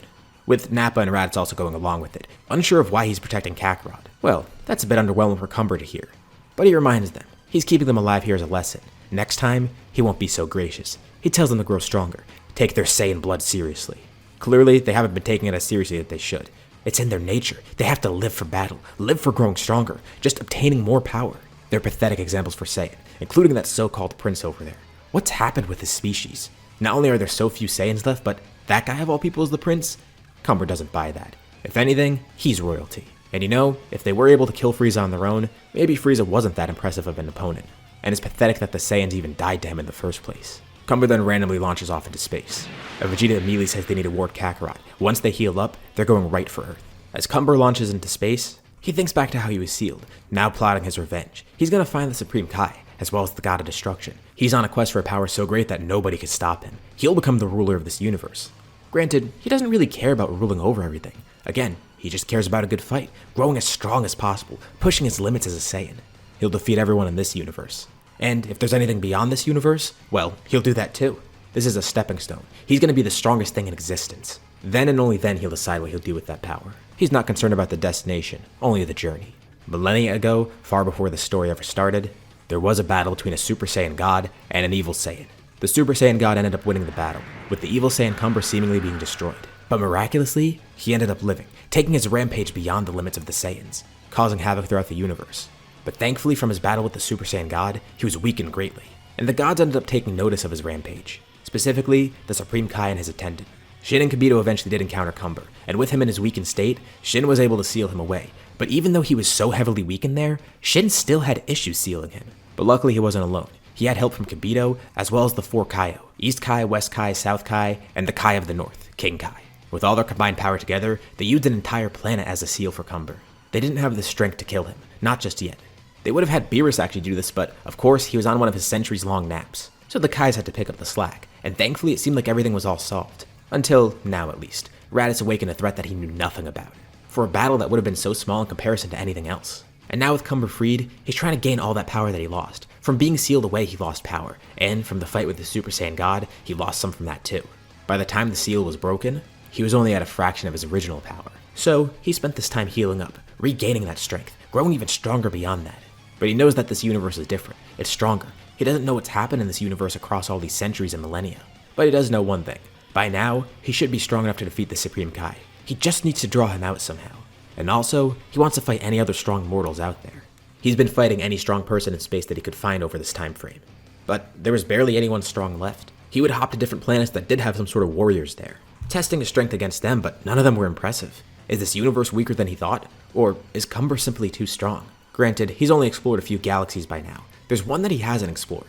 with Nappa and Raditz also going along with it, unsure of why he's protecting Kakarot. Well, that's a bit underwhelming for Cumber to hear. But he reminds them, he's keeping them alive here as a lesson. Next time, he won't be so gracious. He tells them to grow stronger, take their Saiyan blood seriously. Clearly, they haven't been taking it as seriously as they should. It's in their nature. They have to live for battle, live for growing stronger, just obtaining more power. They're pathetic examples for Saiyan, including that so-called prince over there. What's happened with his species? Not only are there so few Saiyans left, but that guy of all people is the prince? Cumber doesn't buy that. If anything, he's royalty. And you know, if they were able to kill Frieza on their own, maybe Frieza wasn't that impressive of an opponent. And it's pathetic that the Saiyans even died to him in the first place. Cumber then randomly launches off into space. Vegeta immediately says they need to ward Kakarot. Once they heal up, they're going right for Earth. As Cumber launches into space, he thinks back to how he was sealed, now plotting his revenge. He's gonna find the Supreme Kai, as well as the God of Destruction. He's on a quest for a power so great that nobody could stop him. He'll become the ruler of this universe. Granted, he doesn't really care about ruling over everything. Again, he just cares about a good fight, growing as strong as possible, pushing his limits as a Saiyan. He'll defeat everyone in this universe. And if there's anything beyond this universe, well, he'll do that too. This is a stepping stone. He's gonna be the strongest thing in existence. Then and only then he'll decide what he'll do with that power. He's not concerned about the destination, only the journey. Millennia ago, far before the story ever started, there was a battle between a Super Saiyan God and an evil Saiyan. The Super Saiyan God ended up winning the battle, with the evil Saiyan Cumber seemingly being destroyed. But miraculously, he ended up living, taking his rampage beyond the limits of the Saiyans, causing havoc throughout the universe. But thankfully from his battle with the Super Saiyan God, he was weakened greatly, and the gods ended up taking notice of his rampage, specifically the Supreme Kai and his attendant. Shin and Kibito eventually did encounter Cumber, and with him in his weakened state, Shin was able to seal him away. But even though he was so heavily weakened there, Shin still had issues sealing him. But luckily he wasn't alone. He had help from Kibito, as well as the 4 Kaio, East Kai, West Kai, South Kai, and the Kai of the North, King Kai. With all their combined power together, they used an entire planet as a seal for Cumber. They didn't have the strength to kill him, not just yet. They would have had Beerus actually do this, but of course he was on one of his centuries-long naps. So the Kais had to pick up the slack, and thankfully it seemed like everything was all solved. Until now at least. Raditz awakened a threat that he knew nothing about, for a battle that would have been so small in comparison to anything else. And now with Cumber freed, he's trying to gain all that power that he lost. From being sealed away, he lost power, and from the fight with the Super Saiyan God, he lost some from that too. By the time the seal was broken, he was only at a fraction of his original power. So he spent this time healing up, regaining that strength, growing even stronger beyond that. But he knows that this universe is different, it's stronger. He doesn't know what's happened in this universe across all these centuries and millennia. But he does know one thing. By now, he should be strong enough to defeat the Supreme Kai. He just needs to draw him out somehow. And also, he wants to fight any other strong mortals out there. He's been fighting any strong person in space that he could find over this time frame. But there was barely anyone strong left. He would hop to different planets that did have some sort of warriors there, testing his strength against them, but none of them were impressive. Is this universe weaker than he thought? Or is Cumber simply too strong? Granted, he's only explored a few galaxies by now. There's one that he hasn't explored.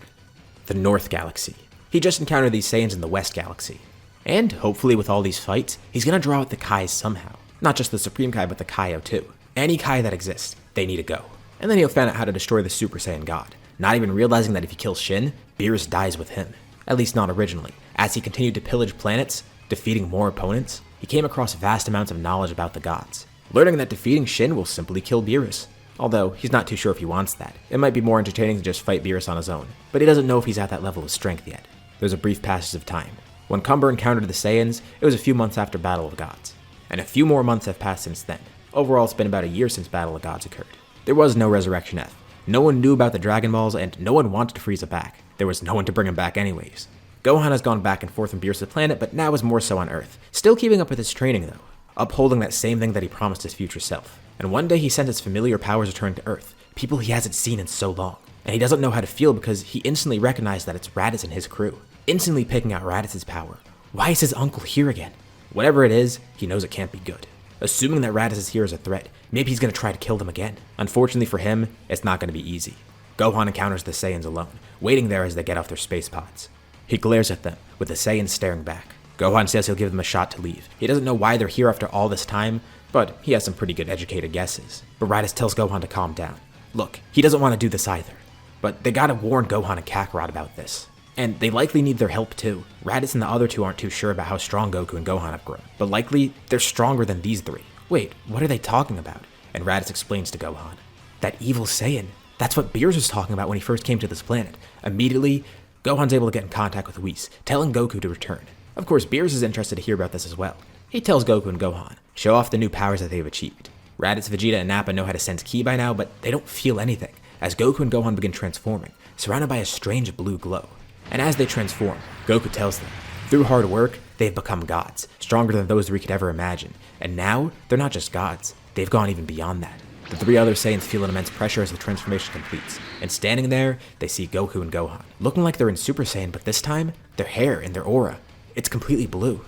The North Galaxy. He just encountered these Saiyans in the West Galaxy. And hopefully with all these fights, he's gonna draw out the Kais somehow. Not just the Supreme Kai, but the Kaio too. Any Kai that exists, they need to go. And then he'll find out how to destroy the Super Saiyan God, not even realizing that if he kills Shin, Beerus dies with him. At least not originally. As he continued to pillage planets, defeating more opponents, he came across vast amounts of knowledge about the gods, learning that defeating Shin will simply kill Beerus. Although, he's not too sure if he wants that. It might be more entertaining to just fight Beerus on his own, but he doesn't know if he's at that level of strength yet. There's a brief passage of time. When Cumber encountered the Saiyans, it was a few months after Battle of Gods. And a few more months have passed since then. Overall, it's been about a year since Battle of Gods occurred. There was no Resurrection F, No one knew about the Dragon Balls, and no one wanted Frieza back. There was no one to bring him back anyways. Gohan has gone back and forth from Beerus' planet, but now is more so on Earth. Still keeping up with his training though, upholding that same thing that he promised his future self. And one day he sends his familiar powers returning to Earth, people he hasn't seen in so long. And he doesn't know how to feel because he instantly recognized that it's Raditz and his crew. Instantly picking out Raditz's power. Why is his uncle here again? Whatever it is, he knows it can't be good. Assuming that Raditz is here as a threat, maybe he's gonna try to kill them again. Unfortunately for him, it's not gonna be easy. Gohan encounters the Saiyans alone, waiting there as they get off their space pods. He glares at them, with the Saiyans staring back. Gohan says he'll give them a shot to leave. He doesn't know why they're here after all this time, but he has some pretty good educated guesses. But Raditz tells Gohan to calm down. Look, he doesn't want to do this either. But they gotta warn Gohan and Kakarot about this. And they likely need their help too. Raditz and the other two aren't too sure about how strong Goku and Gohan have grown. But likely, they're stronger than these three. Wait, what are they talking about? And Raditz explains to Gohan. That evil Saiyan. That's what Beerus was talking about when he first came to this planet. Immediately, Gohan's able to get in contact with Whis, telling Goku to return. Of course, Beerus is interested to hear about this as well. He tells Goku and Gohan, show off the new powers that they've achieved. Raditz, Vegeta, and Nappa know how to sense ki by now, but they don't feel anything, as Goku and Gohan begin transforming, surrounded by a strange blue glow. And as they transform, Goku tells them, through hard work, they've become gods, stronger than those we could ever imagine. And now, they're not just gods, they've gone even beyond that. The three other Saiyans feel an immense pressure as the transformation completes, and standing there, they see Goku and Gohan, looking like they're in Super Saiyan, but this time, their hair and their aura, it's completely blue.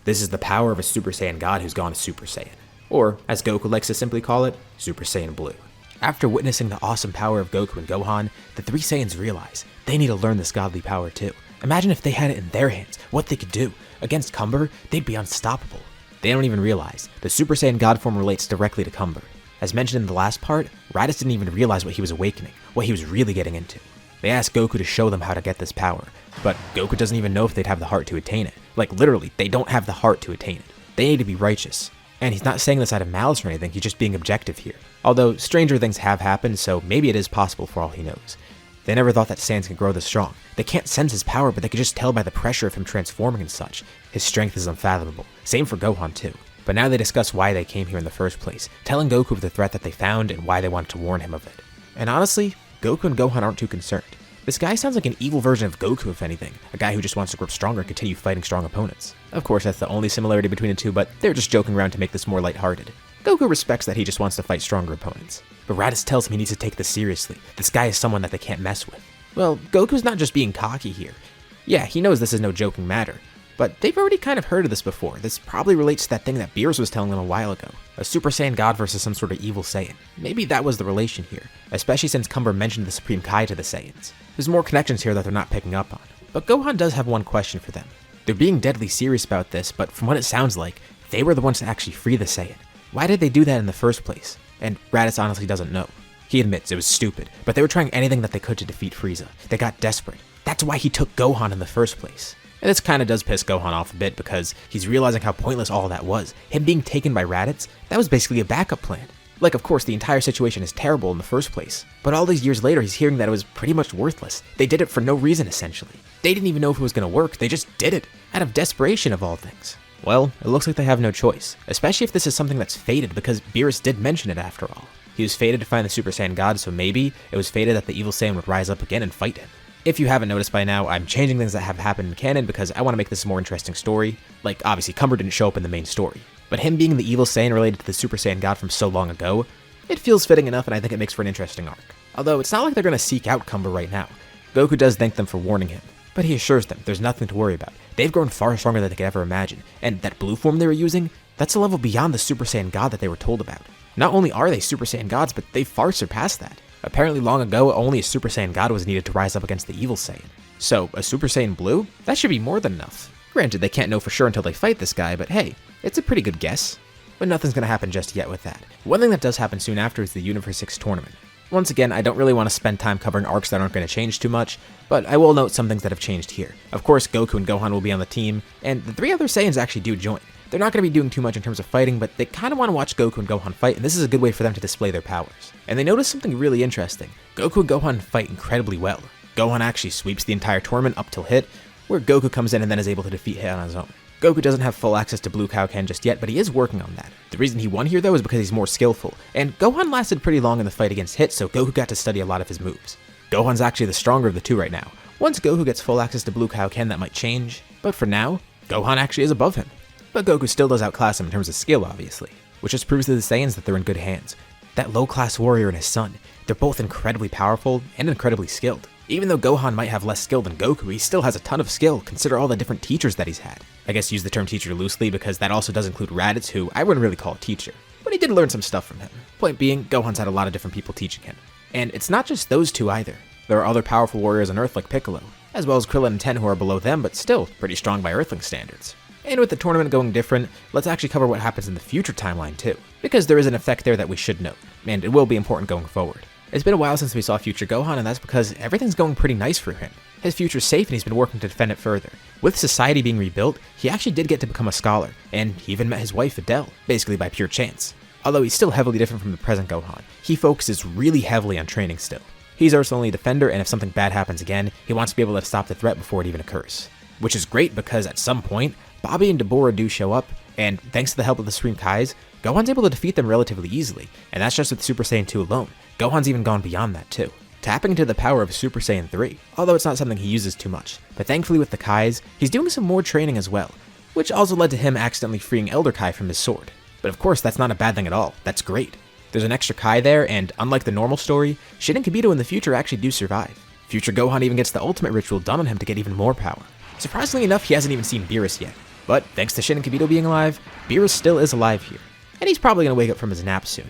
This is the power of a Super Saiyan god who's gone to Super Saiyan, or, as Goku likes to simply call it, Super Saiyan Blue. After witnessing the awesome power of Goku and Gohan, the three Saiyans realize they need to learn this godly power too. Imagine if they had it in their hands, what they could do. Against Cumber, they'd be unstoppable. They don't even realize the Super Saiyan god form relates directly to Cumber. As mentioned in the last part, Raditz didn't even realize what he was awakening, what he was really getting into. They asked Goku to show them how to get this power, but Goku doesn't even know if they'd have the heart to attain it. Like literally, they don't have the heart to attain it. They need to be righteous. And he's not saying this out of malice or anything, he's just being objective here. Although stranger things have happened, so maybe it is possible for all he knows. They never thought that Saiyans could grow this strong. They can't sense his power, but they could just tell by the pressure of him transforming and such. His strength is unfathomable. Same for Gohan too. But now they discuss why they came here in the first place, telling Goku of the threat that they found and why they wanted to warn him of it. And honestly, Goku and Gohan aren't too concerned. This guy sounds like an evil version of Goku if anything, a guy who just wants to grow stronger and continue fighting strong opponents. Of course, that's the only similarity between the two, but they're just joking around to make this more lighthearted. Goku respects that he just wants to fight stronger opponents. But Raditz tells him he needs to take this seriously. This guy is someone that they can't mess with. Well, Goku's not just being cocky here. Yeah, he knows this is no joking matter. But they've already kind of heard of this before. This probably relates to that thing that Beerus was telling them a while ago. A Super Saiyan god versus some sort of evil Saiyan. Maybe that was the relation here, especially since Cumber mentioned the Supreme Kai to the Saiyans. There's more connections here that they're not picking up on. But Gohan does have one question for them. They're being deadly serious about this, but from what it sounds like, they were the ones to actually free the Saiyan. Why did they do that in the first place? And Raditz honestly doesn't know. He admits it was stupid, but they were trying anything that they could to defeat Frieza. They got desperate. That's why he took Gohan in the first place. And this kinda does piss Gohan off a bit because he's realizing how pointless all that was. Him being taken by Raditz, that was basically a backup plan. Like, of course, the entire situation is terrible in the first place, but all these years later he's hearing that it was pretty much worthless. They did it for no reason, essentially. They didn't even know if it was gonna work, they just did it, out of desperation of all things. Well, it looks like they have no choice, especially if this is something that's fated because Beerus did mention it after all. He was fated to find the Super Saiyan God, so maybe it was fated that the evil Saiyan would rise up again and fight him. If you haven't noticed by now, I'm changing things that have happened in canon because I want to make this a more interesting story. Like, obviously, Cumber didn't show up in the main story, but him being the evil Saiyan related to the Super Saiyan God from so long ago, it feels fitting enough and I think it makes for an interesting arc. Although, it's not like they're going to seek out Cumber right now. Goku does thank them for warning him, but he assures them there's nothing to worry about. They've grown far stronger than they could ever imagine, and that blue form they were using, that's a level beyond the Super Saiyan God that they were told about. Not only are they Super Saiyan gods, but they've far surpassed that. Apparently long ago, only a Super Saiyan God was needed to rise up against the evil Saiyan. So, a Super Saiyan Blue? That should be more than enough. Granted, they can't know for sure until they fight this guy, but hey, it's a pretty good guess. But nothing's gonna happen just yet with that. One thing that does happen soon after is the Universe 6 tournament. Once again, I don't really want to spend time covering arcs that aren't going to change too much, but I will note some things that have changed here. Of course, Goku and Gohan will be on the team, and the three other Saiyans actually do join. They're not going to be doing too much in terms of fighting, but they kind of want to watch Goku and Gohan fight, and this is a good way for them to display their powers. And they notice something really interesting. Goku and Gohan fight incredibly well. Gohan actually sweeps the entire tournament up till Hit, where Goku comes in and then is able to defeat Hit on his own. Goku doesn't have full access to Blue Kaioken just yet, but he is working on that. The reason he won here though is because he's more skillful, and Gohan lasted pretty long in the fight against Hit, so Goku got to study a lot of his moves. Gohan's actually the stronger of the two right now. Once Goku gets full access to Blue Kaioken, that might change, but for now, Gohan actually is above him. But Goku still does outclass him in terms of skill, obviously, which just proves to the Saiyans that they're in good hands. That low-class warrior and his son, they're both incredibly powerful and incredibly skilled. Even though Gohan might have less skill than Goku, he still has a ton of skill, consider all the different teachers that he's had. I guess use the term teacher loosely because that also does include Raditz, who I wouldn't really call a teacher, but he did learn some stuff from him. Point being, Gohan's had a lot of different people teaching him. And it's not just those two either. There are other powerful warriors on Earth like Piccolo, as well as Krillin and Ten who are below them, but still pretty strong by Earthling standards. And with the tournament going different, let's actually cover what happens in the future timeline too, because there is an effect there that we should note, and it will be important going forward. It's been a while since we saw future Gohan, and that's because everything's going pretty nice for him. His future's safe and he's been working to defend it further. With society being rebuilt, he actually did get to become a scholar, and he even met his wife Adele, basically by pure chance. Although he's still heavily different from the present Gohan, he focuses really heavily on training still. He's Earth's only defender, and if something bad happens again, he wants to be able to stop the threat before it even occurs. Which is great because at some point, Bobby and Deborah do show up, and thanks to the help of the Supreme Kais, Gohan's able to defeat them relatively easily, and that's just with Super Saiyan 2 alone. Gohan's even gone beyond that too, tapping into the power of Super Saiyan 3, although it's not something he uses too much. But thankfully with the Kais, he's doing some more training as well, which also led to him accidentally freeing Elder Kai from his sword. But of course that's not a bad thing at all, that's great. There's an extra Kai there, and unlike the normal story, Shin and Kibito in the future actually do survive. Future Gohan even gets the ultimate ritual done on him to get even more power. Surprisingly enough, he hasn't even seen Beerus yet. But thanks to Shin and Kibito being alive, Beerus still is alive here. And he's probably going to wake up from his nap soon.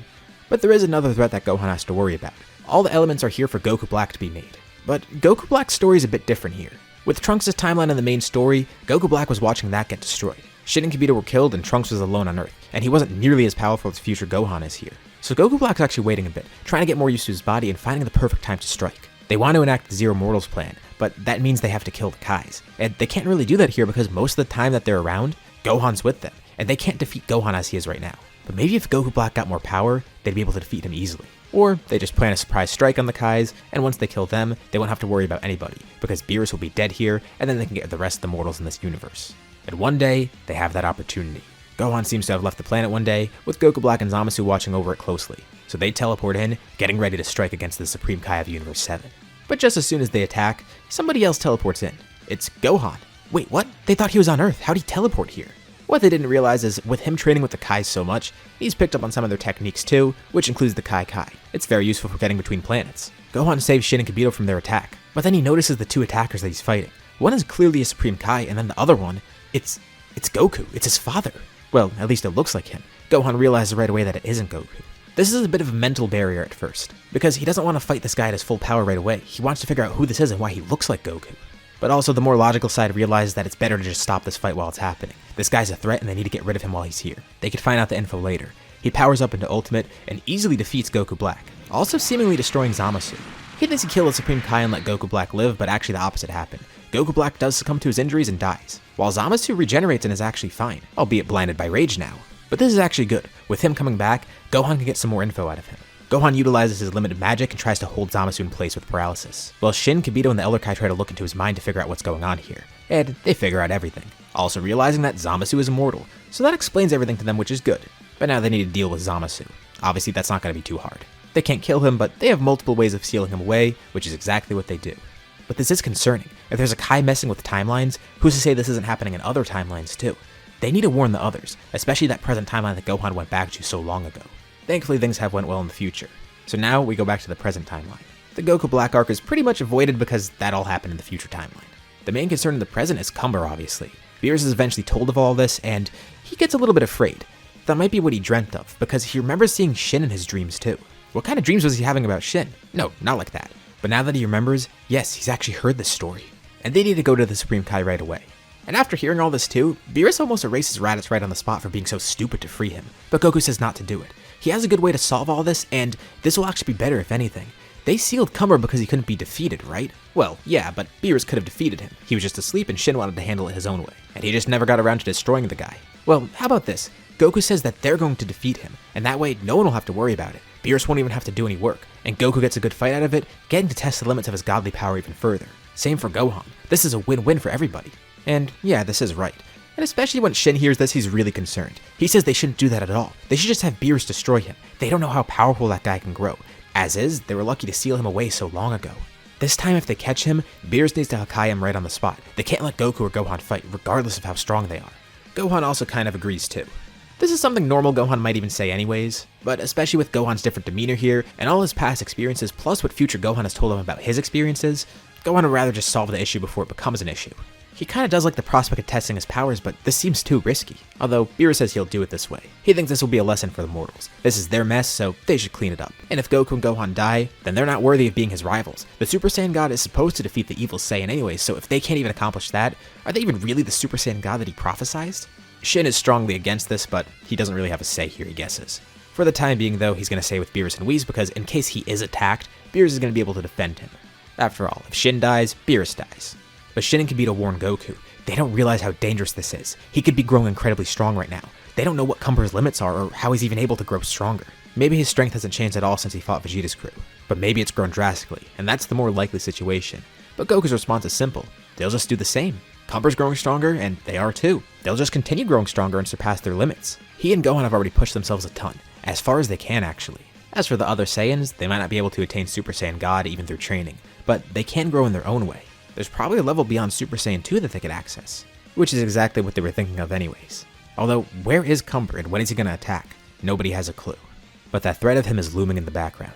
But there is another threat that Gohan has to worry about. All the elements are here for Goku Black to be made. But Goku Black's story is a bit different here. With Trunks' timeline in the main story, Goku Black was watching that get destroyed. Shin and Kibito were killed and Trunks was alone on Earth, and he wasn't nearly as powerful as future Gohan is here. So Goku Black's actually waiting a bit, trying to get more used to his body and finding the perfect time to strike. They want to enact the Zero Mortals plan, but that means they have to kill the Kais. And they can't really do that here because most of the time that they're around, Gohan's with them, and they can't defeat Gohan as he is right now. But maybe if Goku Black got more power, they'd be able to defeat him easily. Or they just plan a surprise strike on the Kais, and once they kill them, they won't have to worry about anybody, because Beerus will be dead here, and then they can get the rest of the mortals in this universe. And one day, they have that opportunity. Gohan seems to have left the planet one day, with Goku Black and Zamasu watching over it closely. So they teleport in, getting ready to strike against the Supreme Kai of Universe 7. But just as soon as they attack, somebody else teleports in. It's Gohan. Wait, what? They thought he was on Earth. How'd he teleport here? What they didn't realize is, with him training with the Kais so much, he's picked up on some of their techniques too, which includes the Kai Kai. It's very useful for getting between planets. Gohan saves Shin and Kibito from their attack, but then he notices the two attackers that he's fighting. One is clearly a Supreme Kai, and then the other one, it's Goku. It's his father. Well, at least it looks like him. Gohan realizes right away that it isn't Goku. This is a bit of a mental barrier at first, because he doesn't want to fight this guy at his full power right away. He wants to figure out who this is and why he looks like Goku. But also the more logical side realizes that it's better to just stop this fight while it's happening. This guy's a threat and they need to get rid of him while he's here. They could find out the info later. He powers up into Ultimate and easily defeats Goku Black, also seemingly destroying Zamasu. He thinks he killed the Supreme Kai and let Goku Black live, but actually the opposite happened. Goku Black does succumb to his injuries and dies, while Zamasu regenerates and is actually fine, albeit blinded by rage now. But this is actually good. With him coming back, Gohan can get some more info out of him. Gohan utilizes his limited magic and tries to hold Zamasu in place with paralysis, while Shin, Kibito, and the Elder Kai try to look into his mind to figure out what's going on here, and they figure out everything, also realizing that Zamasu is immortal, so that explains everything to them, which is good. But now they need to deal with Zamasu. Obviously that's not going to be too hard. They can't kill him, but they have multiple ways of sealing him away, which is exactly what they do. But this is concerning. If there's a Kai messing with timelines, who's to say this isn't happening in other timelines too? They need to warn the others, especially that present timeline that Gohan went back to so long ago. Thankfully things have went well in the future. So now we go back to the present timeline. The Goku Black arc is pretty much avoided because that all happened in the future timeline. The main concern in the present is Cumber, obviously. Beerus is eventually told of all this, and he gets a little bit afraid. That might be what he dreamt of, because he remembers seeing Shin in his dreams too. What kind of dreams was he having about Shin? No, not like that. But now that he remembers, yes, he's actually heard this story. And they need to go to the Supreme Kai right away. And after hearing all this too, Beerus almost erases Raditz right on the spot for being so stupid to free him, but Goku says not to do it. He has a good way to solve all this, and this will actually be better if anything. They sealed Cumber because he couldn't be defeated, right? Well, yeah, but Beerus could have defeated him. He was just asleep and Shin wanted to handle it his own way, and he just never got around to destroying the guy. Well, how about this? Goku says that they're going to defeat him, and that way no one will have to worry about it. Beerus won't even have to do any work, and Goku gets a good fight out of it, getting to test the limits of his godly power even further. Same for Gohan. This is a win-win for everybody. And yeah, this is right. And especially when Shin hears this, he's really concerned. He says they shouldn't do that at all. They should just have Beerus destroy him. They don't know how powerful that guy can grow. As is, they were lucky to seal him away so long ago. This time if they catch him, Beerus needs to Hakai him right on the spot. They can't let Goku or Gohan fight, regardless of how strong they are. Gohan also kind of agrees too. This is something normal Gohan might even say anyways, but especially with Gohan's different demeanor here, and all his past experiences plus what future Gohan has told him about his experiences, Gohan would rather just solve the issue before it becomes an issue. He kinda does like the prospect of testing his powers, but this seems too risky, although Beerus says he'll do it this way. He thinks this will be a lesson for the mortals. This is their mess, so they should clean it up. And if Goku and Gohan die, then they're not worthy of being his rivals. The Super Saiyan God is supposed to defeat the evil Saiyan anyways, so if they can't even accomplish that, are they even really the Super Saiyan God that he prophesized? Shin is strongly against this, but he doesn't really have a say here, he guesses. For the time being though, he's gonna stay with Beerus and Whis because in case he is attacked, Beerus is gonna be able to defend him. After all, if Shin dies, Beerus dies. But Shin and Kibito warn Goku. They don't realize how dangerous this is. He could be growing incredibly strong right now. They don't know what Cumber's limits are or how he's even able to grow stronger. Maybe his strength hasn't changed at all since he fought Vegeta's crew, but maybe it's grown drastically, and that's the more likely situation. But Goku's response is simple. They'll just do the same. Cumber's growing stronger, and they are too. They'll just continue growing stronger and surpass their limits. He and Gohan have already pushed themselves a ton, as far as they can actually. As for the other Saiyans, they might not be able to attain Super Saiyan God even through training, but they can grow in their own way. There's probably a level beyond Super Saiyan 2 that they could access, which is exactly what they were thinking of anyways. Although, where is Cumber and when is he gonna attack? Nobody has a clue. But that threat of him is looming in the background.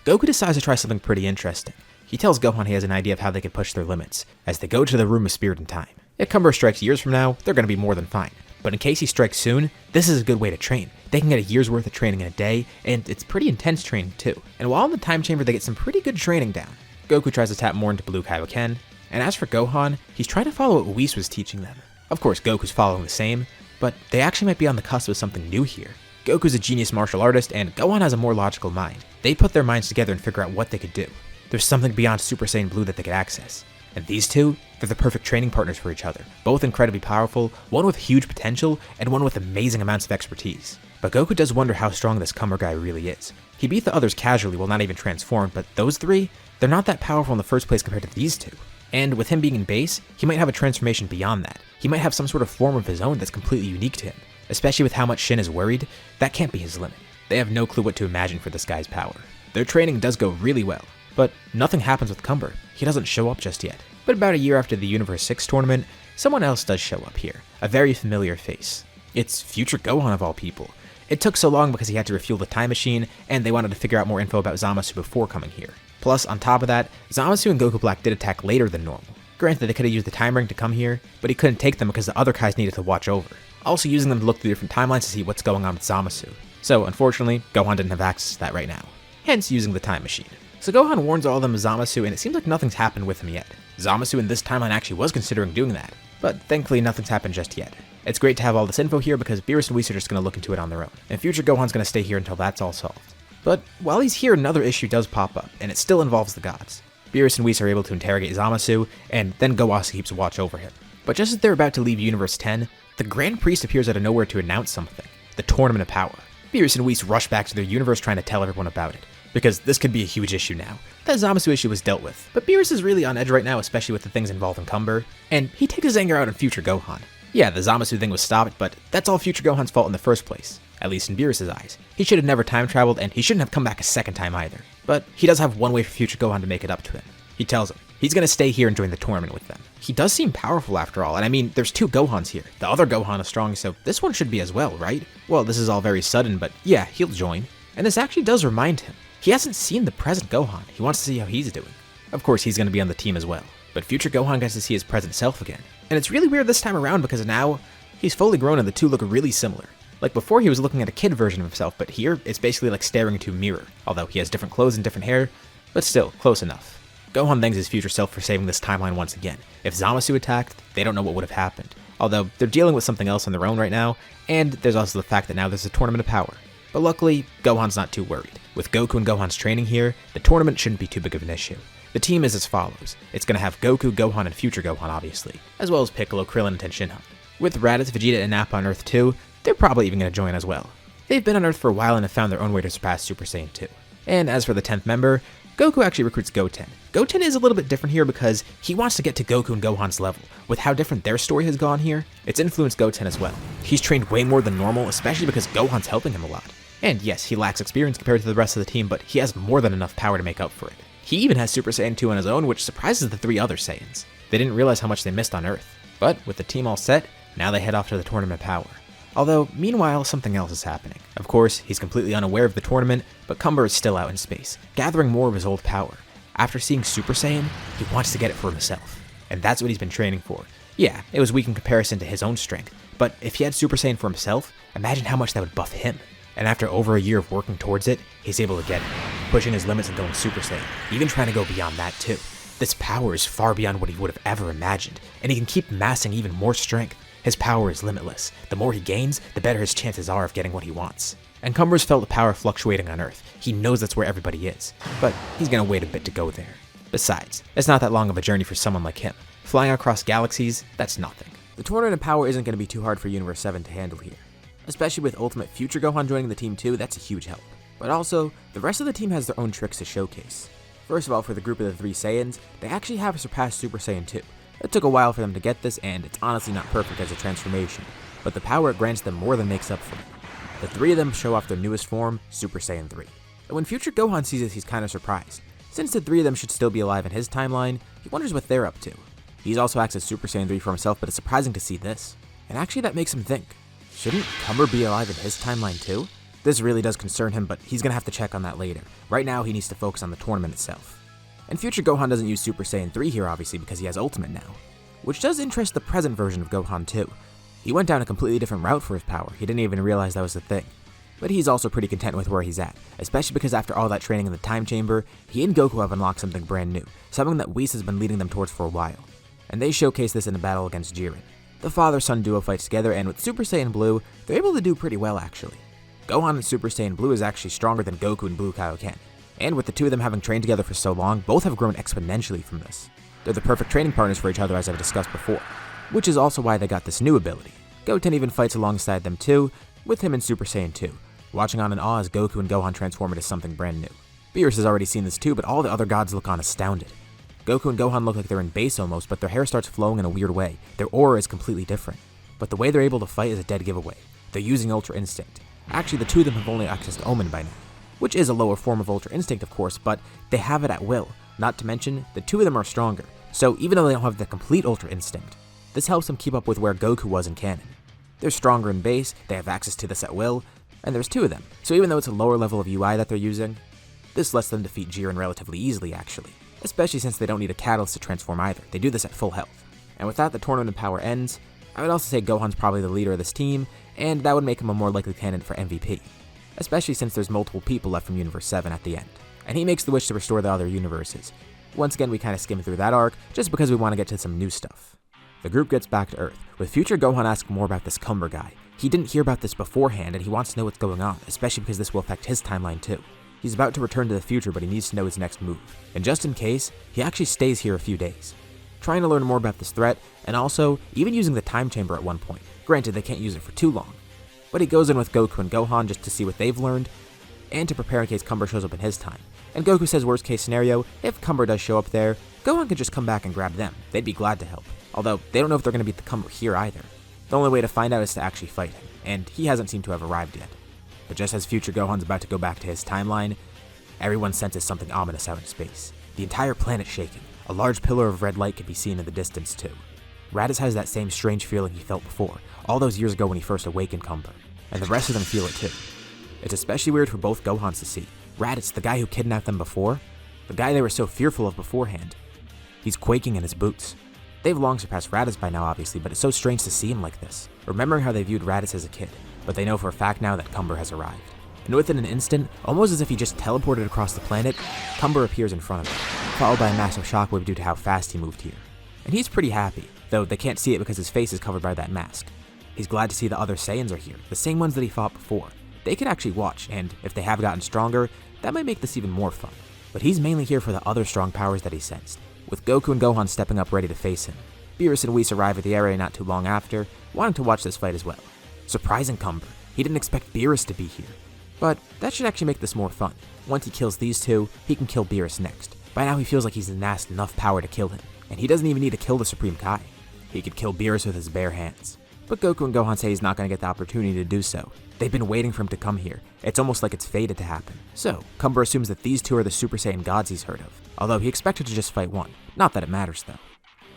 Goku decides to try something pretty interesting. He tells Gohan he has an idea of how they can push their limits, as they go to the Room of Spirit and Time. If Cumber strikes years from now, they're gonna be more than fine. But in case he strikes soon, this is a good way to train. They can get a year's worth of training in a day, and it's pretty intense training too. And while in the time chamber they get some pretty good training down. Goku tries to tap more into Blue Kaioken, and as for Gohan, he's trying to follow what Whis was teaching them. Of course, Goku's following the same, but they actually might be on the cusp of something new here. Goku's a genius martial artist, and Gohan has a more logical mind. They put their minds together and figure out what they could do. There's something beyond Super Saiyan Blue that they could access. And these two, they're the perfect training partners for each other. Both incredibly powerful, one with huge potential, and one with amazing amounts of expertise. But Goku does wonder how strong this Cumber guy really is. He beat the others casually while not even transformed, but those three, they're not that powerful in the first place compared to these two. And with him being in base, he might have a transformation beyond that. He might have some sort of form of his own that's completely unique to him. Especially with how much Shin is worried, that can't be his limit. They have no clue what to imagine for this guy's power. Their training does go really well, but nothing happens with Cumber. He doesn't show up just yet. But about a year after the Universe 6 tournament, someone else does show up here. A very familiar face. It's future Gohan of all people. It took so long because he had to refuel the time machine, and they wanted to figure out more info about Zamasu before coming here. Plus, on top of that, Zamasu and Goku Black did attack later than normal. Granted, they could have used the time ring to come here, but he couldn't take them because the other Kais needed to watch over. Also using them to look through different timelines to see what's going on with Zamasu. So, unfortunately, Gohan didn't have access to that right now. Hence, using the time machine. So Gohan warns all of them of Zamasu, and it seems like nothing's happened with him yet. Zamasu in this timeline actually was considering doing that, but thankfully nothing's happened just yet. It's great to have all this info here because Beerus and Whis are just going to look into it on their own, and future Gohan's going to stay here until that's all solved. But while he's here, another issue does pop up, and it still involves the gods. Beerus and Whis are able to interrogate Zamasu, and then Gowasu keeps watch over him. But just as they're about to leave Universe 10, the Grand Priest appears out of nowhere to announce something, the Tournament of Power. Beerus and Whis rush back to their universe trying to tell everyone about it, because this could be a huge issue now. That Zamasu issue was dealt with, but Beerus is really on edge right now, especially with the things involving Cumber, and he takes his anger out on future Gohan. Yeah, the Zamasu thing was stopped, but that's all future Gohan's fault in the first place, at least in Beerus' eyes. He should have never time traveled, and he shouldn't have come back a second time either. But he does have one way for future Gohan to make it up to him. He tells him he's going to stay here and join the tournament with them. He does seem powerful after all, and I mean, there's two Gohans here. The other Gohan is strong, so this one should be as well, right? Well, this is all very sudden, but yeah, he'll join. And this actually does remind him. He hasn't seen the present Gohan. He wants to see how he's doing. Of course, he's going to be on the team as well. But future Gohan gets to see his present self again. And it's really weird this time around because now he's fully grown and the two look really similar. Like before he was looking at a kid version of himself, but here it's basically like staring into a mirror. Although he has different clothes and different hair, but still, close enough. Gohan thanks his future self for saving this timeline once again. If Zamasu attacked, they don't know what would have happened. Although they're dealing with something else on their own right now, and there's also the fact that now there's a Tournament of Power. But luckily, Gohan's not too worried. With Goku and Gohan's training here, the tournament shouldn't be too big of an issue. The team is as follows. It's going to have Goku, Gohan, and future Gohan obviously, as well as Piccolo, Krillin, and Tenshinhan. With Raditz, Vegeta, and Nappa on Earth 2, they're probably even going to join as well. They've been on Earth for a while and have found their own way to surpass Super Saiyan 2. And as for the 10th member, Goku actually recruits Goten. Goten is a little bit different here because he wants to get to Goku and Gohan's level. With how different their story has gone here, it's influenced Goten as well. He's trained way more than normal, especially because Gohan's helping him a lot. And yes, he lacks experience compared to the rest of the team, but he has more than enough power to make up for it. He even has Super Saiyan 2 on his own, which surprises the 3 other Saiyans. They didn't realize how much they missed on Earth. But with the team all set, now they head off to the tournament power. Although, meanwhile, something else is happening. Of course, he's completely unaware of the tournament, but Cumber is still out in space, gathering more of his old power. After seeing Super Saiyan, he wants to get it for himself. And that's what he's been training for. Yeah, it was weak in comparison to his own strength, but if he had Super Saiyan for himself, imagine how much that would buff him. And after over a year of working towards it, he's able to get it, pushing his limits and going Super Saiyan, even trying to go beyond that too. This power is far beyond what he would have ever imagined, and he can keep amassing even more strength. His power is limitless. The more he gains, the better his chances are of getting what he wants. And Cumber's felt the power fluctuating on Earth. He knows that's where everybody is, but he's gonna wait a bit to go there. Besides, it's not that long of a journey for someone like him. Flying across galaxies, that's nothing. The tournament of power isn't gonna be too hard for Universe 7 to handle here. Especially with Ultimate Future Gohan joining the team too, that's a huge help. But also, the rest of the team has their own tricks to showcase. First of all, for the group of the 3 Saiyans, they actually have surpassed Super Saiyan 2. It took a while for them to get this, and it's honestly not perfect as a transformation, but the power it grants them more than makes up for it. The 3 of them show off their newest form, Super Saiyan 3. And when future Gohan sees this, he's kind of surprised. Since the 3 of them should still be alive in his timeline, he wonders what they're up to. He's also acts as Super Saiyan 3 for himself, but it's surprising to see this. And actually that makes him think, shouldn't Cumber be alive in his timeline too? This really does concern him, but he's gonna have to check on that later. Right now, he needs to focus on the tournament itself. And future Gohan doesn't use Super Saiyan 3 here obviously because he has Ultimate now, which does interest the present version of Gohan too. He went down a completely different route for his power, he didn't even realize that was the thing. But he's also pretty content with where he's at, especially because after all that training in the time chamber, he and Goku have unlocked something brand new, something that Whis has been leading them towards for a while. And they showcase this in a battle against Jiren. The father-son duo fights together, and with Super Saiyan Blue, they're able to do pretty well actually. Gohan and Super Saiyan Blue is actually stronger than Goku and Blue Kaioken. And with the 2 of them having trained together for so long, both have grown exponentially from this. They're the perfect training partners for each other as I've discussed before, which is also why they got this new ability. Goten even fights alongside them too, with him in Super Saiyan 2, watching on in awe as Goku and Gohan transform into something brand new. Beerus has already seen this too, but all the other gods look on astounded. Goku and Gohan look like they're in base almost, but their hair starts flowing in a weird way. Their aura is completely different. But the way they're able to fight is a dead giveaway. They're using Ultra Instinct. Actually, the 2 of them have only accessed Omen by now, which is a lower form of Ultra Instinct of course, but they have it at will. Not to mention, the 2 of them are stronger, so even though they don't have the complete Ultra Instinct, this helps them keep up with where Goku was in canon. They're stronger in base, they have access to this at will, and there's 2 of them, so even though it's a lower level of UI that they're using, this lets them defeat Jiren relatively easily actually, especially since they don't need a catalyst to transform either, they do this at full health. And with that, the tournament of power ends. I would also say Gohan's probably the leader of this team, and that would make him a more likely candidate for MVP, especially since there's multiple people left from Universe 7 at the end. And he makes the wish to restore the other universes. Once again, we kind of skim through that arc, just because we want to get to some new stuff. The group gets back to Earth, with future Gohan asking more about this Cumber guy. He didn't hear about this beforehand, and he wants to know what's going on, especially because this will affect his timeline too. He's about to return to the future, but he needs to know his next move. And just in case, he actually stays here a few days, trying to learn more about this threat, and also even using the time chamber at one point. Granted, they can't use it for too long, but he goes in with Goku and Gohan just to see what they've learned, and to prepare in case Cumber shows up in his time. And Goku says worst case scenario, if Cumber does show up there, Gohan could just come back and grab them. They'd be glad to help. Although, they don't know if they're going to beat the Cumber here either. The only way to find out is to actually fight him, and he hasn't seemed to have arrived yet. But just as future Gohan's about to go back to his timeline, everyone senses something ominous out in space. The entire planet shaking. A large pillar of red light can be seen in the distance too. Raditz has that same strange feeling he felt before, all those years ago when he first awakened Cumber, and the rest of them feel it too. It's especially weird for both Gohans to see. Raditz, the guy who kidnapped them before, the guy they were so fearful of beforehand, he's quaking in his boots. They've long surpassed Raditz by now obviously, but it's so strange to see him like this, remembering how they viewed Raditz as a kid, but they know for a fact now that Cumber has arrived. And within an instant, almost as if he just teleported across the planet, Cumber appears in front of him, followed by a massive shockwave due to how fast he moved here. And he's pretty happy, though they can't see it because his face is covered by that mask. He's glad to see the other Saiyans are here, the same ones that he fought before. They can actually watch, and if they have gotten stronger, that might make this even more fun. But he's mainly here for the other strong powers that he sensed, with Goku and Gohan stepping up ready to face him. Beerus and Whis arrive at the area not too long after, wanting to watch this fight as well. Surprising Cumber, he didn't expect Beerus to be here. But that should actually make this more fun. Once he kills these two, he can kill Beerus next. By now he feels like he's amassed enough power to kill him, and he doesn't even need to kill the Supreme Kai. He could kill Beerus with his bare hands. But Goku and Gohan say he's not going to get the opportunity to do so. They've been waiting for him to come here. It's almost like it's fated to happen. So, Cumber assumes that these two are the Super Saiyan gods he's heard of, although he expected to just fight one. Not that it matters though.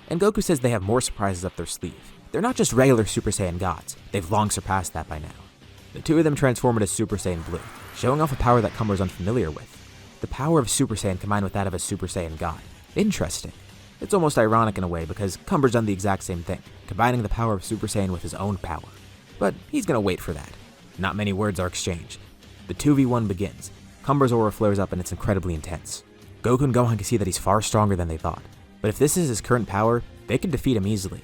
And Goku says they have more surprises up their sleeve. They're not just regular Super Saiyan gods, they've long surpassed that by now. The two of them transform into Super Saiyan Blue, showing off a power that Cumber's unfamiliar with. The power of Super Saiyan combined with that of a Super Saiyan god. Interesting. It's almost ironic in a way because Cumber's done the exact same thing, combining the power of Super Saiyan with his own power. But he's gonna wait for that. Not many words are exchanged. The 2v1 begins. Cumber's aura flares up and it's incredibly intense. Goku and Gohan can see that he's far stronger than they thought. But if this is his current power, they can defeat him easily.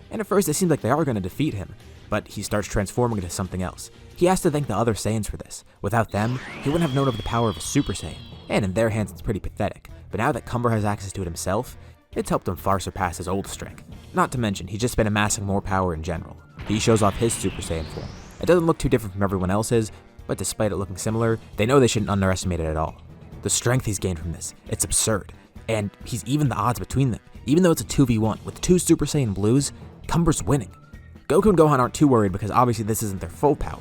And at first it seems like they are going to defeat him, but he starts transforming into something else. He has to thank the other Saiyans for this. Without them, he wouldn't have known of the power of a Super Saiyan, and in their hands it's pretty pathetic. But now that Cumber has access to it himself, it's helped him far surpass his old strength. Not to mention, he's just been amassing more power in general. He shows off his Super Saiyan form. It doesn't look too different from everyone else's, but despite it looking similar, they know they shouldn't underestimate it at all. The strength he's gained from this, it's absurd. And he's even the odds between them. Even though it's a 2v1 with two Super Saiyan Blues, Cumber's winning. Goku and Gohan aren't too worried because obviously this isn't their full power.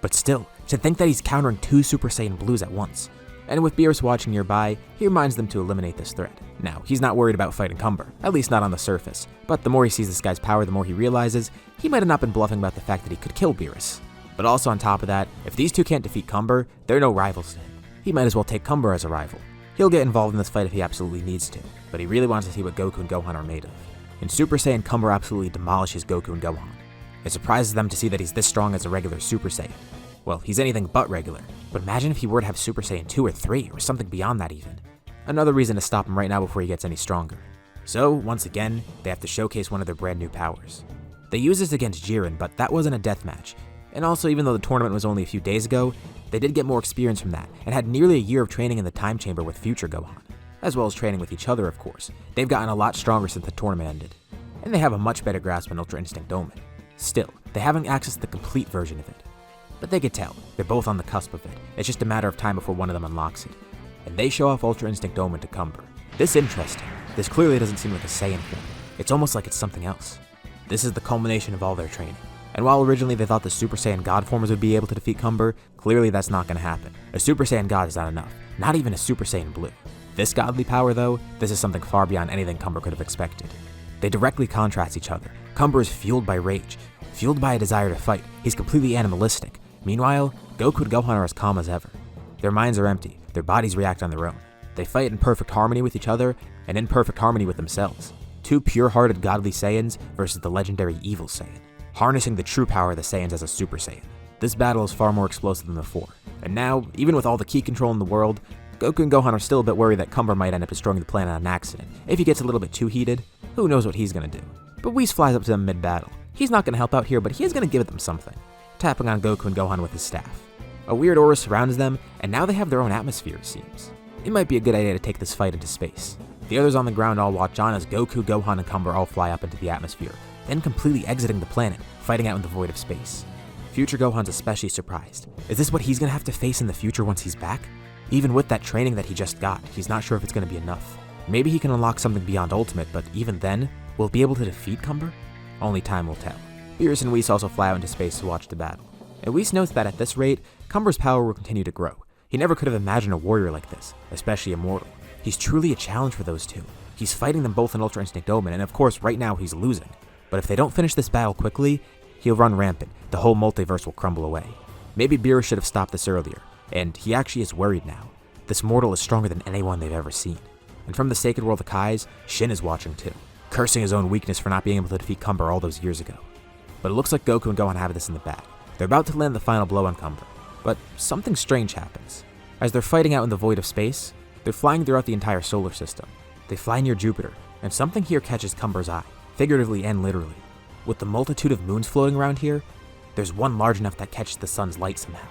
But still, to think that he's countering two Super Saiyan Blues at once. And with Beerus watching nearby, he reminds them to eliminate this threat. Now, he's not worried about fighting Cumber, at least not on the surface. But the more he sees this guy's power, the more he realizes he might have not been bluffing about the fact that he could kill Beerus. But also on top of that, if these two can't defeat Cumber, they're no rivals to him. He might as well take Cumber as a rival. He'll get involved in this fight if he absolutely needs to, but he really wants to see what Goku and Gohan are made of. In Super Saiyan, Cumber absolutely demolishes Goku and Gohan. It surprises them to see that he's this strong as a regular Super Saiyan. Well, he's anything but regular, but imagine if he were to have Super Saiyan 2 or 3, or something beyond that even. Another reason to stop him right now before he gets any stronger. So, once again, they have to showcase one of their brand new powers. They used this against Jiren, but that wasn't a deathmatch. And also, even though the tournament was only a few days ago, they did get more experience from that, and had nearly a year of training in the time chamber with future Gohan. As well as training with each other, of course. They've gotten a lot stronger since the tournament ended. And they have a much better grasp on Ultra Instinct Omen. Still, they haven't accessed the complete version of it. But they could tell, they're both on the cusp of it. It's just a matter of time before one of them unlocks it. And they show off Ultra Instinct Omen to Cumber. This interesting. This clearly doesn't seem like a Saiyan form. It's almost like it's something else. This is the culmination of all their training. And while originally they thought the Super Saiyan God formers would be able to defeat Cumber, clearly that's not going to happen. A Super Saiyan God is not enough. Not even a Super Saiyan Blue. This godly power though, this is something far beyond anything Cumber could have expected. They directly contrast each other. Cumber is fueled by rage, fueled by a desire to fight. He's completely animalistic. Meanwhile, Goku and Gohan are as calm as ever. Their minds are empty, their bodies react on their own. They fight in perfect harmony with each other, and in perfect harmony with themselves. Two pure-hearted godly Saiyans versus the legendary evil Saiyan, harnessing the true power of the Saiyans as a Super Saiyan. This battle is far more explosive than before, and now, even with all the ki control in the world, Goku and Gohan are still a bit worried that Cumber might end up destroying the planet on an accident. If he gets a little bit too heated, who knows what he's gonna do. But Whis flies up to them mid-battle. He's not gonna help out here, but he is gonna give them something, tapping on Goku and Gohan with his staff. A weird aura surrounds them, and now they have their own atmosphere, it seems. It might be a good idea to take this fight into space. The others on the ground all watch on as Goku, Gohan, and Cumber all fly up into the atmosphere, then completely exiting the planet, fighting out in the void of space. Future Gohan's especially surprised. Is this what he's gonna have to face in the future once he's back? Even with that training that he just got, he's not sure if it's gonna be enough. Maybe he can unlock something beyond Ultimate, but even then, will he be able to defeat Cumber? Only time will tell. Beerus and Whis also fly out into space to watch the battle. And Whis notes that at this rate, Cumber's power will continue to grow. He never could have imagined a warrior like this, especially immortal. He's truly a challenge for those two. He's fighting them both in Ultra Instinct Omen, and of course right now he's losing. But if they don't finish this battle quickly, he'll run rampant. The whole multiverse will crumble away. Maybe Beerus should have stopped this earlier, and he actually is worried now. This mortal is stronger than anyone they've ever seen. And from the Sacred World of Kais, Shin is watching too, cursing his own weakness for not being able to defeat Cumber all those years ago. But it looks like Goku and Gohan have this in the bag. They're about to land the final blow on Cumber, but something strange happens. As they're fighting out in the void of space, they're flying throughout the entire solar system. They fly near Jupiter, and something here catches Cumber's eye, figuratively and literally. With the multitude of moons floating around here, there's one large enough that catches the sun's light somehow.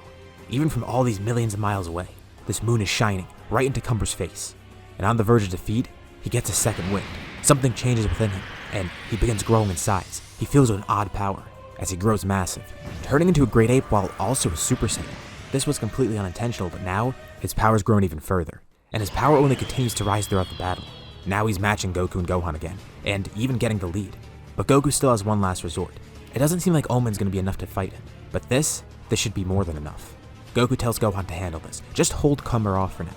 Even from all these millions of miles away, this moon is shining right into Cumber's face. And on the verge of defeat, he gets a second wind. Something changes within him, and he begins growing in size. He feels an odd power as he grows massive, turning into a great ape while also a Super Saiyan. This was completely unintentional, but now, his power's grown even further, and his power only continues to rise throughout the battle. Now he's matching Goku and Gohan again, and even getting the lead. But Goku still has one last resort. It doesn't seem like Omen's gonna be enough to fight him, but this should be more than enough. Goku tells Gohan to handle this, just hold Cumber off for now.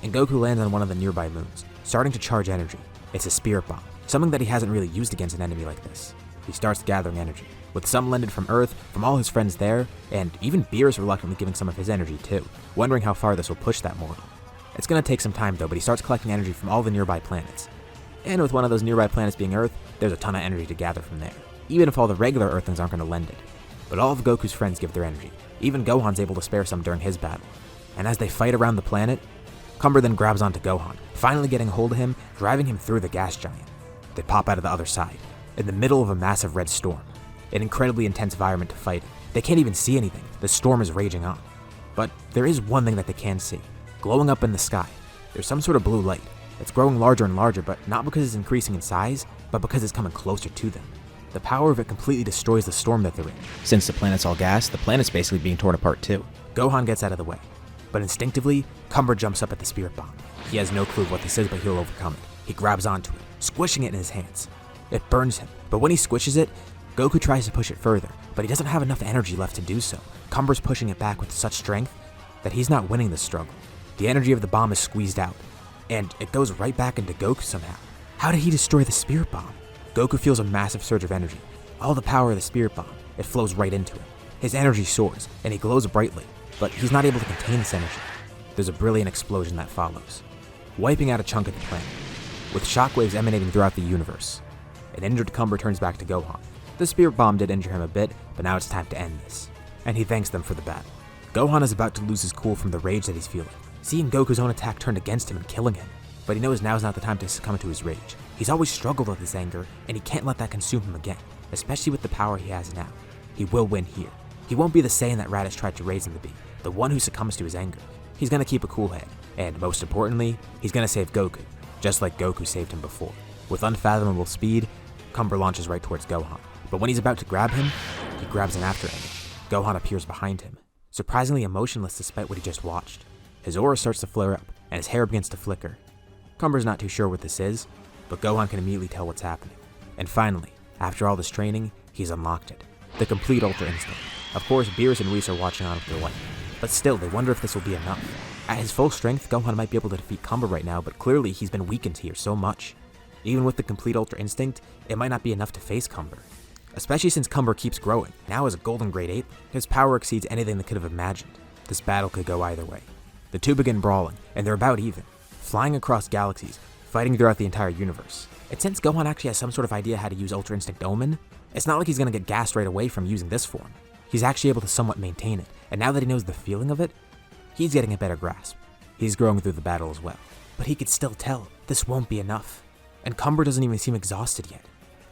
And Goku lands on one of the nearby moons, starting to charge energy. It's a spirit bomb, something that he hasn't really used against an enemy like this. He starts gathering energy, with some lended from Earth, from all his friends there, and even Beerus reluctantly giving some of his energy too, wondering how far this will push that mortal. It's gonna take some time though, but he starts collecting energy from all the nearby planets. And with one of those nearby planets being Earth, there's a ton of energy to gather from there, even if all the regular Earthlings aren't gonna lend it. But all of Goku's friends give their energy. Even Gohan's able to spare some during his battle. And as they fight around the planet, Cumber then grabs onto Gohan, finally getting a hold of him, driving him through the gas giant. They pop out of the other side, in the middle of a massive red storm. An incredibly intense environment to fight in. They can't even see anything. The storm is raging on. But there is one thing that they can see. Glowing up in the sky, there's some sort of blue light. It's growing larger and larger, but not because it's increasing in size, but because it's coming closer to them. The power of it completely destroys the storm that they're in. Since the planet's all gas, the planet's basically being torn apart too. Gohan gets out of the way, but instinctively, Cumber jumps up at the spirit bomb. He has no clue what this is, but he'll overcome it. He grabs onto it, squishing it in his hands. It burns him, but when he squishes it, Goku tries to push it further, but he doesn't have enough energy left to do so. Cumber's pushing it back with such strength that he's not winning the struggle. The energy of the bomb is squeezed out, and it goes right back into Goku somehow. How did he destroy the spirit bomb? Goku feels a massive surge of energy. All the power of the spirit bomb, it flows right into him. His energy soars, and he glows brightly, but he's not able to contain this energy. There's a brilliant explosion that follows, wiping out a chunk of the planet, with shockwaves emanating throughout the universe. An injured Cumber turns back to Gohan. The spirit bomb did injure him a bit, but now it's time to end this. And he thanks them for the battle. Gohan is about to lose his cool from the rage that he's feeling, seeing Goku's own attack turned against him and killing him. But he knows now's not the time to succumb to his rage. He's always struggled with his anger, and he can't let that consume him again, especially with the power he has now. He will win here. He won't be the Saiyan that Raditz tried to raise him to be, the one who succumbs to his anger. He's gonna keep a cool head, and most importantly, he's gonna save Goku, just like Goku saved him before. With unfathomable speed, Cumber launches right towards Gohan, but when he's about to grab him, he grabs an after image. Gohan appears behind him, surprisingly emotionless despite what he just watched. His aura starts to flare up, and his hair begins to flicker. Cumber's not too sure what this is, but Gohan can immediately tell what's happening. And finally, after all this training, he's unlocked it. The complete Ultra Instinct. Of course, Beerus and Whis are watching on with their light, but still, they wonder if this will be enough. At his full strength, Gohan might be able to defeat Cumber right now, but clearly he's been weakened here so much. Even with the complete Ultra Instinct, it might not be enough to face Cumber. Especially since Cumber keeps growing. Now as a golden grade 8, his power exceeds anything they could have imagined. This battle could go either way. The two begin brawling, and they're about even, flying across galaxies, fighting throughout the entire universe. And since Gohan actually has some sort of idea how to use Ultra Instinct Omen, it's not like he's gonna get gassed right away from using this form. He's actually able to somewhat maintain it, and now that he knows the feeling of it, he's getting a better grasp. He's growing through the battle as well. But he could still tell, this won't be enough. And Cumber doesn't even seem exhausted yet.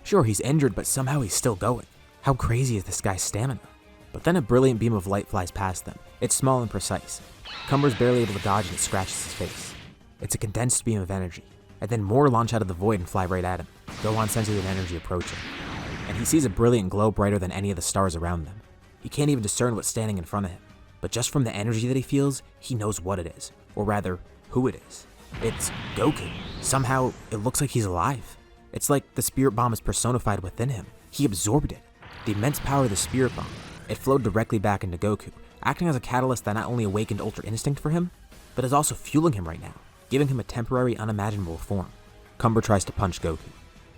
Sure, he's injured, but somehow he's still going. How crazy is this guy's stamina? But then a brilliant beam of light flies past them. It's small and precise. Cumber's barely able to dodge and it scratches his face. It's a condensed beam of energy, and then more launch out of the void and fly right at him. Gohan senses an energy approaching, and he sees a brilliant glow brighter than any of the stars around them. He can't even discern what's standing in front of him, but just from the energy that he feels, he knows what it is, or rather, who it is. It's Goku. Somehow, it looks like he's alive. It's like the spirit bomb is personified within him. He absorbed it. The immense power of the spirit bomb, it flowed directly back into Goku, acting as a catalyst that not only awakened Ultra Instinct for him, but is also fueling him right now, giving him a temporary, unimaginable form. Cumber tries to punch Goku,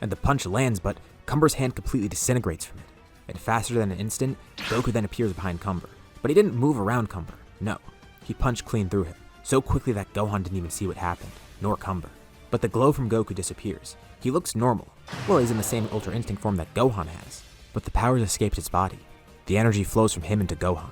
and the punch lands, but Cumber's hand completely disintegrates from it. And faster than an instant, Goku then appears behind Cumber. But he didn't move around Cumber, no. He punched clean through him, so quickly that Gohan didn't even see what happened, nor Cumber. But the glow from Goku disappears. He looks normal. Well, he's in the same Ultra Instinct form that Gohan has, but the power escapes its body. The energy flows from him into Gohan,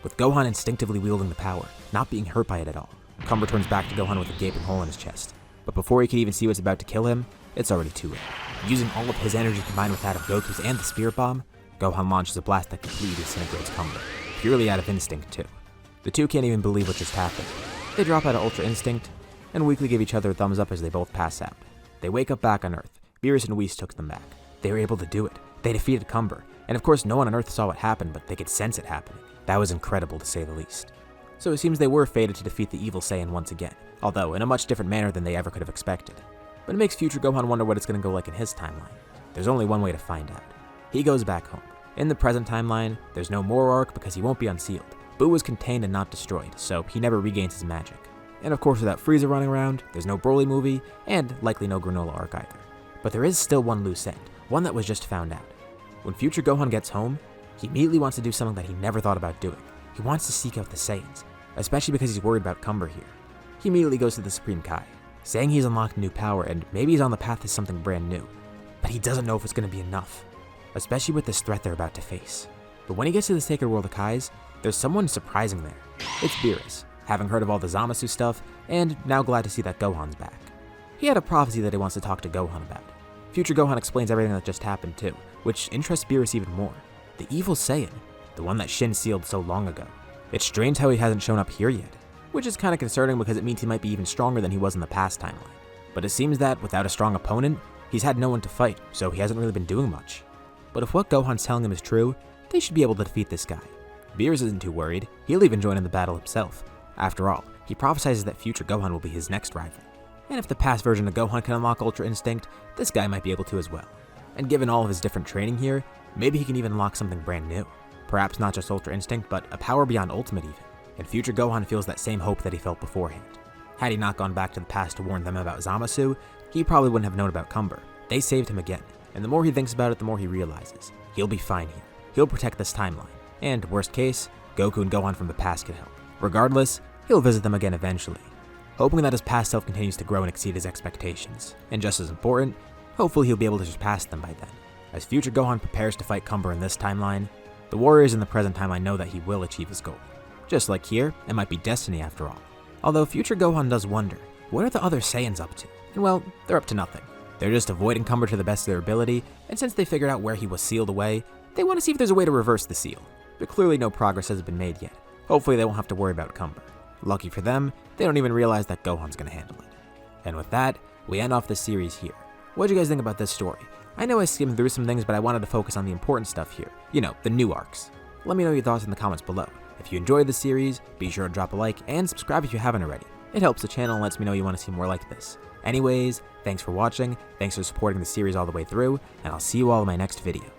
with Gohan instinctively wielding the power, not being hurt by it at all. Cumber turns back to Gohan with a gaping hole in his chest, but before he can even see what's about to kill him, it's already too late. Using all of his energy combined with that of Goku's and the Spirit Bomb, Gohan launches a blast that completely disintegrates Cumber, purely out of instinct too. The two can't even believe what just happened. They drop out of Ultra Instinct, and weakly give each other a thumbs up as they both pass out. They wake up back on Earth. Beerus and Whis took them back. They were able to do it. They defeated Cumber, and of course no one on Earth saw what happened, but they could sense it happening. That was incredible to say the least. So it seems they were fated to defeat the evil Saiyan once again, although in a much different manner than they ever could have expected. But it makes future Gohan wonder what it's going to go like in his timeline. There's only one way to find out. He goes back home. In the present timeline, there's no more arc because he won't be unsealed. Boo was contained and not destroyed, so he never regains his magic. And of course, without Frieza running around, there's no Broly movie, and likely no Granola arc either. But there is still one loose end, one that was just found out. When future Gohan gets home, he immediately wants to do something that he never thought about doing. He wants to seek out the Saiyans, especially because he's worried about Cumber here. He immediately goes to the Supreme Kai, saying he's unlocked new power and maybe he's on the path to something brand new. But he doesn't know if it's going to be enough, especially with this threat they're about to face. But when he gets to the Sacred World of Kais, there's someone surprising there. It's Beerus, having heard of all the Zamasu stuff, and now glad to see that Gohan's back. He had a prophecy that he wants to talk to Gohan about. Future Gohan explains everything that just happened too, which interests Beerus even more. The evil Saiyan, the one that Shin sealed so long ago. It's strange how he hasn't shown up here yet, which is kind of concerning because it means he might be even stronger than he was in the past timeline. But it seems that without a strong opponent, he's had no one to fight, so he hasn't really been doing much. But if what Gohan's telling him is true, they should be able to defeat this guy. Beerus isn't too worried, he'll even join in the battle himself. After all, he prophesizes that future Gohan will be his next rival. And if the past version of Gohan can unlock Ultra Instinct, this guy might be able to as well. And given all of his different training here, maybe he can even unlock something brand new. Perhaps not just Ultra Instinct, but a power beyond Ultimate even. And future Gohan feels that same hope that he felt beforehand. Had he not gone back to the past to warn them about Zamasu, he probably wouldn't have known about Cumber. They saved him again, and the more he thinks about it, the more he realizes. He'll be fine here. He'll protect this timeline. And worst case, Goku and Gohan from the past can help. Regardless, he'll visit them again eventually, hoping that his past self continues to grow and exceed his expectations. And just as important, hopefully he'll be able to surpass them by then. As future Gohan prepares to fight Cumber in this timeline, the warriors in the present timeline know that he will achieve his goal. Just like here, it might be destiny after all. Although future Gohan does wonder, what are the other Saiyans up to? And well, they're up to nothing. They're just avoiding Cumber to the best of their ability, and since they figured out where he was sealed away, they want to see if there's a way to reverse the seal. But clearly no progress has been made yet. Hopefully they won't have to worry about Cumber. Lucky for them, they don't even realize that Gohan's gonna handle it. And with that, we end off this series here. What do you guys think about this story? I know I skimmed through some things, but I wanted to focus on the important stuff here. You know, the new arcs. Let me know your thoughts in the comments below. If you enjoyed this series, be sure to drop a like and subscribe if you haven't already. It helps the channel and lets me know you want to see more like this. Anyways, thanks for watching, thanks for supporting the series all the way through, and I'll see you all in my next video.